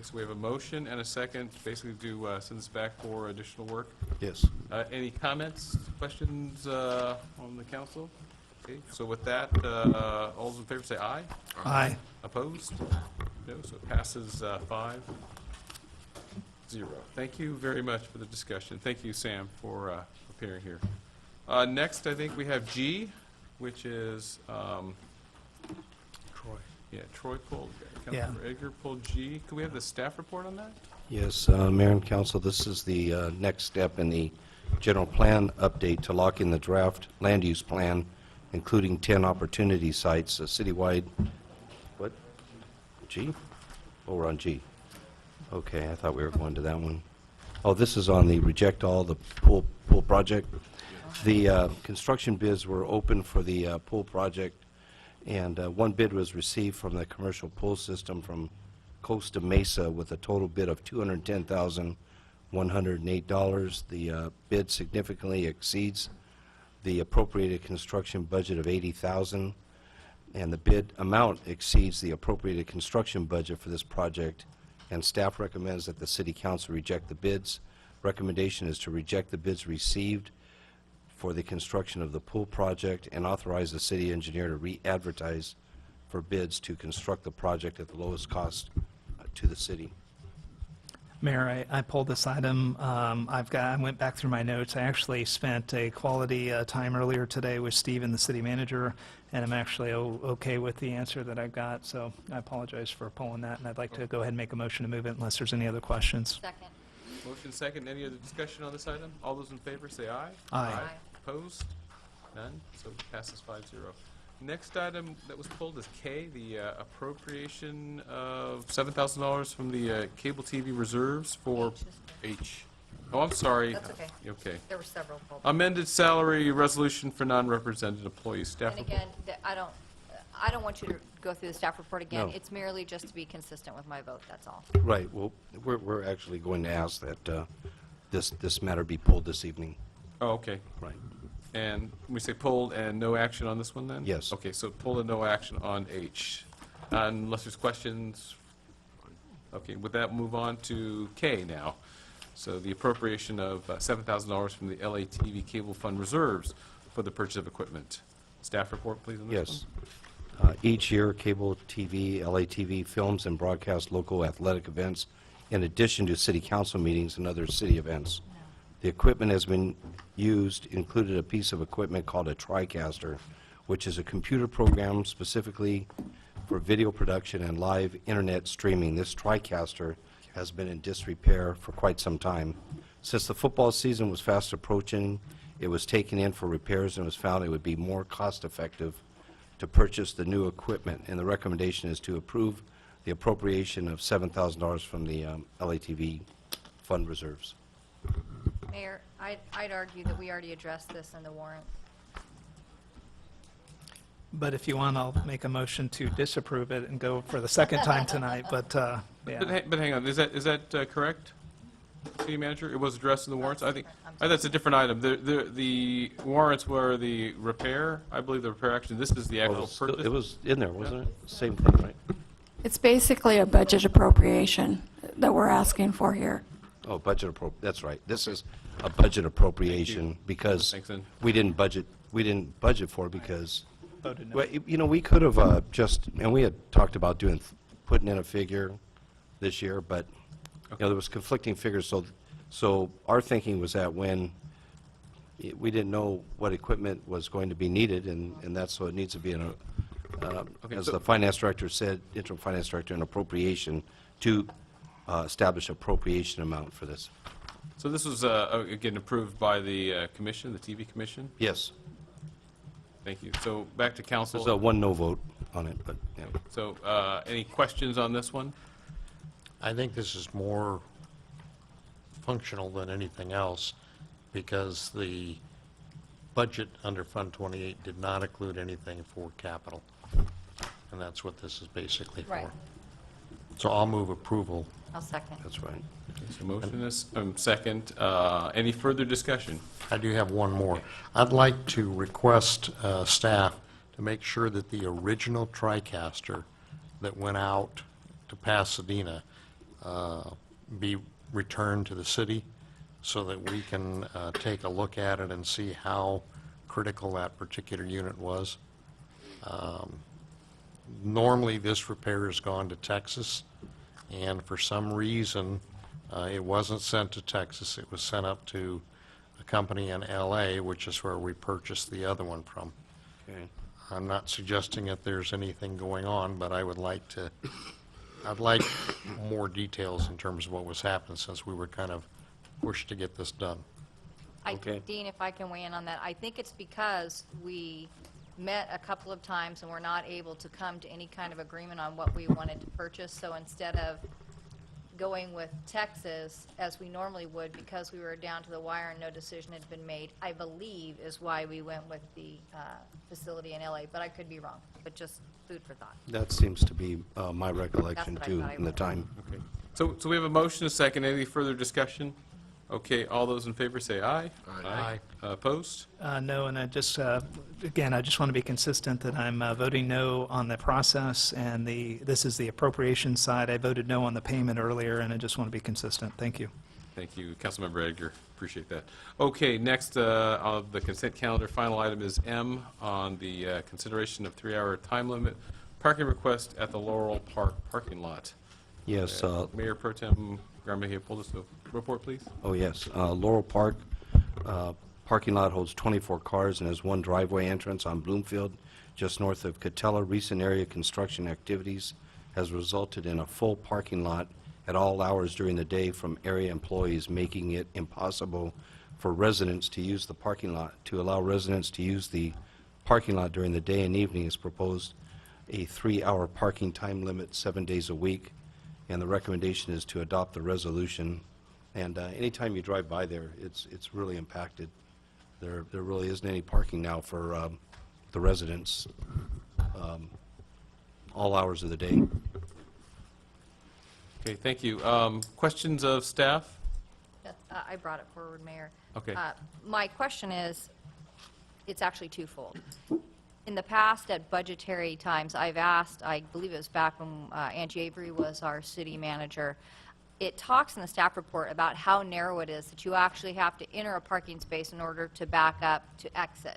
Speaker 1: So we have a motion and a second, basically to send this back for additional work.
Speaker 16: Yes.
Speaker 1: Any comments, questions on the council? Okay, so with that, all those in favor say aye.
Speaker 9: Aye.
Speaker 1: Opposed? No, so it passes 5-0. Thank you very much for the discussion. Thank you, Sam, for appearing here. Next, I think we have G, which is
Speaker 5: Troy.
Speaker 1: Yeah, Troy pulled.
Speaker 9: Yeah.
Speaker 1: Councilmember Edgar pulled G. Can we have the staff report on that?
Speaker 16: Yes, Mayor and Council, this is the next step in the general plan update to lock in the draft land use plan, including 10 opportunity sites, citywide. What? G? Oh, we're on G. Okay, I thought we were going to that one. Oh, this is on the reject all the pool project. The construction bids were open for the pool project, and one bid was received from the commercial pool system from Costa Mesa with a total bid of $210,108. The bid significantly exceeds the appropriated construction budget of $80,000, and the bid amount exceeds the appropriated construction budget for this project, and staff recommends that the City Council reject the bids. Recommendation is to reject the bids received for the construction of the pool project and authorize the city engineer to re-advertise for bids to construct the project at the lowest cost to the city.
Speaker 9: Mayor, I pulled this item. I went back through my notes. I actually spent a quality time earlier today with Steve and the city manager, and I'm actually okay with the answer that I got, so I apologize for pulling that, and I'd like to go ahead and make a motion to move it unless there's any other questions.
Speaker 3: Second.
Speaker 1: Motion second. Any other discussion on this item? All those in favor say aye.
Speaker 9: Aye.
Speaker 1: Opposed? None? So passes 5-0. Next item that was pulled is K, the appropriation of $7,000 from the cable TV reserves for H. Oh, I'm sorry.
Speaker 3: That's okay.
Speaker 1: Okay.
Speaker 3: There were several pulled.
Speaker 1: Amended salary resolution for non-represented employees. Staff
Speaker 3: And
Speaker 1: report.
Speaker 3: again, I don't want you to go through the staff report again.
Speaker 16: No.
Speaker 3: It's merely just to be consistent with my vote, that's all.
Speaker 16: Right, well, we're actually going to ask that this matter be pulled this evening.
Speaker 1: Oh, okay.
Speaker 16: Right.
Speaker 1: And we say pulled and no action on this one then?
Speaker 16: Yes.
Speaker 1: Okay, so pulled and no action on H. Unless there's questions. Okay, with that, move on to K now. So the appropriation of $7,000 from the LATV Cable Fund reserves for the purchase of equipment. Staff report, please, on this
Speaker 16: Yes.
Speaker 1: one?
Speaker 16: Each year, cable TV, LATV films and broadcast local athletic events in addition to city council meetings and other city events. The equipment has been used, included a piece of equipment called a TriCaster, which is a computer program specifically for video production and live internet streaming. This TriCaster has been in disrepair for quite some time. Since the football season was fast approaching, it was taken in for repairs and was found it would be more cost-effective to purchase the new equipment, and the recommendation is to approve the appropriation of $7,000 from the LATV fund reserves.
Speaker 3: Mayor, I'd argue that we already addressed this in the warrant.
Speaker 9: But if you want, I'll make a motion to disapprove it and go for the second time tonight, but, yeah.
Speaker 1: But hang on, is that correct, City Manager? It was addressed in the warrants? I think that's a different item. The warrants were the repair, I believe the repair action. This is the actual purchase.
Speaker 16: It was in there, wasn't it? Same thing, right?
Speaker 18: It's basically a budget appropriation that we're asking for here.
Speaker 16: Oh, that's right. This is a budget appropriation because
Speaker 1: Thanks, Ed.
Speaker 16: we didn't budget for it because,
Speaker 9: Voted no.
Speaker 16: well, you know, we could have and we had talked about putting in a figure this year, but, you know, there was conflicting figures, so our thinking was that when we didn't know what equipment was going to be needed, and that's what it needs to be as the finance director said, interim finance director, an appropriation to establish appropriation amount for this.
Speaker 1: So this was, again, approved by the commission, the TV commission?
Speaker 16: Yes.
Speaker 1: Thank you. So back to council.
Speaker 16: There's a one no vote on it, but, yeah.
Speaker 1: So any questions on this one?
Speaker 5: I think this is more functional than anything else because the budget under Fund 28 did not include anything for capital. And that's what this is basically for.
Speaker 3: Right.
Speaker 5: So I'll move approval.
Speaker 3: I'll second.
Speaker 16: That's right.
Speaker 1: So motion is second. Any further discussion?
Speaker 5: I do have one more. I'd like to request staff to make sure that the original TriCaster that went out to Pasadena be returned to the city so that we can take a look at it and see how critical that particular unit was. Normally, this repair has gone to Texas, and for some reason, it wasn't sent to Texas. It was sent up to a company in L.A., which is where we purchased the other one from.
Speaker 16: Okay.
Speaker 5: I'm not suggesting that there's anything going on, but I'd like more details in terms of what was happening since we were kind of pushed to get this done.
Speaker 16: Okay.
Speaker 3: Dean, if I can weigh in on that, I think it's because we met a couple of times and were not able to come to any kind of agreement on what we wanted to purchase. So instead of going with Texas as we normally would because we were down to the wire and no decision had been made, I believe is why we went with the facility in LA, but I could be wrong, but just food for thought.
Speaker 16: That seems to be my recollection,
Speaker 3: That's what I
Speaker 16: too,
Speaker 3: thought I
Speaker 16: in the
Speaker 3: read.
Speaker 16: time.
Speaker 1: Okay. So we have a motion, a second. Any further discussion? Okay, all those in favor say aye.
Speaker 12: Aye.
Speaker 1: Opposed?
Speaker 9: No, and I just, again, I just want to be consistent that I'm voting no on the process, and this is the appropriation side. I voted no on the payment earlier, and I just want to be consistent. Thank you.
Speaker 1: Thank you, Councilmember Edgar. Appreciate that. Okay, next on the consent calendar, final item is M on the consideration of 3-hour time limit parking request at the Laurel Park parking lot.
Speaker 16: Yes.
Speaker 1: Mayor Pro Tem Graham-Mejia, pull this report, please.
Speaker 16: Oh, yes. Laurel Park parking lot holds 24 cars and has one driveway entrance on Bloomfield, just north of Catella. Recent area construction activities has resulted in a full parking lot at all hours during the day from area employees, making it impossible for residents to use the parking lot. To allow residents to use the parking lot during the day and evening is proposed a 3-hour parking time limit 7 days a week, and the recommendation is to adopt the resolution. And anytime you drive by there, it's really impacted. There really isn't any parking now for the residents all hours of the day.
Speaker 1: Okay, thank you. Questions of staff?
Speaker 3: I brought it forward, Mayor.
Speaker 1: Okay.
Speaker 3: My question is, it's actually twofold. In the past, at budgetary times, I've asked, I believe it was back when Angie Avery was our city manager, it talks in the staff report about how narrow it is, that you actually have to enter a parking space in order to back up to exit.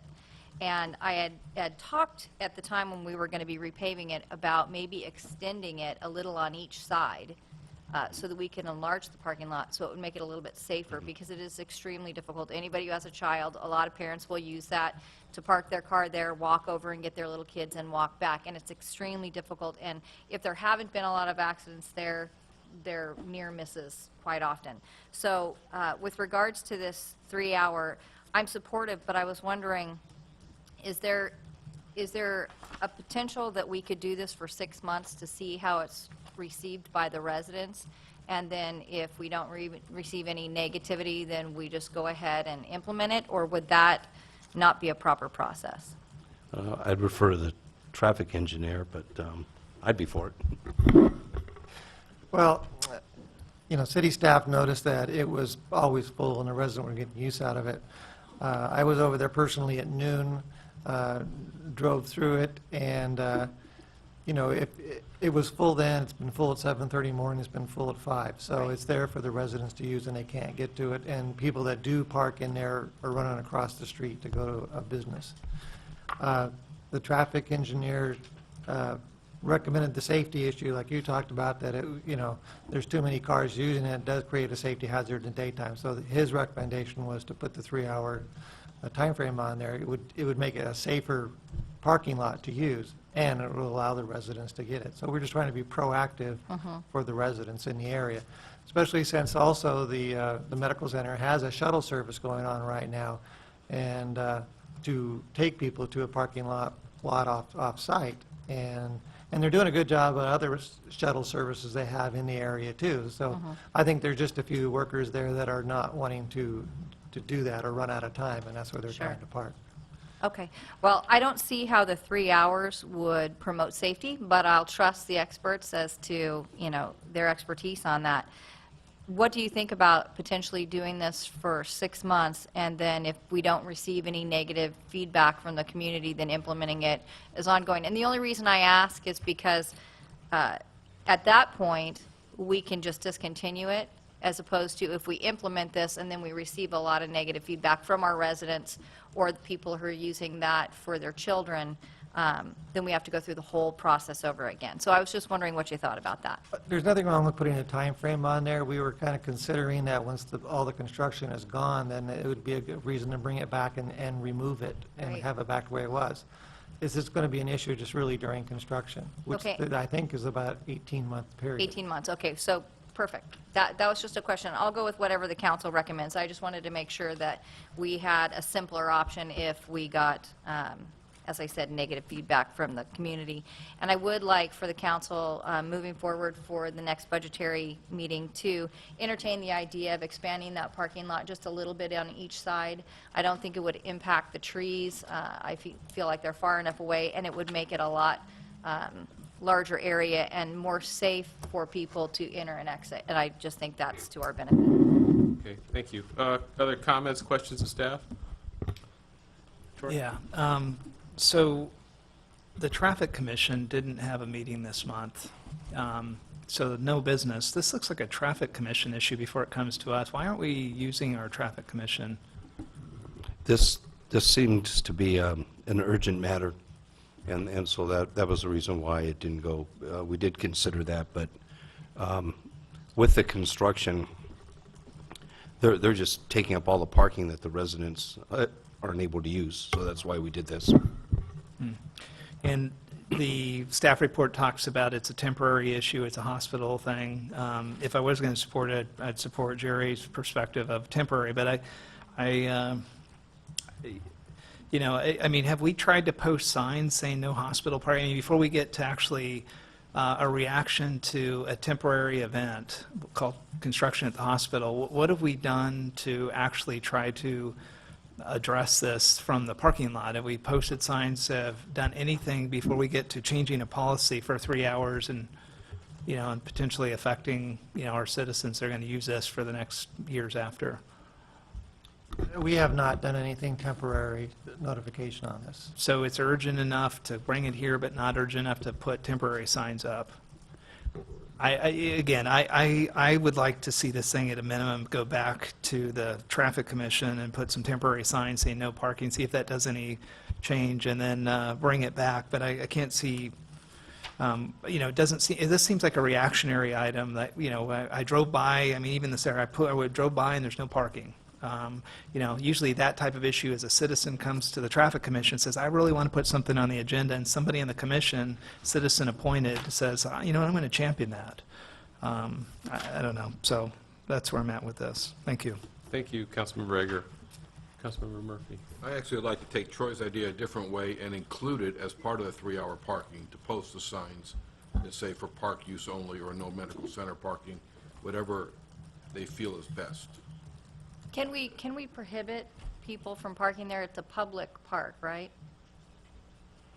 Speaker 3: And I had talked at the time when we were going to be repaving it about maybe extending it a little on each side so that we can enlarge the parking lot so it would make it a little bit safer, because it is extremely difficult. Anybody who has a child, a lot of parents will use that to park their car there, walk over and get their little kids and walk back, and it's extremely difficult. And if there haven't been a lot of accidents there, they're near misses quite often. So with regards to this 3-hour, I'm supportive, but I was wondering, is there a potential that we could do this for 6 months to see how it's received by the residents? And then if we don't receive any negativity, then we just go ahead and implement it? Or would that not be a proper process?
Speaker 16: I'd refer to the traffic engineer, but I'd be for it.
Speaker 21: Well, city staff noticed that it was always full and the residents were getting use out of it. I was over there personally at noon, drove through it, and, if it was full then, it's been full at 7:30 in the morning, it's been full at 5. So it's there for the residents to use and they can't get to it. And people that do park in there are running across the street to go to a business. The traffic engineer recommended the safety issue, like you talked about, that there's too many cars using it. It does create a safety hazard in the daytime. So his recommendation was to put the 3-hour time frame on there. It would make it a safer parking lot to use, and it will allow the residents to get it. So we're just trying to be proactive for the residents in the area, especially since also the medical center has a shuttle service going on right now, and to take people to a parking lot off-site. And they're doing a good job on other shuttle services they have in the area, too. So I think there's just a few workers there that are not wanting to do that or run out of time, and that's where they're trying to park.
Speaker 3: Okay. Well, I don't see how the 3 hours would promote safety, but I'll trust the experts as to, their expertise on that. What do you think about potentially doing this for 6 months, and then if we don't receive any negative feedback from the community, then implementing it as ongoing? And the only reason I ask is because at that point, we can just discontinue it, as opposed to if we implement this and then we receive a lot of negative feedback from our residents or the people who are using that for their children, then we have to go through the whole process over again. So I was just wondering what you thought about that.
Speaker 21: There's nothing wrong with putting a time frame on there. We were kind of considering that once all the construction is gone, then it would be a good reason to bring it back and remove it and
Speaker 3: Right.
Speaker 21: have it back the way it was. Is this going to be an issue just really during construction, which
Speaker 3: Okay.
Speaker 21: I think is about 18-month period.
Speaker 3: 18 months, okay, so perfect. That was just a question. I'll go with whatever the council recommends. I just wanted to make sure that we had a simpler option if we got as I said, negative feedback from the community. And I would like for the council, moving forward for the next budgetary meeting, to entertain the idea of expanding that parking lot just a little bit on each side. I don't think it would impact the trees. I feel like they're far enough away, and it would make it a lot larger area and more safe for people to enter and exit. And I just think that's to our benefit.
Speaker 1: Okay, thank you. Other comments, questions of staff? Troy?
Speaker 9: Yeah. So the Traffic Commission didn't have a meeting this month. So no business. This looks like a Traffic Commission issue before it comes to us. Why aren't we using our Traffic Commission?
Speaker 16: This seems to be an urgent matter, and so that was the reason why it didn't go. We did consider that, but with the construction, they're just taking up all the parking that the residents aren't able to use, so that's why we did this.
Speaker 9: And the staff report talks about it's a temporary issue, it's a hospital thing. If I was going to support it, I'd support Jerry's perspective of temporary, but I mean, have we tried to post signs saying no hospital parking? I mean, before we get to actually a reaction to a temporary event called construction at the hospital, what have we done to actually try to address this from the parking lot? Have we posted signs, have done anything before we get to changing a policy for 3 hours and, and potentially affecting, our citizens that are going to use this for the next years after?
Speaker 21: We have not done anything temporary notification on this.
Speaker 9: So it's urgent enough to bring it here, but not urgent enough to put temporary signs up. I would like to see this thing at a minimum go back to the Traffic Commission and put some temporary signs saying no parking, see if that does any change, and then bring it back. But I can't see, it doesn't seem, this seems like a reactionary item that, I drove by, I mean, even this area, I drove by and there's no parking. Usually that type of issue is a citizen comes to the Traffic Commission and says, I really want to put something on the agenda, and somebody in the commission, citizen appointed, says, I'm going to champion that. I don't know. So that's where I'm at with this. Thank you.
Speaker 1: Thank you, Councilmember Egger. Councilmember Murphy.
Speaker 10: I actually would like to take Troy's idea a different way and include it as part of the 3-hour parking, to post the signs that say for park use only or no medical center parking, whatever they feel is best.
Speaker 3: Can we prohibit people from parking there? It's a public park, right?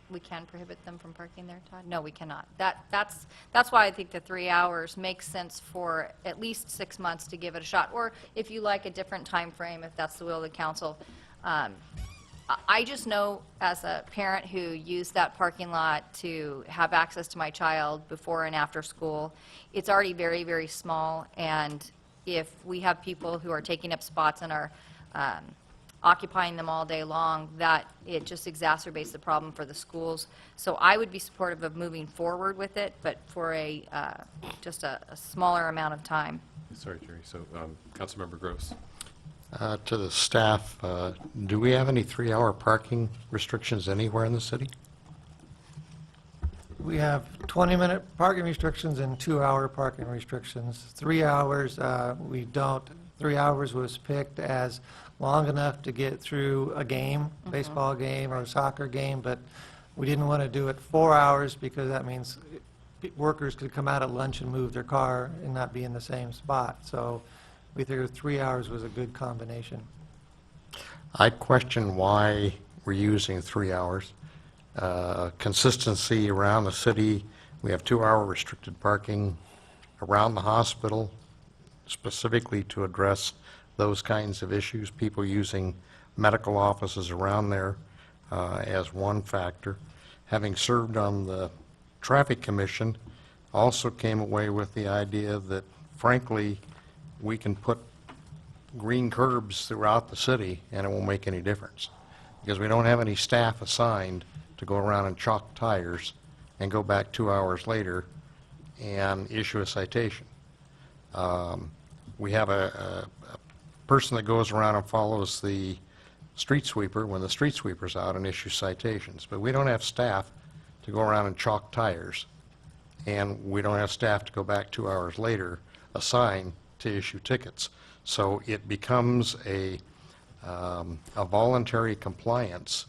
Speaker 3: We can prohibit them from parking there, Todd? No, we cannot. That's why I think the 3 hours makes sense for at least 6 months to give it a shot. Or if you like a different time frame, if that's the will of the council. I just know as a parent who used that parking lot to have access to my child before and after school, it's already very, very small, and if we have people who are taking up spots and are occupying them all day long, that it just exacerbates the problem for the schools. So I would be supportive of moving forward with it, but for just a smaller amount of time.
Speaker 1: Sorry, Jerry. So, Councilmember Grose.
Speaker 5: To the staff, do we have any 3-hour parking restrictions anywhere in the city?
Speaker 21: We have 20-minute parking restrictions and 2-hour parking restrictions. 3 hours, we don't. 3 hours was picked as long enough to get through a game, baseball game or a soccer game, but we didn't want to do it 4 hours because that means workers could come out at lunch and move their car and not be in the same spot. So we figured 3 hours was a good combination.
Speaker 5: I'd question why we're using 3 hours. Consistency around the city, we have 2-hour restricted parking around the hospital, specifically to address those kinds of issues, people using medical offices around there as one factor. Having served on the Traffic Commission, also came away with the idea that, frankly, we can put green curbs throughout the city and it won't make any difference, because we don't have any staff assigned to go around and chalk tires and go back 2 hours later and issue a citation. We have a person that goes around and follows the street sweeper when the street sweeper's out and issues citations, but we don't have staff to go around and chalk tires, and we don't have staff to go back 2 hours later assigned to issue tickets. So it becomes a voluntary compliance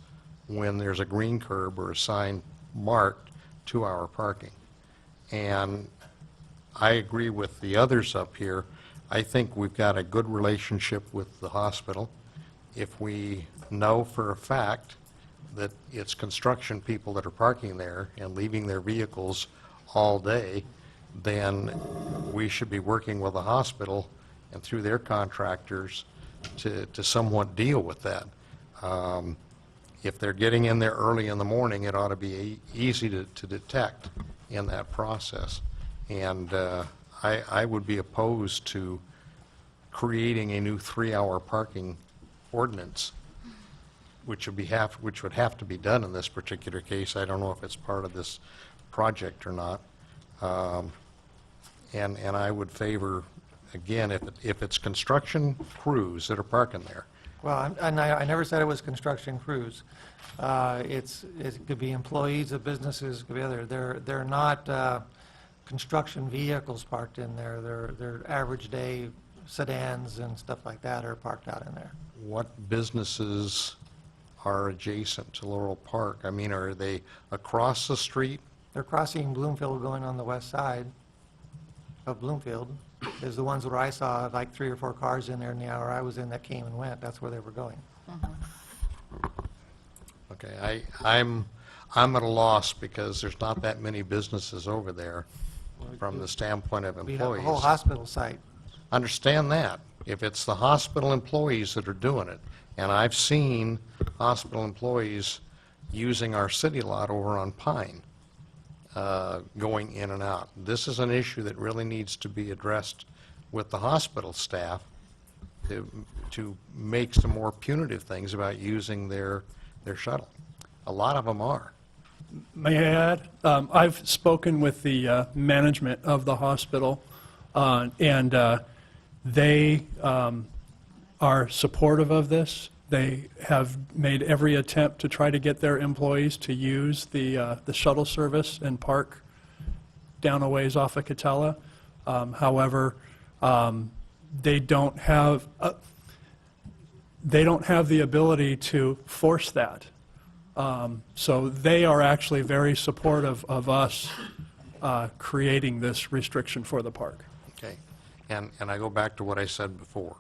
Speaker 5: when there's a green curb or a sign marked 2-hour parking. And I agree with the others up here. I think we've got a good relationship with the hospital. If we know for a fact that it's construction people that are parking there and leaving their vehicles all day, then we should be working with the hospital and through their contractors to somewhat deal with that. If they're getting in there early in the morning, it ought to be easy to detect in that process. And I would be opposed to creating a new 3-hour parking ordinance, which would have to be done in this particular case. I don't know if it's part of this project or not. And I would favor, again, if it's construction crews that are parking there.
Speaker 21: Well, I never said it was construction crews. It could be employees of businesses, it could be other. They're not construction vehicles parked in there. They're average day sedans and stuff like that are parked out in there.
Speaker 5: What businesses are adjacent to Laurel Park? I mean, are they across the street?
Speaker 21: They're crossing Bloomfield going on the west side of Bloomfield. Is the ones where I saw like 3 or 4 cars in there in the hour I was in that came and went. That's where they were going.
Speaker 5: Okay, I'm at a loss because there's not that many businesses over there from the standpoint of
Speaker 21: We
Speaker 5: employees.
Speaker 21: have a whole hospital site.
Speaker 5: Understand that. If it's the hospital employees that are doing it, and I've seen hospital employees using our city lot over on Pine, going in and out. This is an issue that really needs to be addressed with the hospital staff to make some more punitive things about using their shuttle. A lot of them are.
Speaker 6: May I add? I've spoken with the management of the hospital, and they are supportive of this. They have made every attempt to try to get their employees to use the shuttle service and park down a ways off of Catella. However, they don't have the ability to force that. So they are actually very supportive of us creating this restriction for the park.
Speaker 5: Okay. And I go back to what I said before.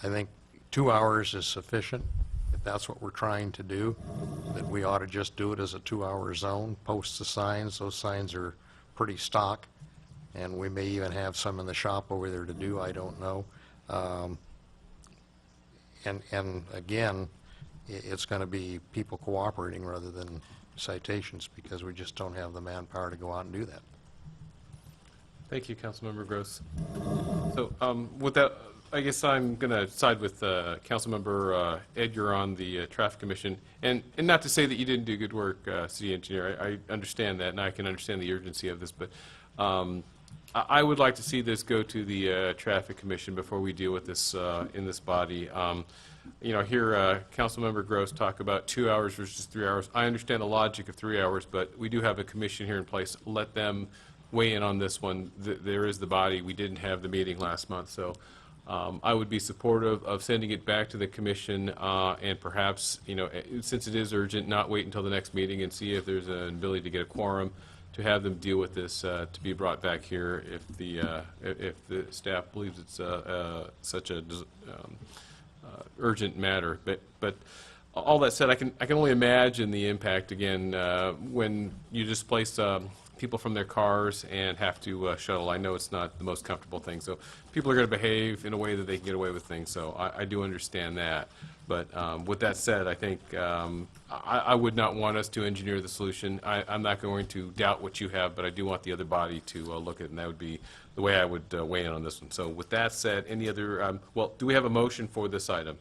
Speaker 5: I think 2 hours is sufficient. If that's what we're trying to do, that we ought to just do it as a 2-hour zone, post the signs. Those signs are pretty stock, and we may even have some in the shop over there to do, I don't know. And again, it's going to be people cooperating rather than citations because we just don't have the manpower to go out and do that.
Speaker 1: Thank you, Councilmember Grose. So with that, I guess I'm going to side with Councilmember Edgar on the Traffic Commission. And not to say that you didn't do good work, City Engineer. I understand that, and I can understand the urgency of this. But I would like to see this go to the Traffic Commission before we deal with this in this body. You know, hear Councilmember Grose talk about 2 hours versus 3 hours. I understand the logic of 3 hours, but we do have a commission here in place. Let them weigh in on this one. There is the body. We didn't have the meeting last month, so I would be supportive of sending it back to the commission and perhaps, you know, since it is urgent, not wait until the next meeting and see if there's an ability to get a quorum to have them deal with this to be brought back here if the staff believes it's such a urgent matter. But all that said, I can only imagine the impact again when you displace people from their cars and have to shuttle. I know it's not the most comfortable thing, so people are going to behave in a way that they can get away with things, so I do understand that. But with that said, I think I would not want us to engineer the solution. I'm not going to doubt what you have, but I do want the other body to look at it, and that would be the way I would weigh in on this one. So with that said, any other, well, do we have a motion for this item?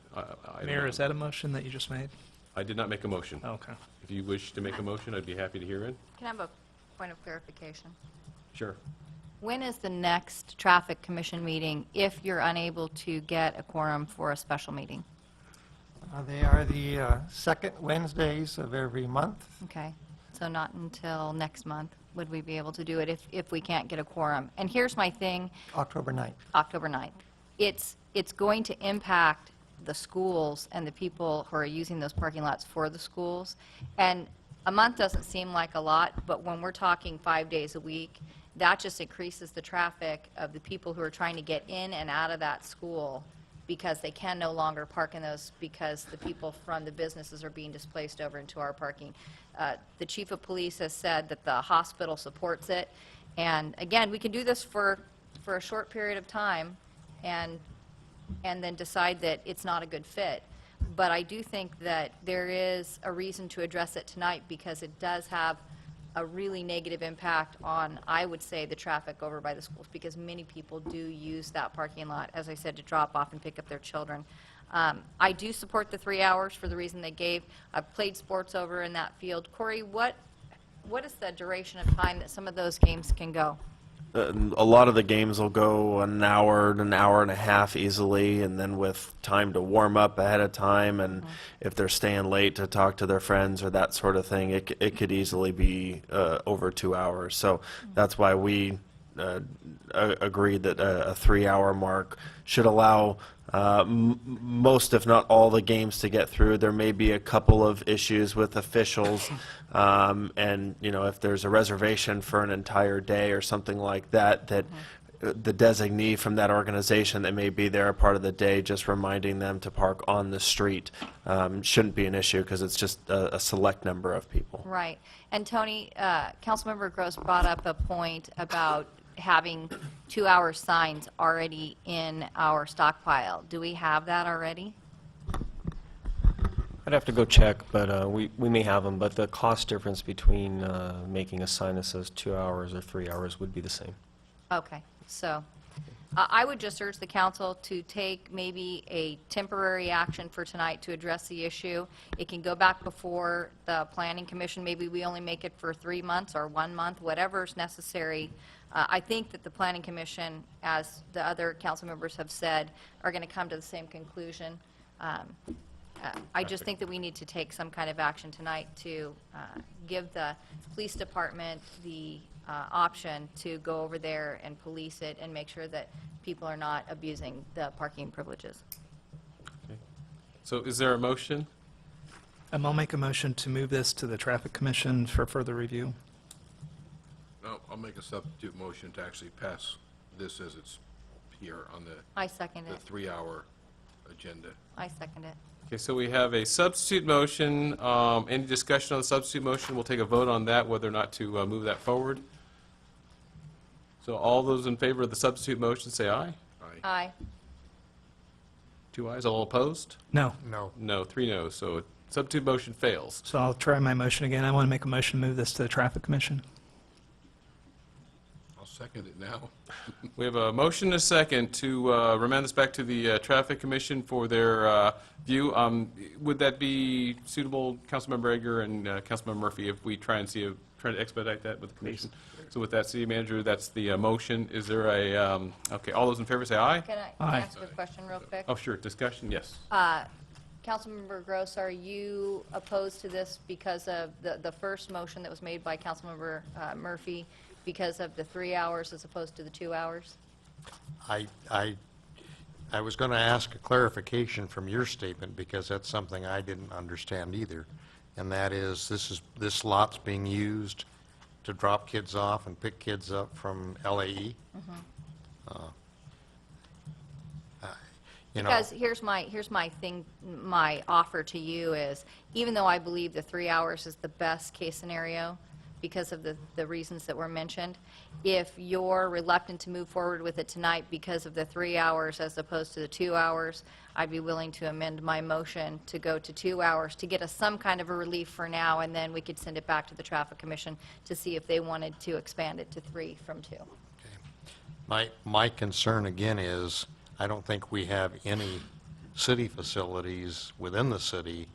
Speaker 9: Mayor, is that a motion that you just made?
Speaker 1: I did not make a motion.
Speaker 9: Okay.
Speaker 1: If you wish to make a motion, I'd be happy to hear it.
Speaker 3: Can I have a point of clarification?
Speaker 1: Sure.
Speaker 3: When is the next Traffic Commission meeting if you're unable to get a quorum for a special meeting?
Speaker 21: They are the second Wednesdays of every month.
Speaker 3: Okay, so not until next month would we be able to do it if we can't get a quorum. And here's my thing.
Speaker 21: October 9th.
Speaker 3: October 9th. It's going to impact the schools and the people who are using those parking lots for the schools. And a month doesn't seem like a lot, but when we're talking 5 days a week, that just increases the traffic of the people who are trying to get in and out of that school because they can no longer park in those because the people from the businesses are being displaced over into our parking. The chief of police has said that the hospital supports it. And again, we can do this for a short period of time and then decide that it's not a good fit. But I do think that there is a reason to address it tonight because it does have a really negative impact on, I would say, the traffic over by the schools because many people do use that parking lot, as I said, to drop off and pick up their children. I do support the 3 hours for the reason they gave. I've played sports over in that field. Corey, what is the duration of time that some of those games can go?
Speaker 2: A lot of the games will go an hour and a half easily, and then with time to warm up ahead of time, and if they're staying late to talk to their friends or that sort of thing, it could easily be over 2 hours. So that's why we agreed that a 3-hour mark should allow most, if not all, the games to get through. There may be a couple of issues with officials, and if there's a reservation for an entire day or something like that, that the designee from that organization that may be there a part of the day, just reminding them to park on the street shouldn't be an issue because it's just a select number of people.
Speaker 3: Right. And Tony, Councilmember Grose brought up a point about having 2-hour signs already in our stockpile. Do we have that already?
Speaker 15: I'd have to go check, but we may have them, but the cost difference between making a sign that says 2 hours or 3 hours would be the same.
Speaker 3: Okay. So I would just urge the council to take maybe a temporary action for tonight to address the issue. It can go back before the Planning Commission. Maybe we only make it for 3 months or 1 month, whatever is necessary. I think that the Planning Commission, as the other council members have said, are going to come to the same conclusion. I just think that we need to take some kind of action tonight to give the police department the option to go over there and police it and make sure that people are not abusing the parking privileges.
Speaker 1: Okay. So is there a motion?
Speaker 9: I'll make a motion to move this to the Traffic Commission for further review.
Speaker 10: No, I'll make a substitute motion to actually pass this as it's here on the
Speaker 3: I second it.
Speaker 10: 3-hour agenda.
Speaker 3: I second it.
Speaker 1: Okay, so we have a substitute motion. Any discussion on the substitute motion? We'll take a vote on that, whether or not to move that forward. So all those in favor of the substitute motion, say aye.
Speaker 3: Aye.
Speaker 1: 2 ayes, all opposed?
Speaker 9: No.
Speaker 5: No.
Speaker 1: No, 3 noes. So substitute motion fails.
Speaker 9: So I'll try my motion again. I want to make a motion to move this to the Traffic Commission.
Speaker 10: I'll second it now.
Speaker 1: We have a motion and a second to remand this back to the Traffic Commission for their view. Would that be suitable, Councilmember Egger and Councilmember Murphy, if we try to expedite that with the Commission? So with that, City Manager, that's the motion. Is there a, okay, all those in favor say aye?
Speaker 3: Can I ask a question real quick?
Speaker 1: Oh, sure, discussion, yes.
Speaker 3: Councilmember Grose, are you opposed to this because of the first motion that was made by Councilmember Murphy because of the 3 hours as opposed to the 2 hours?
Speaker 5: I was going to ask a clarification from your statement because that's something I didn't understand either, and that is this lot's being used to drop kids off and pick kids up from LAE.
Speaker 3: Because here's my thing, my offer to you is, even though I believe the 3 hours is the best case scenario because of the reasons that were mentioned, if you're reluctant to move forward with it tonight because of the 3 hours as opposed to the 2 hours, I'd be willing to amend my motion to go to 2 hours to get us some kind of a relief for now, and then we could send it back to the Traffic Commission to see if they wanted to expand it to 3 from 2.
Speaker 5: My concern again is I don't think we have any city facilities within the city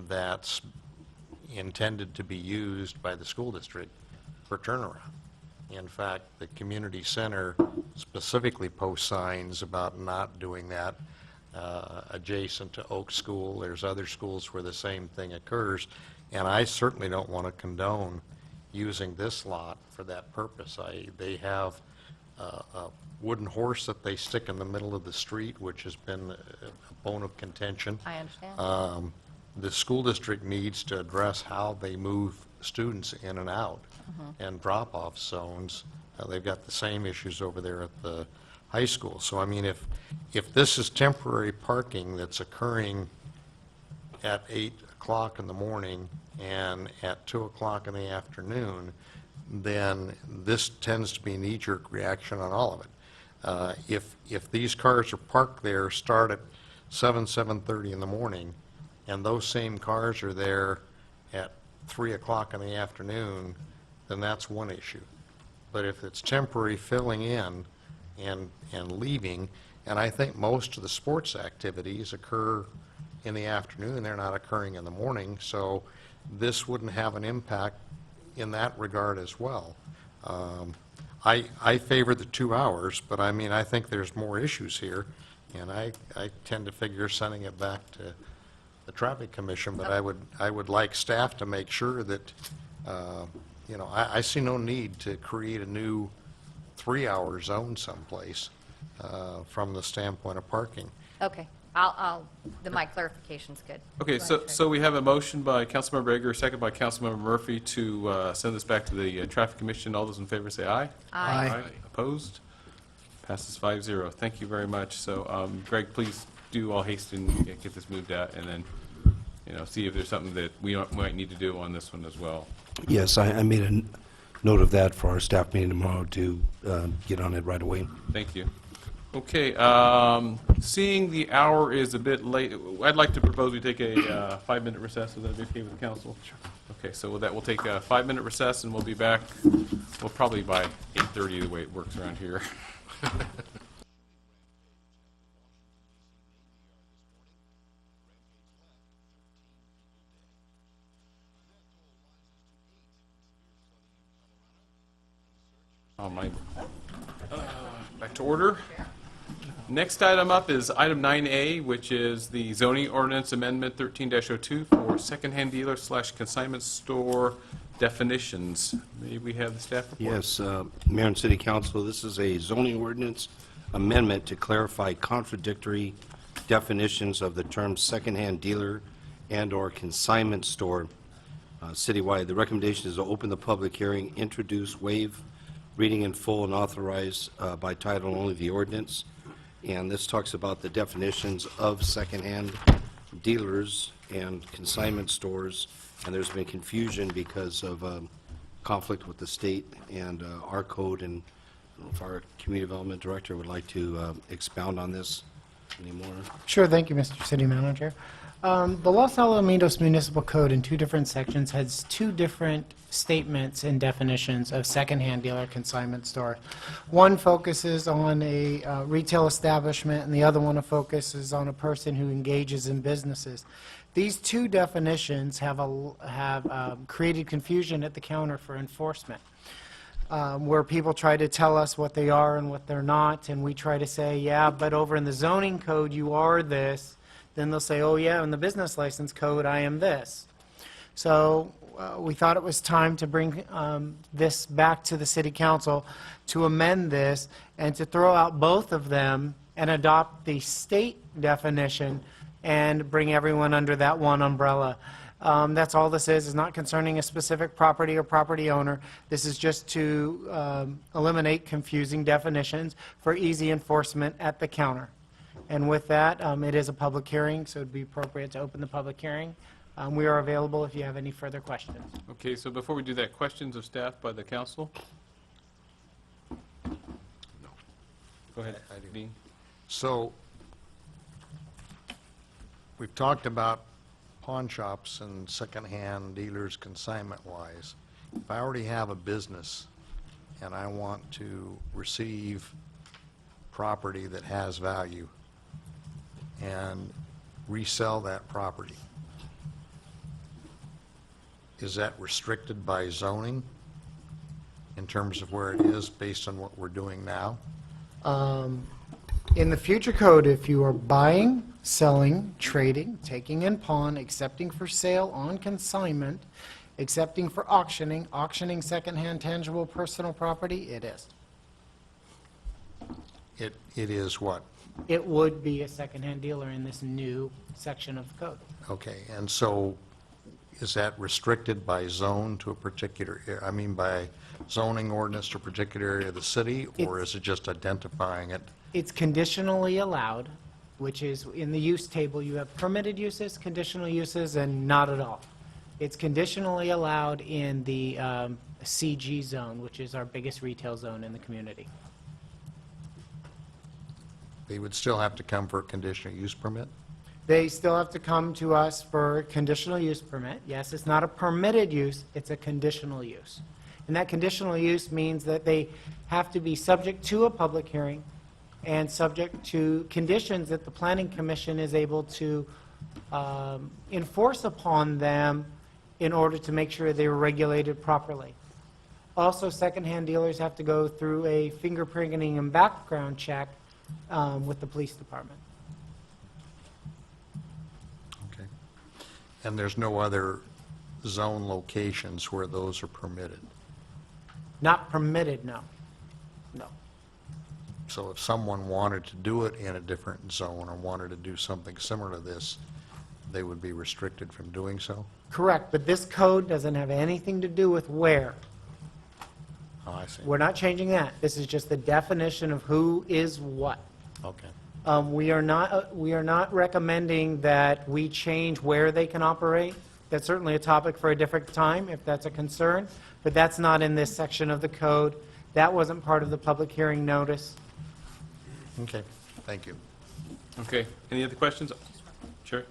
Speaker 5: that's intended to be used by the school district for turnaround. In fact, the community center specifically posts signs about not doing that adjacent to Oak School. There's other schools where the same thing occurs, and I certainly don't want to condone using this lot for that purpose. They have wooden horse that they stick in the middle of the street, which has been a bone of contention.
Speaker 3: I understand.
Speaker 5: The school district needs to address how they move students in and out and drop-off zones. They've got the same issues over there at the high school. So, I mean, if this is temporary parking that's occurring at 8 o'clock in the morning and at 2 o'clock in the afternoon, then this tends to be a knee-jerk reaction on all of it. If these cars are parked there, start at 7:30 in the morning, and those same cars are there at 3 o'clock in the afternoon, then that's one issue. But if it's temporary filling in and leaving, and I think most of the sports activities occur in the afternoon, they're not occurring in the morning, so this wouldn't have an impact in that regard as well. I favor the 2 hours, but I mean, I think there's more issues here, and I tend to figure sending it back to the Traffic Commission, but I would like staff to make sure that, you know, I see no need to create a new 3-hour zone someplace from the standpoint of parking.
Speaker 3: Okay, my clarification's good.
Speaker 1: Okay, so we have a motion by Councilmember Egger, second by Councilmember Murphy to send this back to the Traffic Commission. All those in favor say aye.
Speaker 3: Aye.
Speaker 1: Opposed? Passes 5-0. Thank you very much. So, Greg, please do all haste and get this moved out, and then, you know, see if there's something that we might need to do on this one as well.
Speaker 16: Yes, I made a note of that for our staff meeting tomorrow to get on it right away.
Speaker 1: Thank you. Okay, seeing the hour is a bit late, I'd like to propose we take a 5-minute recess. Is that okay with the council? Sure. Okay, so with that, we'll take a 5-minute recess, and we'll be back, well, probably by 8:30, the way it works around here. Back to order. Next item up is item 9A, which is the zoning ordinance amendment 13-02 for secondhand dealer / consignment store definitions. May we have the staff report?
Speaker 16: Yes, Mayor and City Council, this is a zoning ordinance amendment to clarify contradictory definitions of the terms secondhand dealer and/or consignment store citywide. The recommendation is to open the public hearing, introduce, waive reading in full, and authorize by title only the ordinance. And this talks about the definitions of secondhand dealers and consignment stores, and there's been confusion because of conflict with the state and our code, and I don't know if our community development director would like to expound on this anymore.
Speaker 17: Sure, thank you, Mr. City Manager. The Los Alamitos Municipal Code in 2 different sections has 2 different statements and definitions of secondhand dealer consignment store. One focuses on a retail establishment, and the other one focuses on a person who engages in businesses. These 2 definitions have created confusion at the counter for enforcement, where people try to tell us what they are and what they're not, and we try to say, yeah, but over in the zoning code you are this. Then they'll say, oh yeah, in the business license code I am this. So we thought it was time to bring this back to the City Council to amend this and to throw out both of them and adopt the state definition and bring everyone under that one umbrella. That's all this is not concerning a specific property or property owner. This is just to eliminate confusing definitions for easy enforcement at the counter. And with that, it is a public hearing, so it would be appropriate to open the public hearing. We are available if you have any further questions.
Speaker 1: Okay, so before we do that, questions of staff by the council? No. Go ahead, Dean.
Speaker 5: So, we've talked about pawn shops and secondhand dealers consignment-wise. If I already have a business and I want to receive property that has value and resell that property, is that restricted by zoning in terms of where it is based on what we're doing now?
Speaker 17: In the future code, if you are buying, selling, trading, taking in pawn, accepting for sale on consignment, accepting for auctioning secondhand tangible personal property, it is.
Speaker 5: It is what?
Speaker 17: It would be a secondhand dealer in this new section of the code.
Speaker 5: Okay, and so is that restricted by zone to a particular, I mean, by zoning ordinance to a particular area of the city, or is it just identifying it?
Speaker 17: It's conditionally allowed, which is, in the use table, you have permitted uses, conditional uses, and not at all. It's conditionally allowed in the CG zone, which is our biggest retail zone in the community.
Speaker 5: They would still have to come for a conditional use permit?
Speaker 17: They still have to come to us for a conditional use permit. Yes, it's not a permitted use, it's a conditional use. And that conditional use means that they have to be subject to a public hearing and subject to conditions that the Planning Commission is able to enforce upon them in order to make sure they're regulated properly. Also, secondhand dealers have to go through a fingerprinting and background check with the police department.
Speaker 5: Okay. And there's no other zone locations where those are permitted?
Speaker 17: Not permitted, no. No.
Speaker 5: So if someone wanted to do it in a different zone or wanted to do something similar to this, they would be restricted from doing so?
Speaker 17: Correct, but this code doesn't have anything to do with where.
Speaker 5: Oh, I see.
Speaker 17: We're not changing that. This is just the definition of who is what.
Speaker 5: Okay.
Speaker 17: We are not recommending that we change where they can operate. That's certainly a topic for a different time, if that's a concern, but that's not in this section of the code. That wasn't part of the public hearing notice.
Speaker 5: Okay, thank you.
Speaker 1: Okay, any other questions? Sure.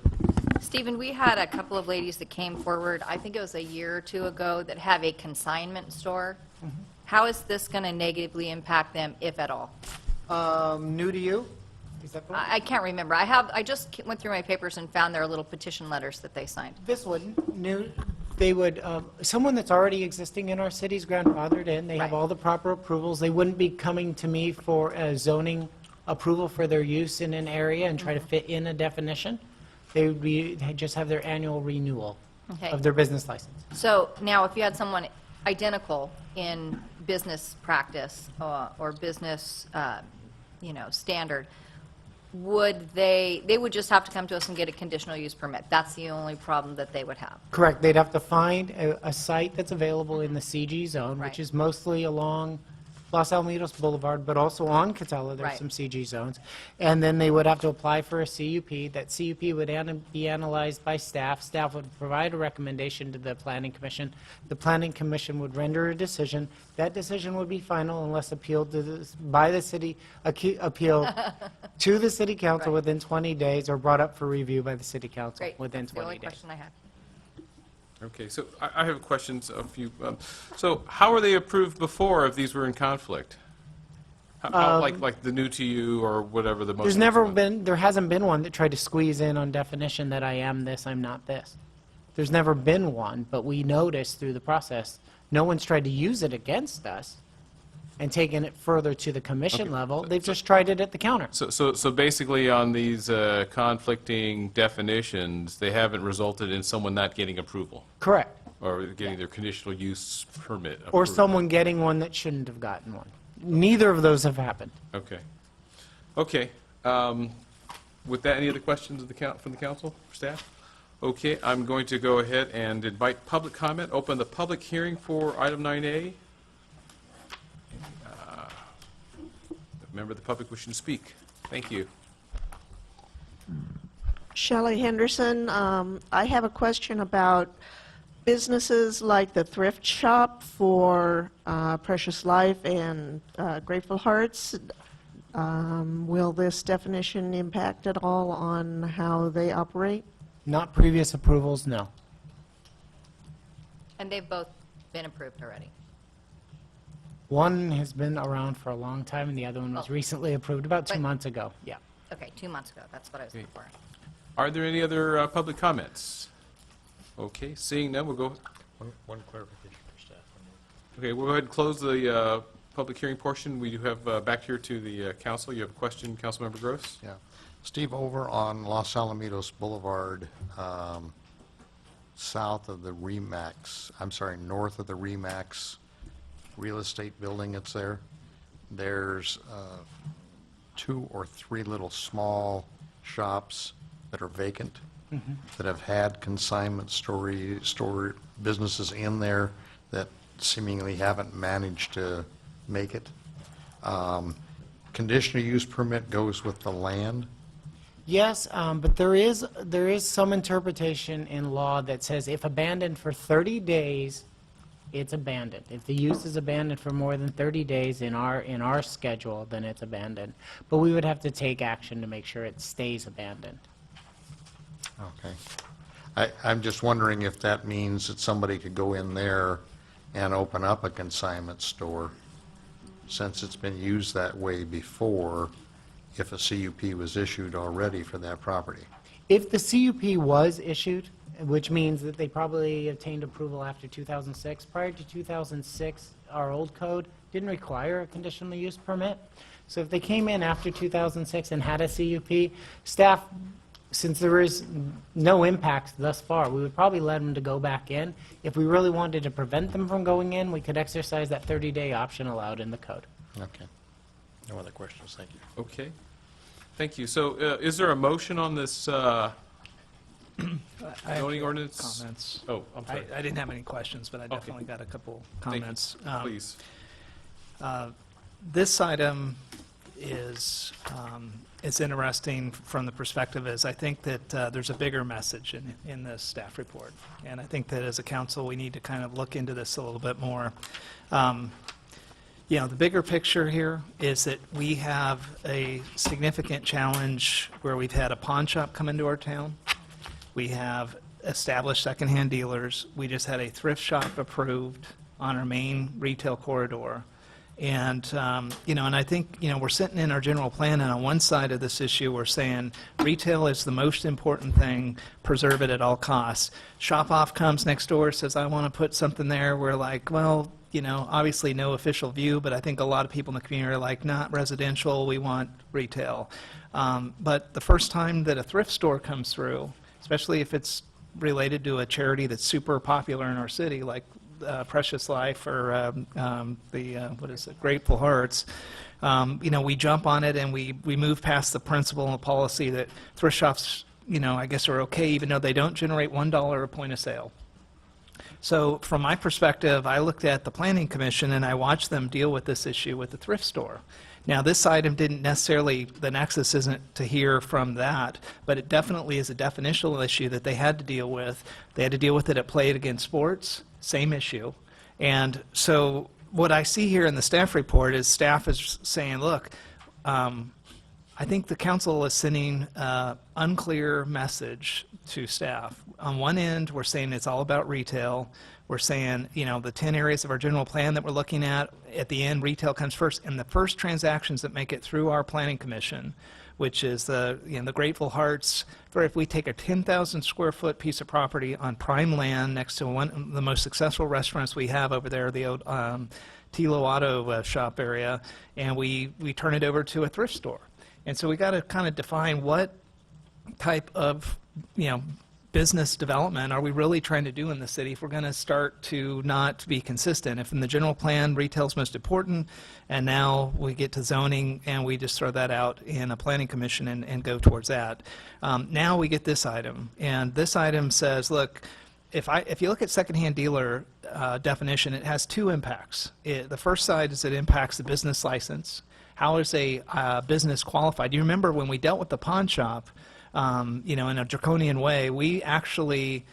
Speaker 3: Stephen, we had a couple of ladies that came forward, I think it was a year or two ago, that have a consignment store. How is this going to negatively impact them, if at all?
Speaker 17: New to you? Is that the one?
Speaker 3: I can't remember. I just went through my papers and found their little petition letters that they signed.
Speaker 17: This wouldn't. New, they would, someone that's already existing in our city's grandfathered in, they have all the proper approvals. They wouldn't be coming to me for a zoning approval for their use in an area and try to fit in a definition. They'd just have their annual renewal
Speaker 3: Okay.
Speaker 17: of their business license.
Speaker 3: So now, if you had someone identical in business practice or business, standard, they would just have to come to us and get a conditional use permit. That's the only problem that they would have.
Speaker 17: Correct. They'd have to find a site that's available in the CG zone,
Speaker 3: Right.
Speaker 17: which is mostly along Los Alamitos Boulevard, but also on Catella, there's
Speaker 3: Right.
Speaker 17: some CG zones. And then they would have to apply for a CUP. That CUP would be analyzed by staff. Staff would provide a recommendation to the Planning Commission. The Planning Commission would render a decision. That decision would be final unless appealed to by the city, appealed to the City Council within 20 days or brought up for review by the City Council
Speaker 3: Great.
Speaker 17: within
Speaker 3: That's the only
Speaker 17: 20 days.
Speaker 3: question I had.
Speaker 1: Okay, so I have questions, a few. So how were they approved before if these were in conflict? Like the new to you or whatever the most...
Speaker 17: There hasn't been one that tried to squeeze in on definition that I am this, I'm not this. There's never been one, but we noticed through the process, no one's tried to use it against us and taken it further to the commission level. They've just tried it at the counter.
Speaker 1: So basically on these conflicting definitions, they haven't resulted in someone not getting approval?
Speaker 17: Correct.
Speaker 1: Or getting their conditional use permit approved?
Speaker 17: Or someone getting one that shouldn't have gotten one. Neither of those have happened.
Speaker 1: Okay. Okay. With that, any other questions from the council, staff? Okay, I'm going to go ahead and invite public comment. Open the public hearing for item 9A. Member of the public wishing to speak. Thank you.
Speaker 4: Shelley Henderson, I have a question about businesses like the thrift shop for Precious Life and Grateful Hearts. Will this definition impact at all on how they operate?
Speaker 17: Not previous approvals, no.
Speaker 3: And they've both been approved already.
Speaker 17: One has been around for a long time, and the other one was
Speaker 3: Oh.
Speaker 17: recently approved about 2
Speaker 3: But-
Speaker 17: months ago. Yeah.
Speaker 3: Okay, 2 months ago. That's what I was looking for.
Speaker 1: Are there any other public comments? Okay, seeing none, we'll go...
Speaker 5: One clarification for staff.
Speaker 1: Okay, we'll go ahead and close the public hearing portion. We do have back here to the council. You have a question, Councilmember Grose?
Speaker 5: Yeah. Steve, over on Los Alamitos Boulevard, south of the north of the Remax real estate building that's there, there's 2 or 3 little small shops that are vacant,
Speaker 9: Mhm.
Speaker 5: that have had consignment store businesses in there that seemingly haven't managed to make it. Conditional use permit goes with the land.
Speaker 17: Yes, but there is some interpretation in law that says if abandoned for 30 days, it's abandoned. If the use is abandoned for more than 30 days in our schedule, then it's abandoned. But we would have to take action to make sure it stays abandoned.
Speaker 5: Okay. I'm just wondering if that means that somebody could go in there and open up a consignment store, since it's been used that way before, if a CUP was issued already for that property.
Speaker 17: If the CUP was issued, which means that they probably obtained approval after 2006, prior to 2006, our old code didn't require a conditional use permit. So if they came in after 2006 and had a CUP, staff, since there is no impact thus far, we would probably let them to go back in. If we really wanted to prevent them from going in, we could exercise that 30-day option allowed in the code.
Speaker 5: Okay. No other questions, thank you.
Speaker 1: Okay. Thank you. So is there a motion on this zoning ordinance?
Speaker 9: Comments.
Speaker 1: Oh, I'm sorry.
Speaker 9: I didn't have any questions, but I
Speaker 1: Okay.
Speaker 9: definitely got a couple
Speaker 1: Thank you.
Speaker 9: comments.
Speaker 1: Please.
Speaker 9: This item is it's interesting from the perspective is I think that there's a bigger message in this staff report. And I think that as a council, we need to kind of look into this a little bit more. You know, the bigger picture here is that we have a significant challenge where we've had a pawn shop come into our town. We have established secondhand dealers. We just had a thrift shop approved on our main retail corridor. And, you know, and I think, you know, we're sitting in our general plan, and on one side of this issue, we're saying retail is the most important thing, preserve it at all costs. Shop Off comes next door, says, I want to put something there. We're like, well, you know, obviously no official view, but I think a lot of people in the community are like, not residential, we want retail. But the first time that a thrift store comes through, especially if it's related to a charity that's super popular in our city, like Precious Life or what is it, Grateful Hearts, you know, we jump on it and we move past the principle and the policy that thrift shops, you know, I guess are okay even though they don't generate $1 a point of sale. So from my perspective, I looked at the Planning Commission and I watched them deal with this issue with the thrift store. Now, this item didn't necessarily, the nexus isn't to hear from that, but it definitely is a definitional issue that they had to deal with. They had to deal with it at Play It Against Sports, same issue. And so what I see here in the staff report is staff is saying, look, I think the council is sending an unclear message to staff. On one end, we're saying it's all about retail. We're saying, you know, the 10 areas of our general plan that we're looking at the end, retail comes first. And the first transactions that make it through our planning commission, which is the, you know, the Grateful Hearts, for if we take a 10,000 square foot piece of property on prime land next to one of the most successful restaurants we have over there, the old Tilo Auto shop area, and we turn it over to a thrift store. And so we got to kind of define what type of, you know, business development are we really trying to do in the city if we're going to start to not be consistent. If in the general plan retail's most important and now we get to zoning and we just throw that out in a planning commission and go towards that. Now we get this item, and this item says, look, if you look at secondhand dealer definition, it has two impacts. The first side is it impacts the business license. How is a business qualified? Do you remember when we dealt with the pawn shop, you know, in a draconian way, we actually,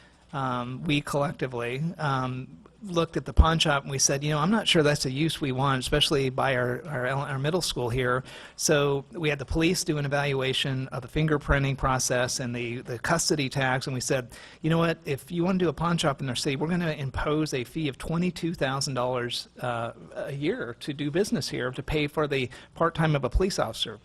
Speaker 9: we collectively looked at the pawn shop and we said, you know, I'm not sure that's a use we want, especially by our middle school here. So we had the police do an evaluation of the fingerprinting process and the custody tags, and we said, you know what, if you want to do a pawn shop in their city, we're going to impose a fee of $22,000 a year to do business here to pay for the part-time of a police officer.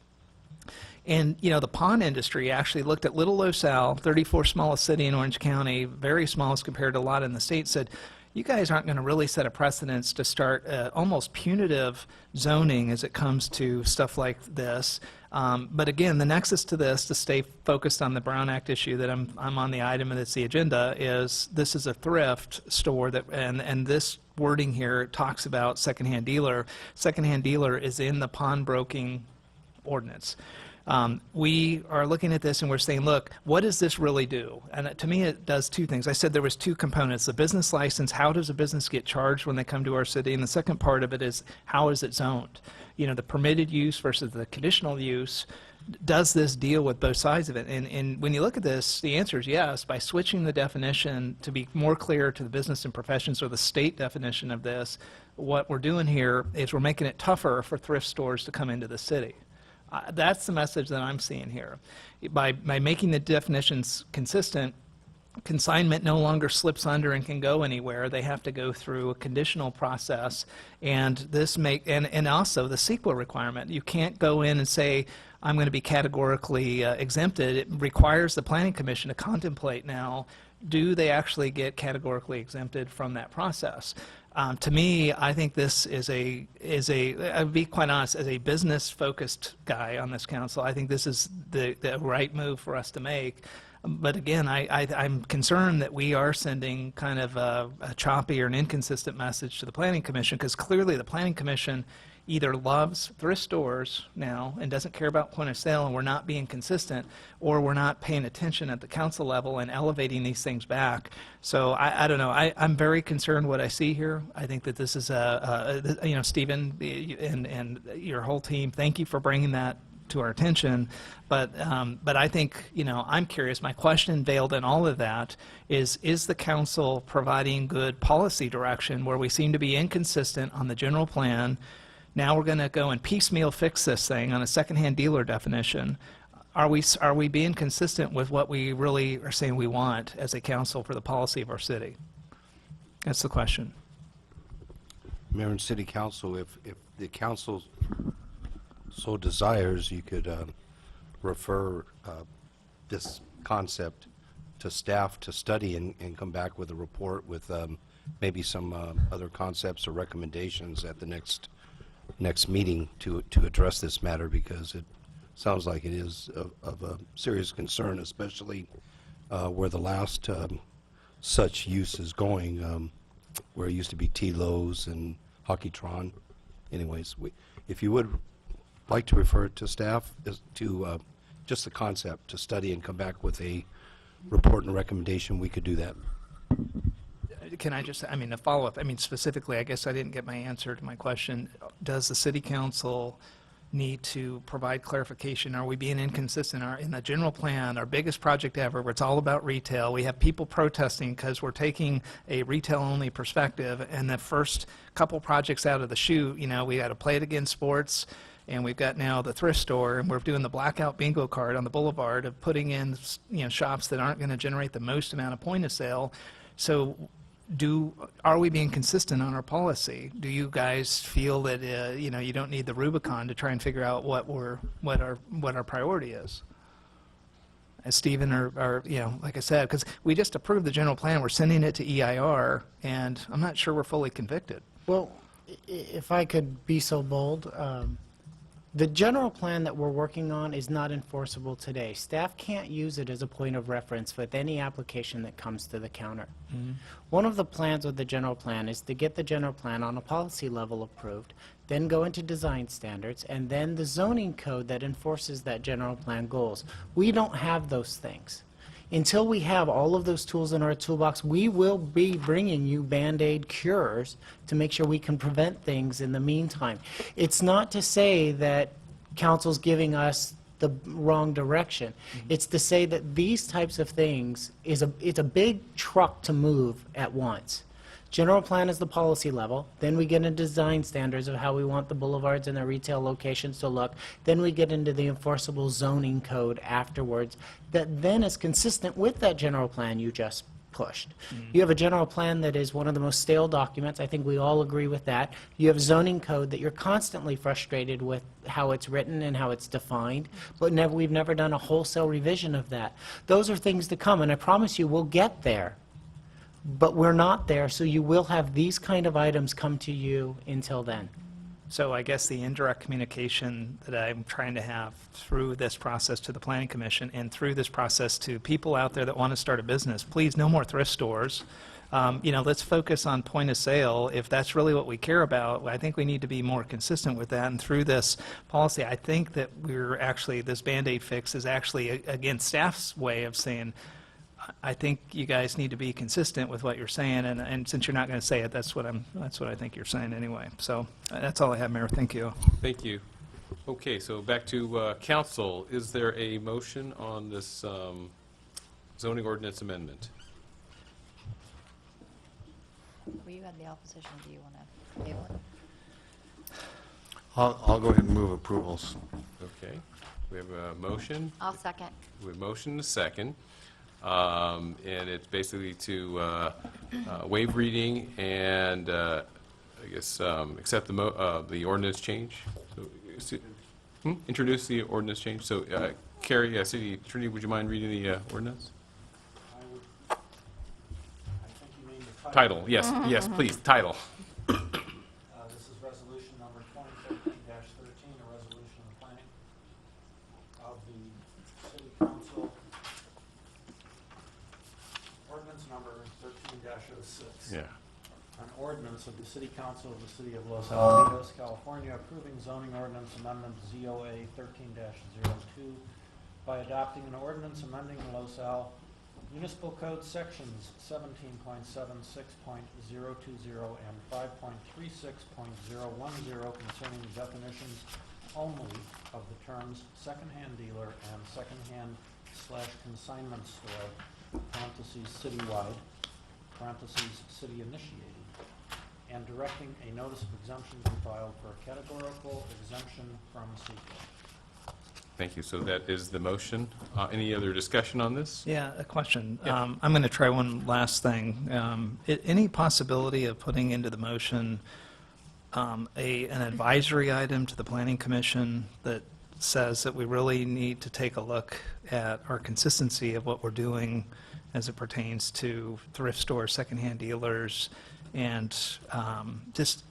Speaker 9: And, you know, the pawn industry actually looked at Little LaSalle, 34th smallest city in Orange County, very smallest compared to a lot in the state, said, you guys aren't going to really set a precedence to start almost punitive zoning as it comes to stuff like this. But again, the nexus to this, to stay focused on the Brown Act issue that I'm on the item and it's the agenda, is this is a thrift store that, and this wording here talks about secondhand dealer. Secondhand dealer is in the pawnbroking ordinance. We are looking at this and we're saying, look, what does this really do? And to me, it does two things. I said there was two components. The business license, how does a business get charged when they come to our city? And the second part of it is, how is it zoned? You know, the permitted use versus the conditional use. Does this deal with both sides of it? And when you look at this, the answer is yes. By switching the definition to be more clear to the business and professions, or the state definition of this, what we're doing here is we're making it tougher for thrift stores to come into the city. That's the message that I'm seeing here. By making the definitions consistent, consignment no longer slips under and can go anywhere. They have to go through a conditional process, and this and also the CEQA requirement. You can't go in and say, I'm going to be categorically exempted. It requires the Planning Commission to contemplate now, do they actually get categorically exempted from that process? To me, I think this is I'll be quite honest, as a business-focused guy on this council, I think this is the right move for us to make. But again, I'm concerned that we are sending kind of a choppy or an inconsistent message to the Planning Commission, because clearly the Planning Commission either loves thrift stores now and doesn't care about point of sale, and we're not being consistent, or we're not paying attention at the council level and elevating these things back. So I don't know. I'm very concerned what I see here. I think that this is you know, Stephen and your whole team, thank you for bringing that to our attention. But I think, you know, I'm curious. My question veiled in all of that is the council providing good policy direction where we seem to be inconsistent on the general plan? Now we're going to go and piecemeal fix this thing on a secondhand dealer definition. Are we being consistent with what we really are saying we want as a council for the policy of our city? That's the question.
Speaker 16: Mayor and City Council, if the council so desires, you could refer this concept to staff to study and come back with a report with maybe some other concepts or recommendations at the next meeting to address this matter, because it sounds like it is of a serious concern, especially where the last such use is going, where it used to be T-Lowe's and Hockeytron. Anyways, if you would like to refer it to staff to just the concept to study and come back with a report and recommendation, we could do that.
Speaker 9: Can I just, I mean, a follow-up, I mean, specifically, I guess I didn't get my answer to my question. Does the city council need to provide clarification? Are we being inconsistent? In the general plan, our biggest project ever, where it's all about retail, we have people protesting because we're taking a retail-only perspective, and the first couple projects out of the chute, you know, we got to Play It Again Sports, and we've got now the thrift store, and we're doing the blackout bingo card on the boulevard of putting in, you know, shops that aren't going to generate the most amount of point of sale. So are we being consistent on our policy? Do you guys feel that you know, you don't need the Rubicon to try and figure out what our priority is? As Stephen or you know, like I said, because we just approved the general plan, we're sending it to EIR, and I'm not sure we're fully convicted.
Speaker 17: Well, if I could be so bold, the general plan that we're working on is not enforceable today. Staff can't use it as a point of reference with any application that comes to the counter.
Speaker 9: Mm-hmm.
Speaker 17: One of the plans with the general plan is to get the general plan on a policy level approved, then go into design standards, and then the zoning code that enforces that general plan goals. We don't have those things. Until we have all of those tools in our toolbox, we will be bringing you Band-Aid cures to make sure we can prevent things in the meantime. It's not to say that council's giving us the wrong direction. Mm-hmm. It's to say that these types of things it's a big truck to move at once. General plan is the policy level. Then we get into design standards of how we want the boulevards and the retail locations to look. Then we get into the enforceable zoning code afterwards that then is consistent with that general plan you just pushed. Mm-hmm. You have a general plan that is one of the most stale documents. I think we all agree with that. You have zoning code that you're constantly frustrated with how it's written and how it's defined, but we've never done a wholesale revision of that. Those are things to come, and I promise you we'll get there. But we're not there, so you will have these kind of items come to you until then.
Speaker 9: So I guess the indirect communication that I'm trying to have through this process to the Planning Commission and through this process to people out there that want to start a business, please, no more thrift stores. let's focus on point of sale. If that's really what we care about, I think we need to be more consistent with that. And through this policy, I think that this Band-Aid fix is actually, again, staff's way of saying, I think you guys need to be consistent with what you're saying, and since you're not going to say it, that's what I think you're saying anyway. So that's all I have, Mayor. Thank you.
Speaker 1: Thank you. Okay, so back to council. Is there a motion on this zoning ordinance amendment?
Speaker 3: Well, you had the opposition. Do you want to table it?
Speaker 5: I'll go ahead and move approvals.
Speaker 1: Okay, we have a motion.
Speaker 3: I'll second.
Speaker 1: We have a motion and a second. And it's basically to waive reading and, I guess, accept the ordinance change. So, introduce the ordinance change. So, Carrie, City Attorney, would you mind reading the ordinance?
Speaker 8: I think you mean the
Speaker 1: Title, yes, yes, please, title.
Speaker 8: This is resolution number 2013-13, a resolution of the planning of the city council. Ordinance number 13-06.
Speaker 1: Yeah.
Speaker 8: An ordinance of the City Council of the City of Los Alamitos, California, approving zoning ordinance amendment ZOA 13-02 by adopting an ordinance amending the Los Al Municipal Code sections 17.76.020 and 5.36.010 concerning definitions only of the terms secondhand dealer and secondhand/consignment store, parentheses citywide, parentheses city initiated, and directing a notice of exemption to be filed for a categorical exemption from secret.
Speaker 1: Thank you. So that is the motion. Any other discussion on this?
Speaker 9: Yeah, a question.
Speaker 1: Yeah.
Speaker 9: I'm going to try one last thing. Any possibility of putting into the motion an advisory item to the Planning Commission that says that we really need to take a look at our consistency of what we're doing as it pertains to thrift stores, secondhand dealers, and just,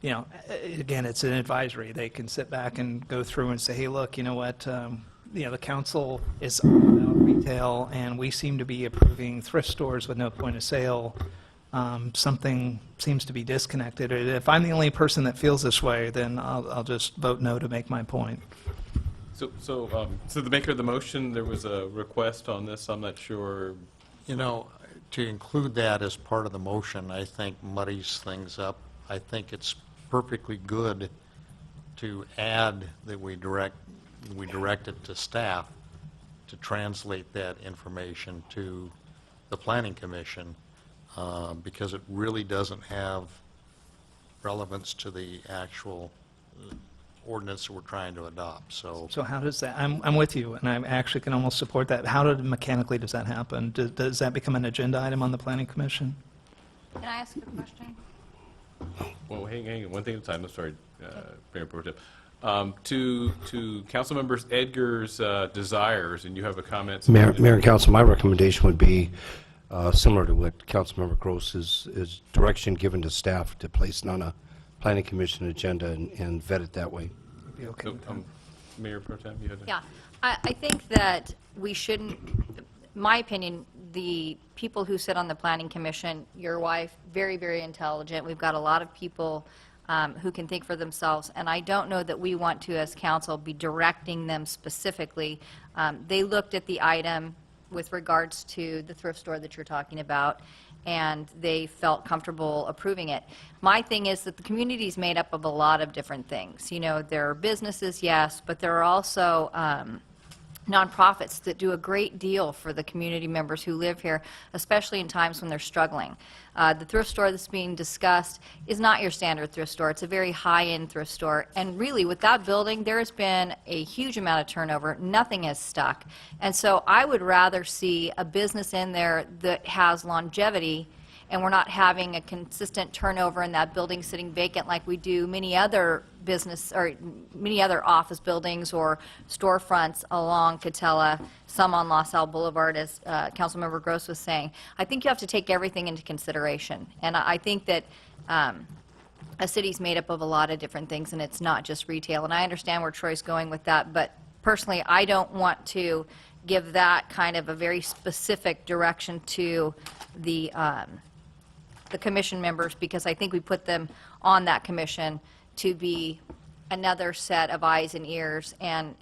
Speaker 9: again, it's an advisory. They can sit back and go through and say, hey, look, you know what, the council is all about retail, and we seem to be approving thrift stores with no point of sale. Something seems to be disconnected. If I'm the only person that feels this way, then I'll just vote no to make my point.
Speaker 1: So the maker of the motion, there was a request on this. I'm not sure.
Speaker 5: To include that as part of the motion, I think muddies things up. I think it's perfectly good to add that we direct it to staff to translate that information to the Planning Commission, because it really doesn't have relevance to the actual ordinance that we're trying to adopt. So
Speaker 9: how does that, I'm with you, and I actually can almost support that. How mechanically does that happen? Does that become an agenda item on the Planning Commission?
Speaker 3: Can I ask a question?
Speaker 1: Well, hang on, one thing at a time. I'm sorry, Mayor Pro Tem. To Council Members Edgar's desires, and you have a comment.
Speaker 16: Mayor and Council, my recommendation would be similar to what Councilmember Grose is direction given to staff to place it on a Planning Commission agenda and vet it that way.
Speaker 9: Be okay with that.
Speaker 1: Mayor Pro Tem, you had a...
Speaker 3: Yeah, I think that we shouldn't, my opinion, the people who sit on the Planning Commission, your wife, very, very intelligent. We've got a lot of people who can think for themselves, and I don't know that we want to, as council, be directing them specifically. They looked at the item with regards to the thrift store that you're talking about, and they felt comfortable approving it. My thing is that the community is made up of a lot of different things. There are businesses, yes, but there are also nonprofits that do a great deal for the community members who live here, especially in times when they're struggling. The thrift store that's being discussed is not your standard thrift store. It's a very high-end thrift store. And really, with that building, there has been a huge amount of turnover. Nothing has stuck. And so I would rather see a business in there that has longevity, and we're not having a consistent turnover in that building sitting vacant like we do many other business or many other office buildings or storefronts along Catella, some on La Salle Boulevard, as Councilmember Grose was saying. I think you have to take everything into consideration, and I think that a city's made up of a lot of different things, and it's not just retail. And I understand where Troy's going with that, but personally, I don't want to give that kind of a very specific direction to the the commission members, because I think we put them on that commission to be another set of eyes and ears, and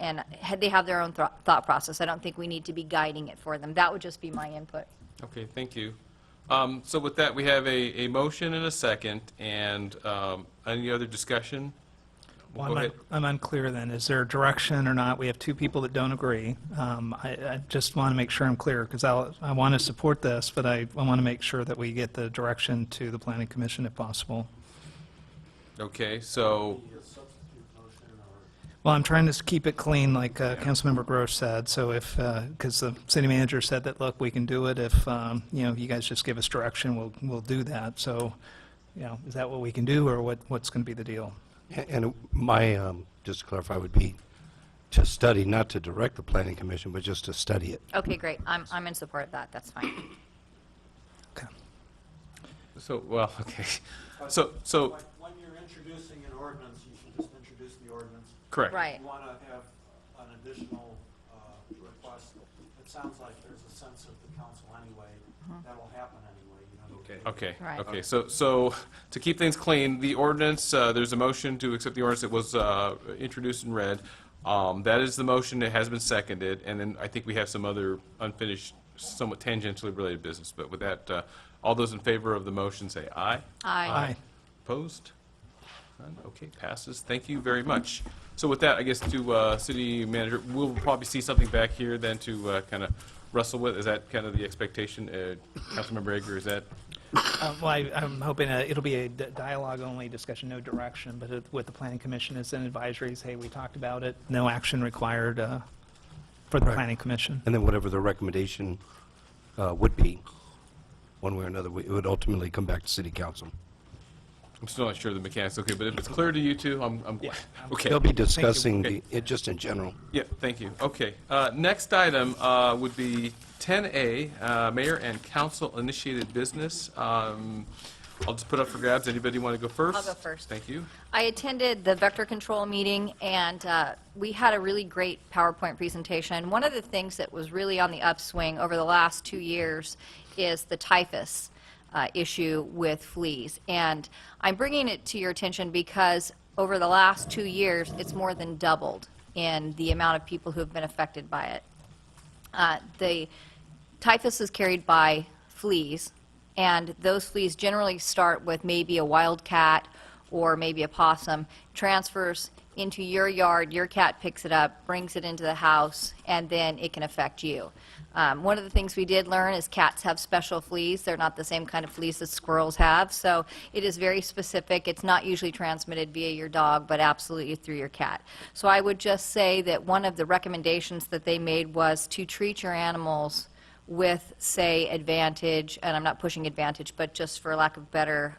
Speaker 3: they have their own thought process. I don't think we need to be guiding it for them. That would just be my input.
Speaker 1: Okay, thank you. So with that, we have a motion and a second, and any other discussion?
Speaker 9: Well,
Speaker 1: Go ahead.
Speaker 9: I'm unclear then. Is there direction or not? We have two people that don't agree. I just want to make sure I'm clear, because I want to support this, but I want to make sure that we get the direction to the Planning Commission if possible.
Speaker 1: Okay, so,
Speaker 9: Well, I'm trying to keep it clean, like Councilmember Grose said, so if, because the city manager said that, look, we can do it if, you guys just give us direction, we'll do that. So, is that what we can do, or what's going to be the deal?
Speaker 16: And my, just to clarify, would be to study, not to direct the planning commission, but just to study it.
Speaker 3: Okay, great. I'm in support of that. That's fine.
Speaker 1: so, well, okay.
Speaker 8: But
Speaker 1: So,
Speaker 8: when you're introducing an ordinance, you should just introduce the ordinance.
Speaker 1: correct.
Speaker 3: Right.
Speaker 8: If you want to have an additional request, it sounds like there's a sense of the council anyway, that'll happen anyway.
Speaker 1: Okay,
Speaker 3: Right.
Speaker 1: okay. So to keep things clean, the ordinance, there's a motion to accept the ordinance that was introduced and read. That is the motion. It has been seconded, and then I think we have some other unfinished, somewhat tangentially related business. But with that, all those in favor of the motion say aye.
Speaker 3: Aye.
Speaker 1: Opposed? None? Okay, passes. Thank you very much. So with that, I guess to city manager, we'll probably see something back here then to kind of wrestle with. Is that kind of the expectation? Councilmember Egger, is that?
Speaker 9: Well, I'm hoping it'll be a dialogue-only discussion, no direction, but with the Planning Commission as an advisory, hey, we talked about it, no action required for the
Speaker 16: Right.
Speaker 9: Planning Commission.
Speaker 16: And then whatever the recommendation would be, one way or another, it would ultimately come back to city council.
Speaker 1: I'm still not sure of the mechanics, okay, but if it's clear to you two, I'm glad. Okay.
Speaker 16: They'll be discussing
Speaker 1: Okay.
Speaker 16: it just in general.
Speaker 1: Yeah, thank you. Okay. Next item would be 10A, Mayor and Council Initiated Business. I'll just put up for grabs. Anybody want to go first?
Speaker 3: I'll go first.
Speaker 1: Thank you.
Speaker 3: I attended the vector control meeting, and we had a really great PowerPoint presentation. One of the things that was really on the upswing over the last 2 years is the typhus issue with fleas. And I'm bringing it to your attention because over the last 2 years, it's more than doubled in the amount of people who have been affected by it. The typhus is carried by fleas, and those fleas generally start with maybe a wild cat or maybe a possum, transfers into your yard, your cat picks it up, brings it into the house, and then it can affect you. One of the things we did learn is cats have special fleas. They're not the same kind of fleas that squirrels have, so it is very specific. It's not usually transmitted via your dog, but absolutely through your cat. So I would just say that one of the recommendations that they made was to treat your animals with, say, Advantage, and I'm not pushing Advantage, but just for lack of better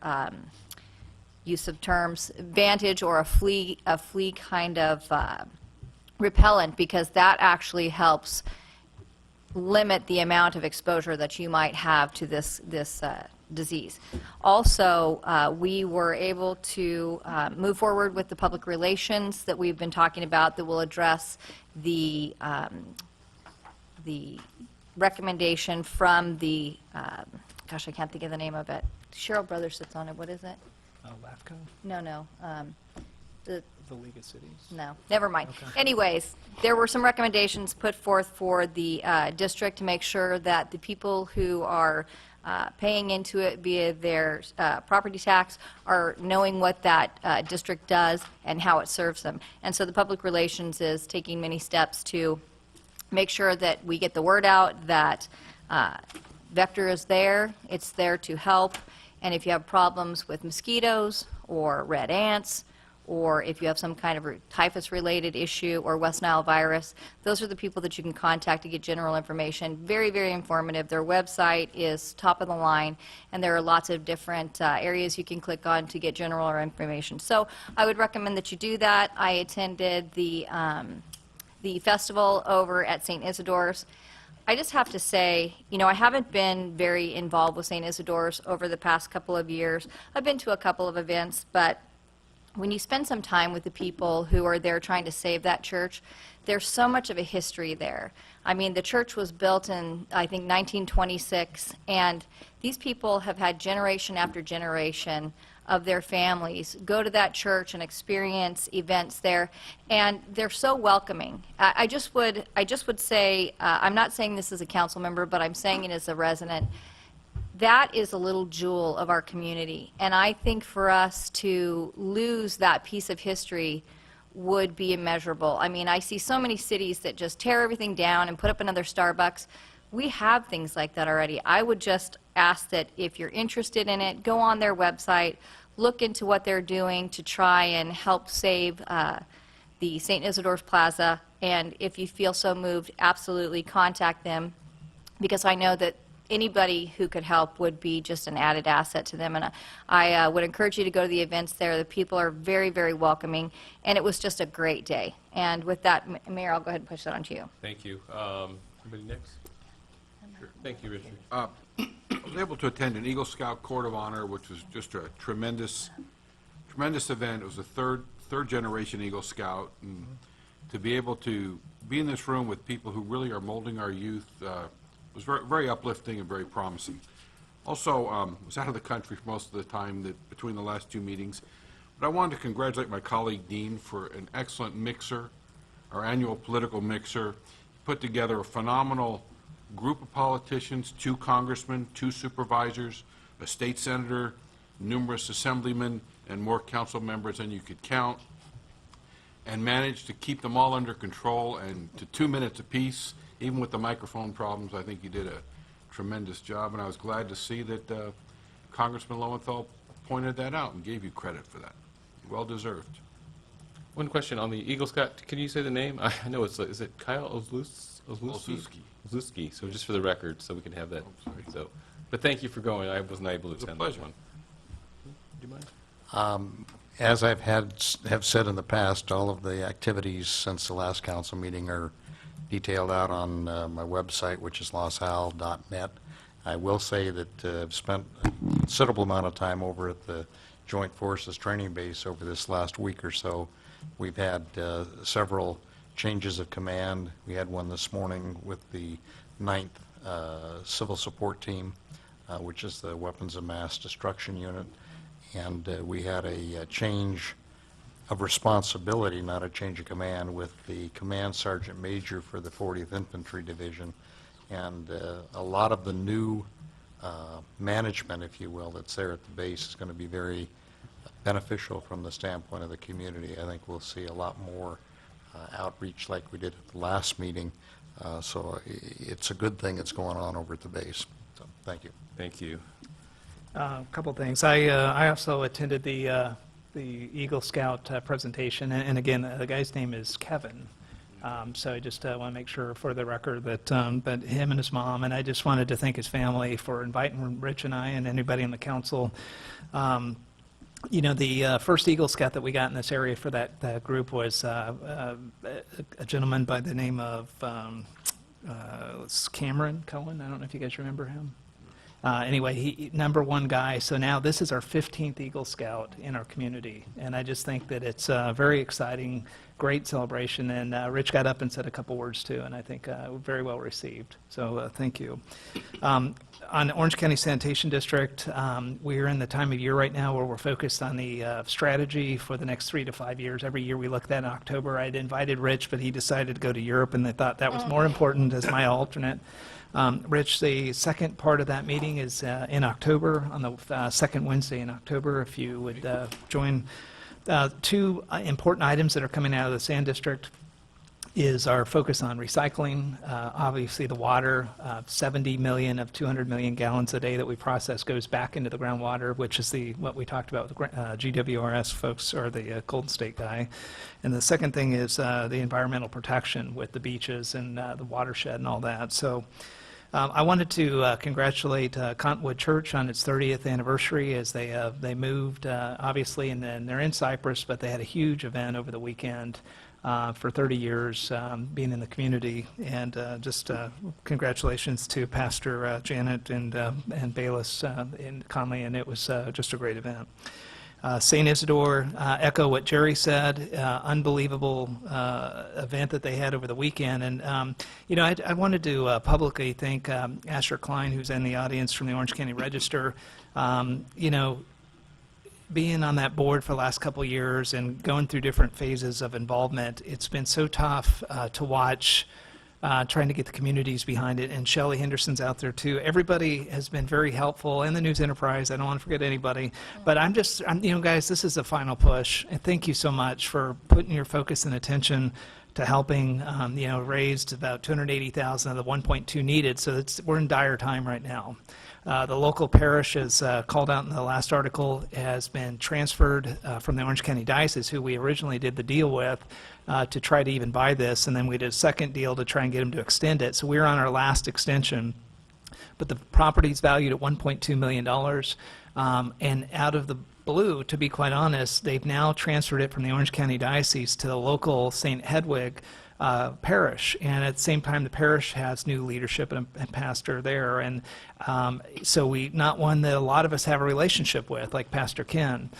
Speaker 3: use of terms, Advantage or a flea kind of repellent, because that actually helps limit the amount of exposure that you might have to this disease. Also, we were able to move forward with the public relations that we've been talking about that will address the recommendation from the, gosh, I can't think of the name of it. Cheryl Brothers sits on it. What is it?
Speaker 9: LAFCO?
Speaker 3: No.
Speaker 9: The League of Cities?
Speaker 3: No, never mind.
Speaker 9: Okay.
Speaker 3: Anyways, there were some recommendations put forth for the district to make sure that the people who are paying into it via their property tax are knowing what that district does and how it serves them. And so the public relations is taking many steps to make sure that we get the word out that Vector is there, it's there to help, and if you have problems with mosquitoes or red ants, or if you have some kind of typhus-related issue or West Nile virus, those are the people that you can contact to get general information. Very, very informative. Their website is top of the line, and there are lots of different areas you can click on to get general information. So I would recommend that you do that. I attended the festival over at St. Isidore's. I just have to say, I haven't been very involved with St. Isidore's over the past couple of years. I've been to a couple of events, but when you spend some time with the people who are there trying to save that church, there's so much of a history there. I mean, the church was built in, I think, 1926, and these people have had generation after generation of their families go to that church and experience events there, and they're so welcoming. I just would say, I'm not saying this as a council member, but I'm saying it as a resident. That is a little jewel of our community, and I think for us to lose that piece of history would be immeasurable. I mean, I see so many cities that just tear everything down and put up another Starbucks. We have things like that already. I would just ask that if you're interested in it, go on their website, look into what they're doing to try and help save the St. Isidore's Plaza, and if you feel so moved, absolutely contact them, because I know that anybody who could help would be just an added asset to them. And I would encourage you to go to the events there. The people are very, very welcoming, and it was just a great day. And with that, Mayor, I'll go ahead and push that on to you.
Speaker 1: Thank you. Anybody next? Sure. Thank you, Richard.
Speaker 10: I was able to attend an Eagle Scout Court of Honor, which was just a tremendous event. It was a third generation Eagle Scout, and to be able to be in this room with people who really are molding our youth was very, very uplifting and very promising. Also, was out of the country for most of the time between the last two meetings, but I wanted to congratulate my colleague Dean for an excellent mixer, our annual political mixer. He put together a phenomenal group of politicians, 2 congressmen, 2 supervisors, a state senator, numerous assemblymen, and more council members than you could count, and managed to keep them all under control and to 2 minutes apiece. Even with the microphone problems, I think you did a tremendous job, and I was glad to see that Congressman Lowenthal pointed that out and gave you credit for that. Well deserved.
Speaker 1: One question on the Eagle Scout. Can you say the name? I know it's, is it Kyle Ozlewski? Ozlewski. So just for the record, so we can have that. So, but thank you for going. I wasn't able to attend that one. Do you mind?
Speaker 5: As have said in the past, all of the activities since the last council meeting are detailed out on my website, which is loshal.net. I will say that I've spent a considerable amount of time over at the Joint Forces Training Base over this last week or so. We've had several changes of command. We had one this morning with the 9th Civil Support Team, which is the Weapons of Mass Destruction Unit, and we had a change of responsibility, not a change of command, with the Command Sergeant Major for the 40th Infantry Division. And a lot of the new management, if you will, that's there at the base is going to be very beneficial from the standpoint of the community. I think we'll see a lot more outreach like we did at the last meeting. So it's a good thing that's going on over at the base. So thank you.
Speaker 1: Thank you.
Speaker 9: A couple things. I also attended the Eagle Scout presentation, and again, the guy's name is Kevin. So I just want to make sure for the record that him and his mom, and I just wanted to thank his family for inviting Rich and I and anybody in the council. You know, the first Eagle Scout that we got in this area for that group was a gentleman by the name of Cameron Cohen. I don't know if you guys remember him. Anyway, he #1 guy. So now this is our 15th Eagle Scout in our community, and I just think that it's a very exciting, great celebration. And Rich got up and said a couple words too, and I think very well received. So thank you. On Orange County Sanitation District, we're in the time of year right now where we're focused on the strategy for the next 3 to 5 years. Every year we look at that in October. I'd invited Rich, but he decided to go to Europe, and they thought that was more important as my alternate. Rich, the second part of that meeting is in October, on the second Wednesday in October. If you would join, 2 important items that are coming out of the Sand District is our focus on recycling. Obviously, the water, 70 million of 200 million gallons a day that we process goes back into the groundwater, which is what we talked about with the GWRS folks, or the Golden State guy. And the second thing is the environmental protection with the beaches and the watershed and all that. So I wanted to congratulate Cottonwood Church on its 30th anniversary as they moved, obviously, and then they're in Cyprus, but they had a huge event over the weekend for 30 years being in the community. And just congratulations to Pastor Janet and Bayless in Conley, and it was just a great event. St. Isidore, echo what Jerry said, unbelievable event that they had over the weekend. And, you know, I wanted to publicly thank Asher Klein, who's in the audience from the Orange County Register. You know, being on that board for the last couple of years and going through different phases of involvement, it's been so tough to watch trying to get the communities behind it. And Shelley Henderson's out there too. Everybody has been very helpful, and the News Enterprise. I don't want to forget anybody. But I'm you know, guys, this is the final push. And thank you so much for putting your focus and attention to helping, you know, raised about $280,000 of the 1.2 needed. So we're in dire time right now. The local parish, as called out in the last article, has been transferred from the Orange County Diocese, who we originally did the deal with, to try to even buy this, and then we did a second deal to try and get them to extend it. So we're on our last extension, but the property's valued at $1.2 million, and out of the blue, to be quite honest, they've now transferred it from the Orange County Diocese to the local St. Hedwig parish, and at the same time the parish has new leadership and a pastor there, and so not one that a lot of us have a relationship with, like Pastor Ken.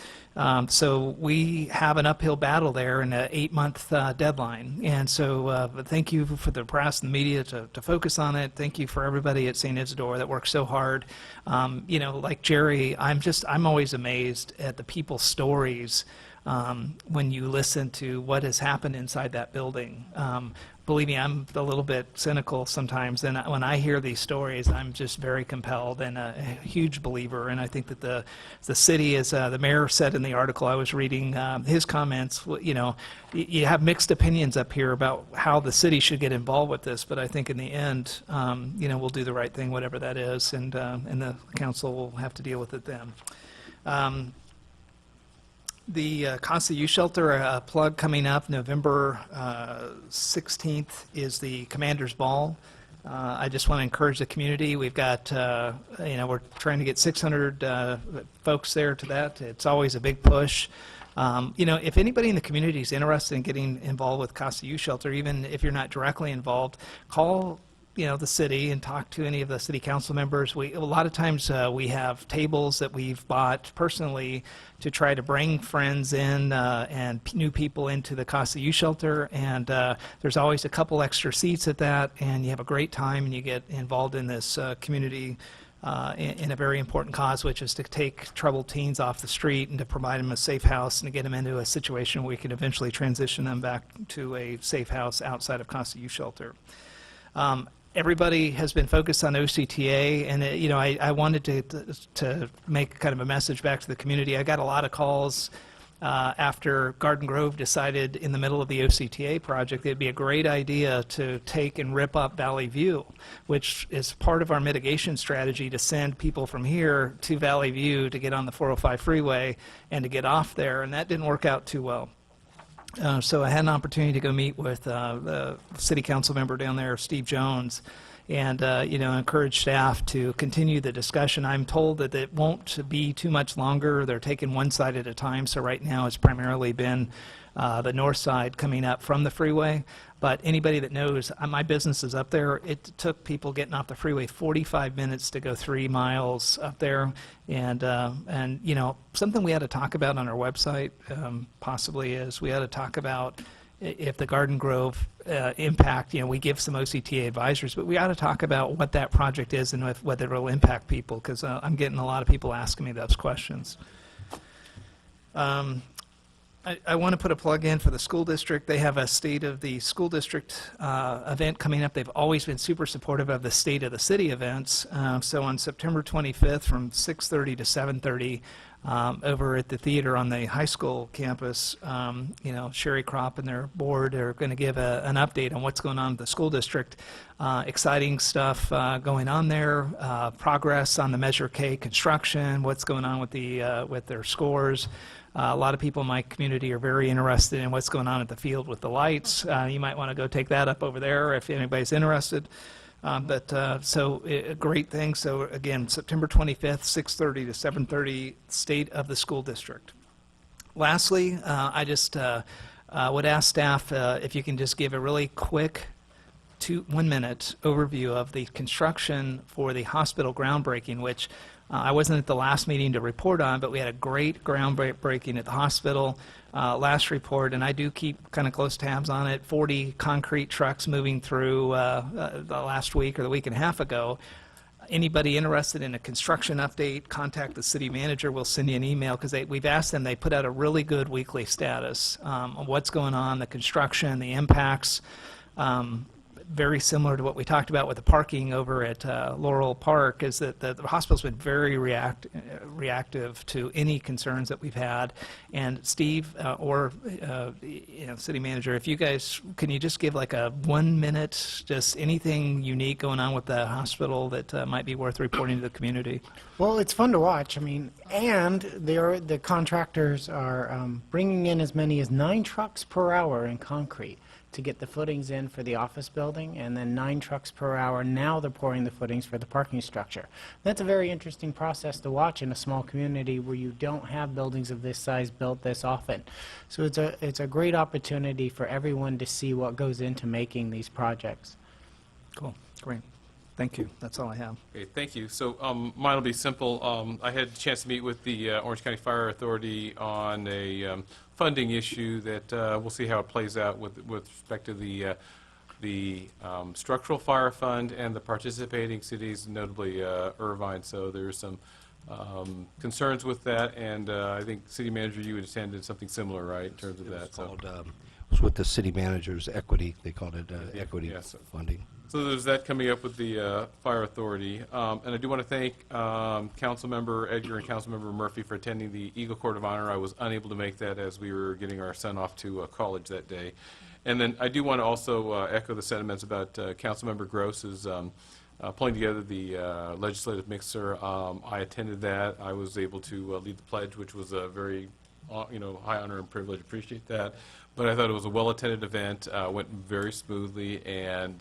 Speaker 9: So we have an uphill battle there and an 8-month deadline, and so thank you for the press and the media to focus on it. Thank you for everybody at St. Isidore that works so hard. You know, like Jerry, I'm always amazed at the people's stories when you listen to what has happened inside that building. Believe me, I'm a little bit cynical sometimes, and when I hear these stories, I'm just very compelled and a huge believer. And I think that the city, as the mayor said in the article I was reading, his comments, you know, you have mixed opinions up here about how the city should get involved with this, but I think in the end, you know, we'll do the right thing, whatever that is, and the council will have to deal with it then. The Acosta Youth Shelter plug coming up November 16th is the Commander's Ball. I just want to encourage the community. We've got, you know, we're trying to get 600 folks there to that. It's always a big push. You know, if anybody in the community is interested in getting involved with Acosta Youth Shelter, even if you're not directly involved, call, you know, the city and talk to any of the city council members. A lot of times we have tables that we've bought personally to try to bring friends in and new people into the Acosta Youth Shelter, and there's always a couple extra seats at that, and you have a great time and you get involved in this community in a very important cause, which is to take troubled teens off the street and to provide them a safe house and to get them into a situation where we can eventually transition them back to a safe house outside of Acosta Youth Shelter. Everybody has been focused on OCTA, and you know, I wanted to make kind of a message back to the community. I got a lot of calls after Garden Grove decided in the middle of the OCTA project it'd be a great idea to take and rip up Valley View, which is part of our mitigation strategy to send people from here to Valley View to get on the 405 freeway and to get off there, and that didn't work out too well. So I had an opportunity to go meet with the city council member down there, Steve Jones, and you know, encourage staff to continue the discussion. I'm told that it won't be too much longer. They're taking one side at a time. So right now it's primarily been the north side coming up from the freeway. But anybody that knows, my business is up there. It took people getting off the freeway 45 minutes to go 3 miles up there. And you know, something we had to talk about on our website possibly is we had to talk about if the Garden Grove impact, you know, we give some OCTA advisors, but we ought to talk about what that project is and whether it will impact people, because I'm getting a lot of people asking me those questions. I want to put a plug in for the school district. They have a State of the School District event coming up. They've always been super supportive of the State of the City events. So on September 25th from 6:30 to 7:30 over at the theater on the high school campus, you know, Sherry Kropp and their board are going to give an update on what's going on with the school district. Exciting stuff going on there. Progress on the Measure K construction. What's going on with their scores. A lot of people in my community are very interested in what's going on at the field with the lights. You might want to go take that up over there if anybody's interested. So a great thing. So again, September 25th, 6:30 to 7:30, State of the School District. Lastly, I just would ask staff if you can just give a really quick 1 minute overview of the construction for the hospital groundbreaking, which I wasn't at the last meeting to report on, but we had a great groundbreaking at the hospital. Last report, and I do keep kind of close tabs on it, 40 concrete trucks moving through the last week or the week and a half ago. Anybody interested in a construction update, contact the city manager. We'll send you an email because we've asked them. They put out a really good weekly status on what's going on, the construction, the impacts. Very similar to what we talked about with the parking over at Laurel Park, is that the hospital's been very reactive to any concerns that we've had. And Steve or city manager, if you guys, can you just give like a 1 minute, just anything unique going on with the hospital that might be worth reporting to the community?
Speaker 17: Well, it's fun to watch. I mean, and the contractors are bringing in as many as 9 trucks per hour in concrete to get the footings in for the office building, and then 9 trucks per hour. Now they're pouring the footings for the parking structure. That's a very interesting process to watch in a small community where you don't have buildings of this size built this often. So it's a great opportunity for everyone to see what goes into making these projects.
Speaker 9: Cool, great. Thank you. That's all I have.
Speaker 1: Okay, thank you. So mine will be simple. I had a chance to meet with the Orange County Fire Authority on a funding issue that we'll see how it plays out with respect to the structural fire fund and the participating cities, notably Irvine. So there's some concerns with that, and I think City Manager, you had attended something similar, right, in terms of that?
Speaker 16: It was with the city manager's equity. They called it equity
Speaker 1: yes.
Speaker 16: funding.
Speaker 1: So there's that coming up with the Fire Authority. And I do want to thank Councilmember Edgar and Councilmember Murphy for attending the Eagle Court of Honor. I was unable to make that as we were getting our son off to college that day. And then I do want to also echo the sentiments about Councilmember Grose's pulling together the legislative mixer. I attended that. I was able to lead the pledge, which was a very high honor and privilege. Appreciate that. But I thought it was a well-attended event, went very smoothly, and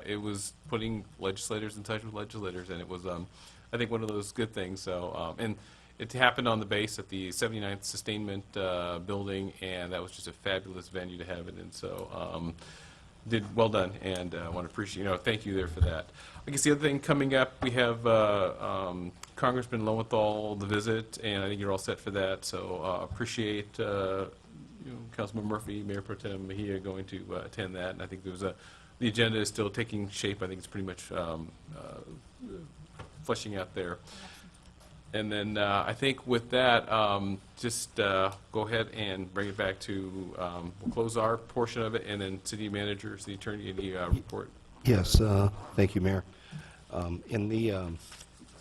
Speaker 1: it was putting legislators in touch with legislators, and it was, I think, one of those good things. So, and it happened on the base at the 79th Sustainment Building, and that was just a fabulous venue to have it in. So, did well done, and I want to appreciate, thank you there for that. I guess the other thing coming up, we have Congressman Lowenthal, the visit, and I think you're all set for that. So, appreciate. Councilman Murphy, Mayor Pro Tem Mejia going to attend that, and I think the agenda is still taking shape. I think it's pretty much fleshing out there. And then I think with that, just go ahead and bring it back to, we'll close our portion of it, and then City Manager, City Attorney, any report?
Speaker 16: Yes, thank you, Mayor. In the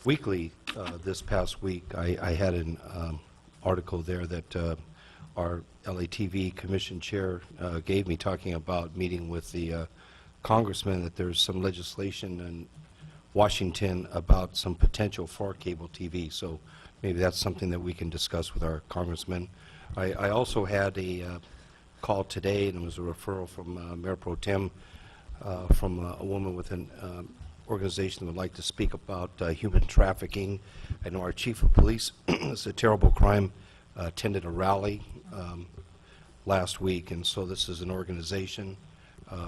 Speaker 16: weekly this past week, I had an article there that our LATV Commission Chair gave me, talking about meeting with the congressman, that there's some legislation in Washington about some potential for cable TV. So maybe that's something that we can discuss with our congressman. I also had a call today, and it was a referral from Mayor Pro Tem from a woman with an organization that would like to speak about human trafficking. I know our chief of police, it's a terrible crime, attended a rally last week, and so this is an organization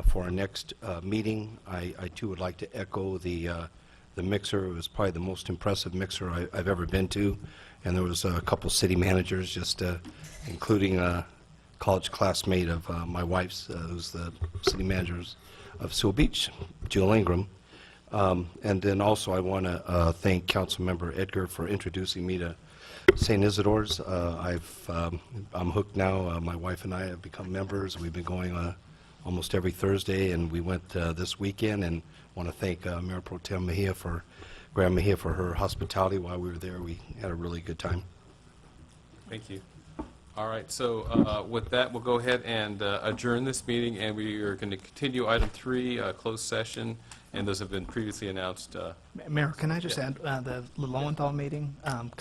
Speaker 16: for our next meeting. I too would like to echo the mixer. It was probably the most impressive mixer I've ever been to, and there was a couple city managers, just including a college classmate of my wife's, who's the city manager of Sewell Beach, Jill Ingram. And then also I want to thank Councilmember Edgar for introducing me to St. Isidore's. I'm hooked now. My wife and I have become members. We've been going almost every Thursday, and we went this weekend, and want to thank Mayor Pro Tem Mejia for Graham-Mejia for her hospitality while we were there. We had a really good time.
Speaker 1: Thank you. All right, so with that, we'll go ahead and adjourn this meeting, and we are going to continue item 3, closed session, and those have been previously announced.
Speaker 9: Mayor, can I just add the Lowenthal meeting? I'm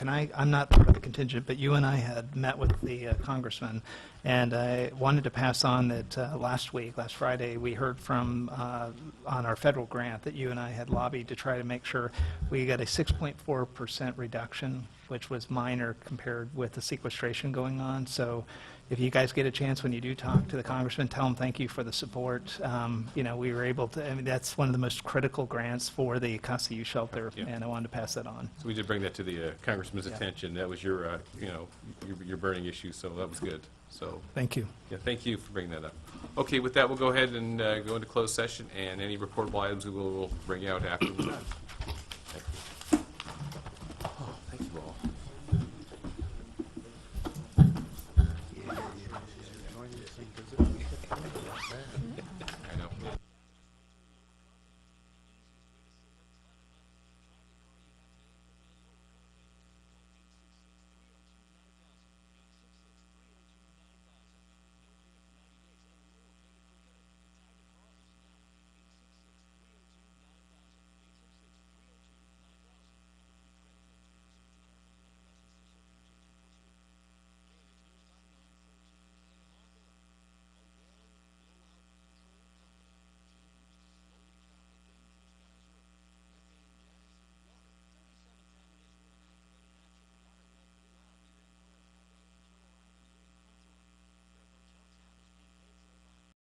Speaker 9: not part of the contingent, but you and I had met with the congressman, and I wanted to pass on that last Friday, we heard from on our federal grant that you and I had lobbied to try to make sure we got a 6.4% reduction, which was minor compared with the sequestration going on. So if you guys get a chance when you do talk to the congressman, tell him thank you for the support. We were able to, I mean, that's one of the most critical grants for the Acosta Youth Shelter, and I wanted to pass that on.
Speaker 1: So we did bring that to the congressman's attention. That was your, your burning issue, so that was good. So
Speaker 9: Thank you.
Speaker 1: yeah, thank you for bringing that up. Okay, with that, we'll go ahead and go into closed session, and any reportable items we will bring out after we're done.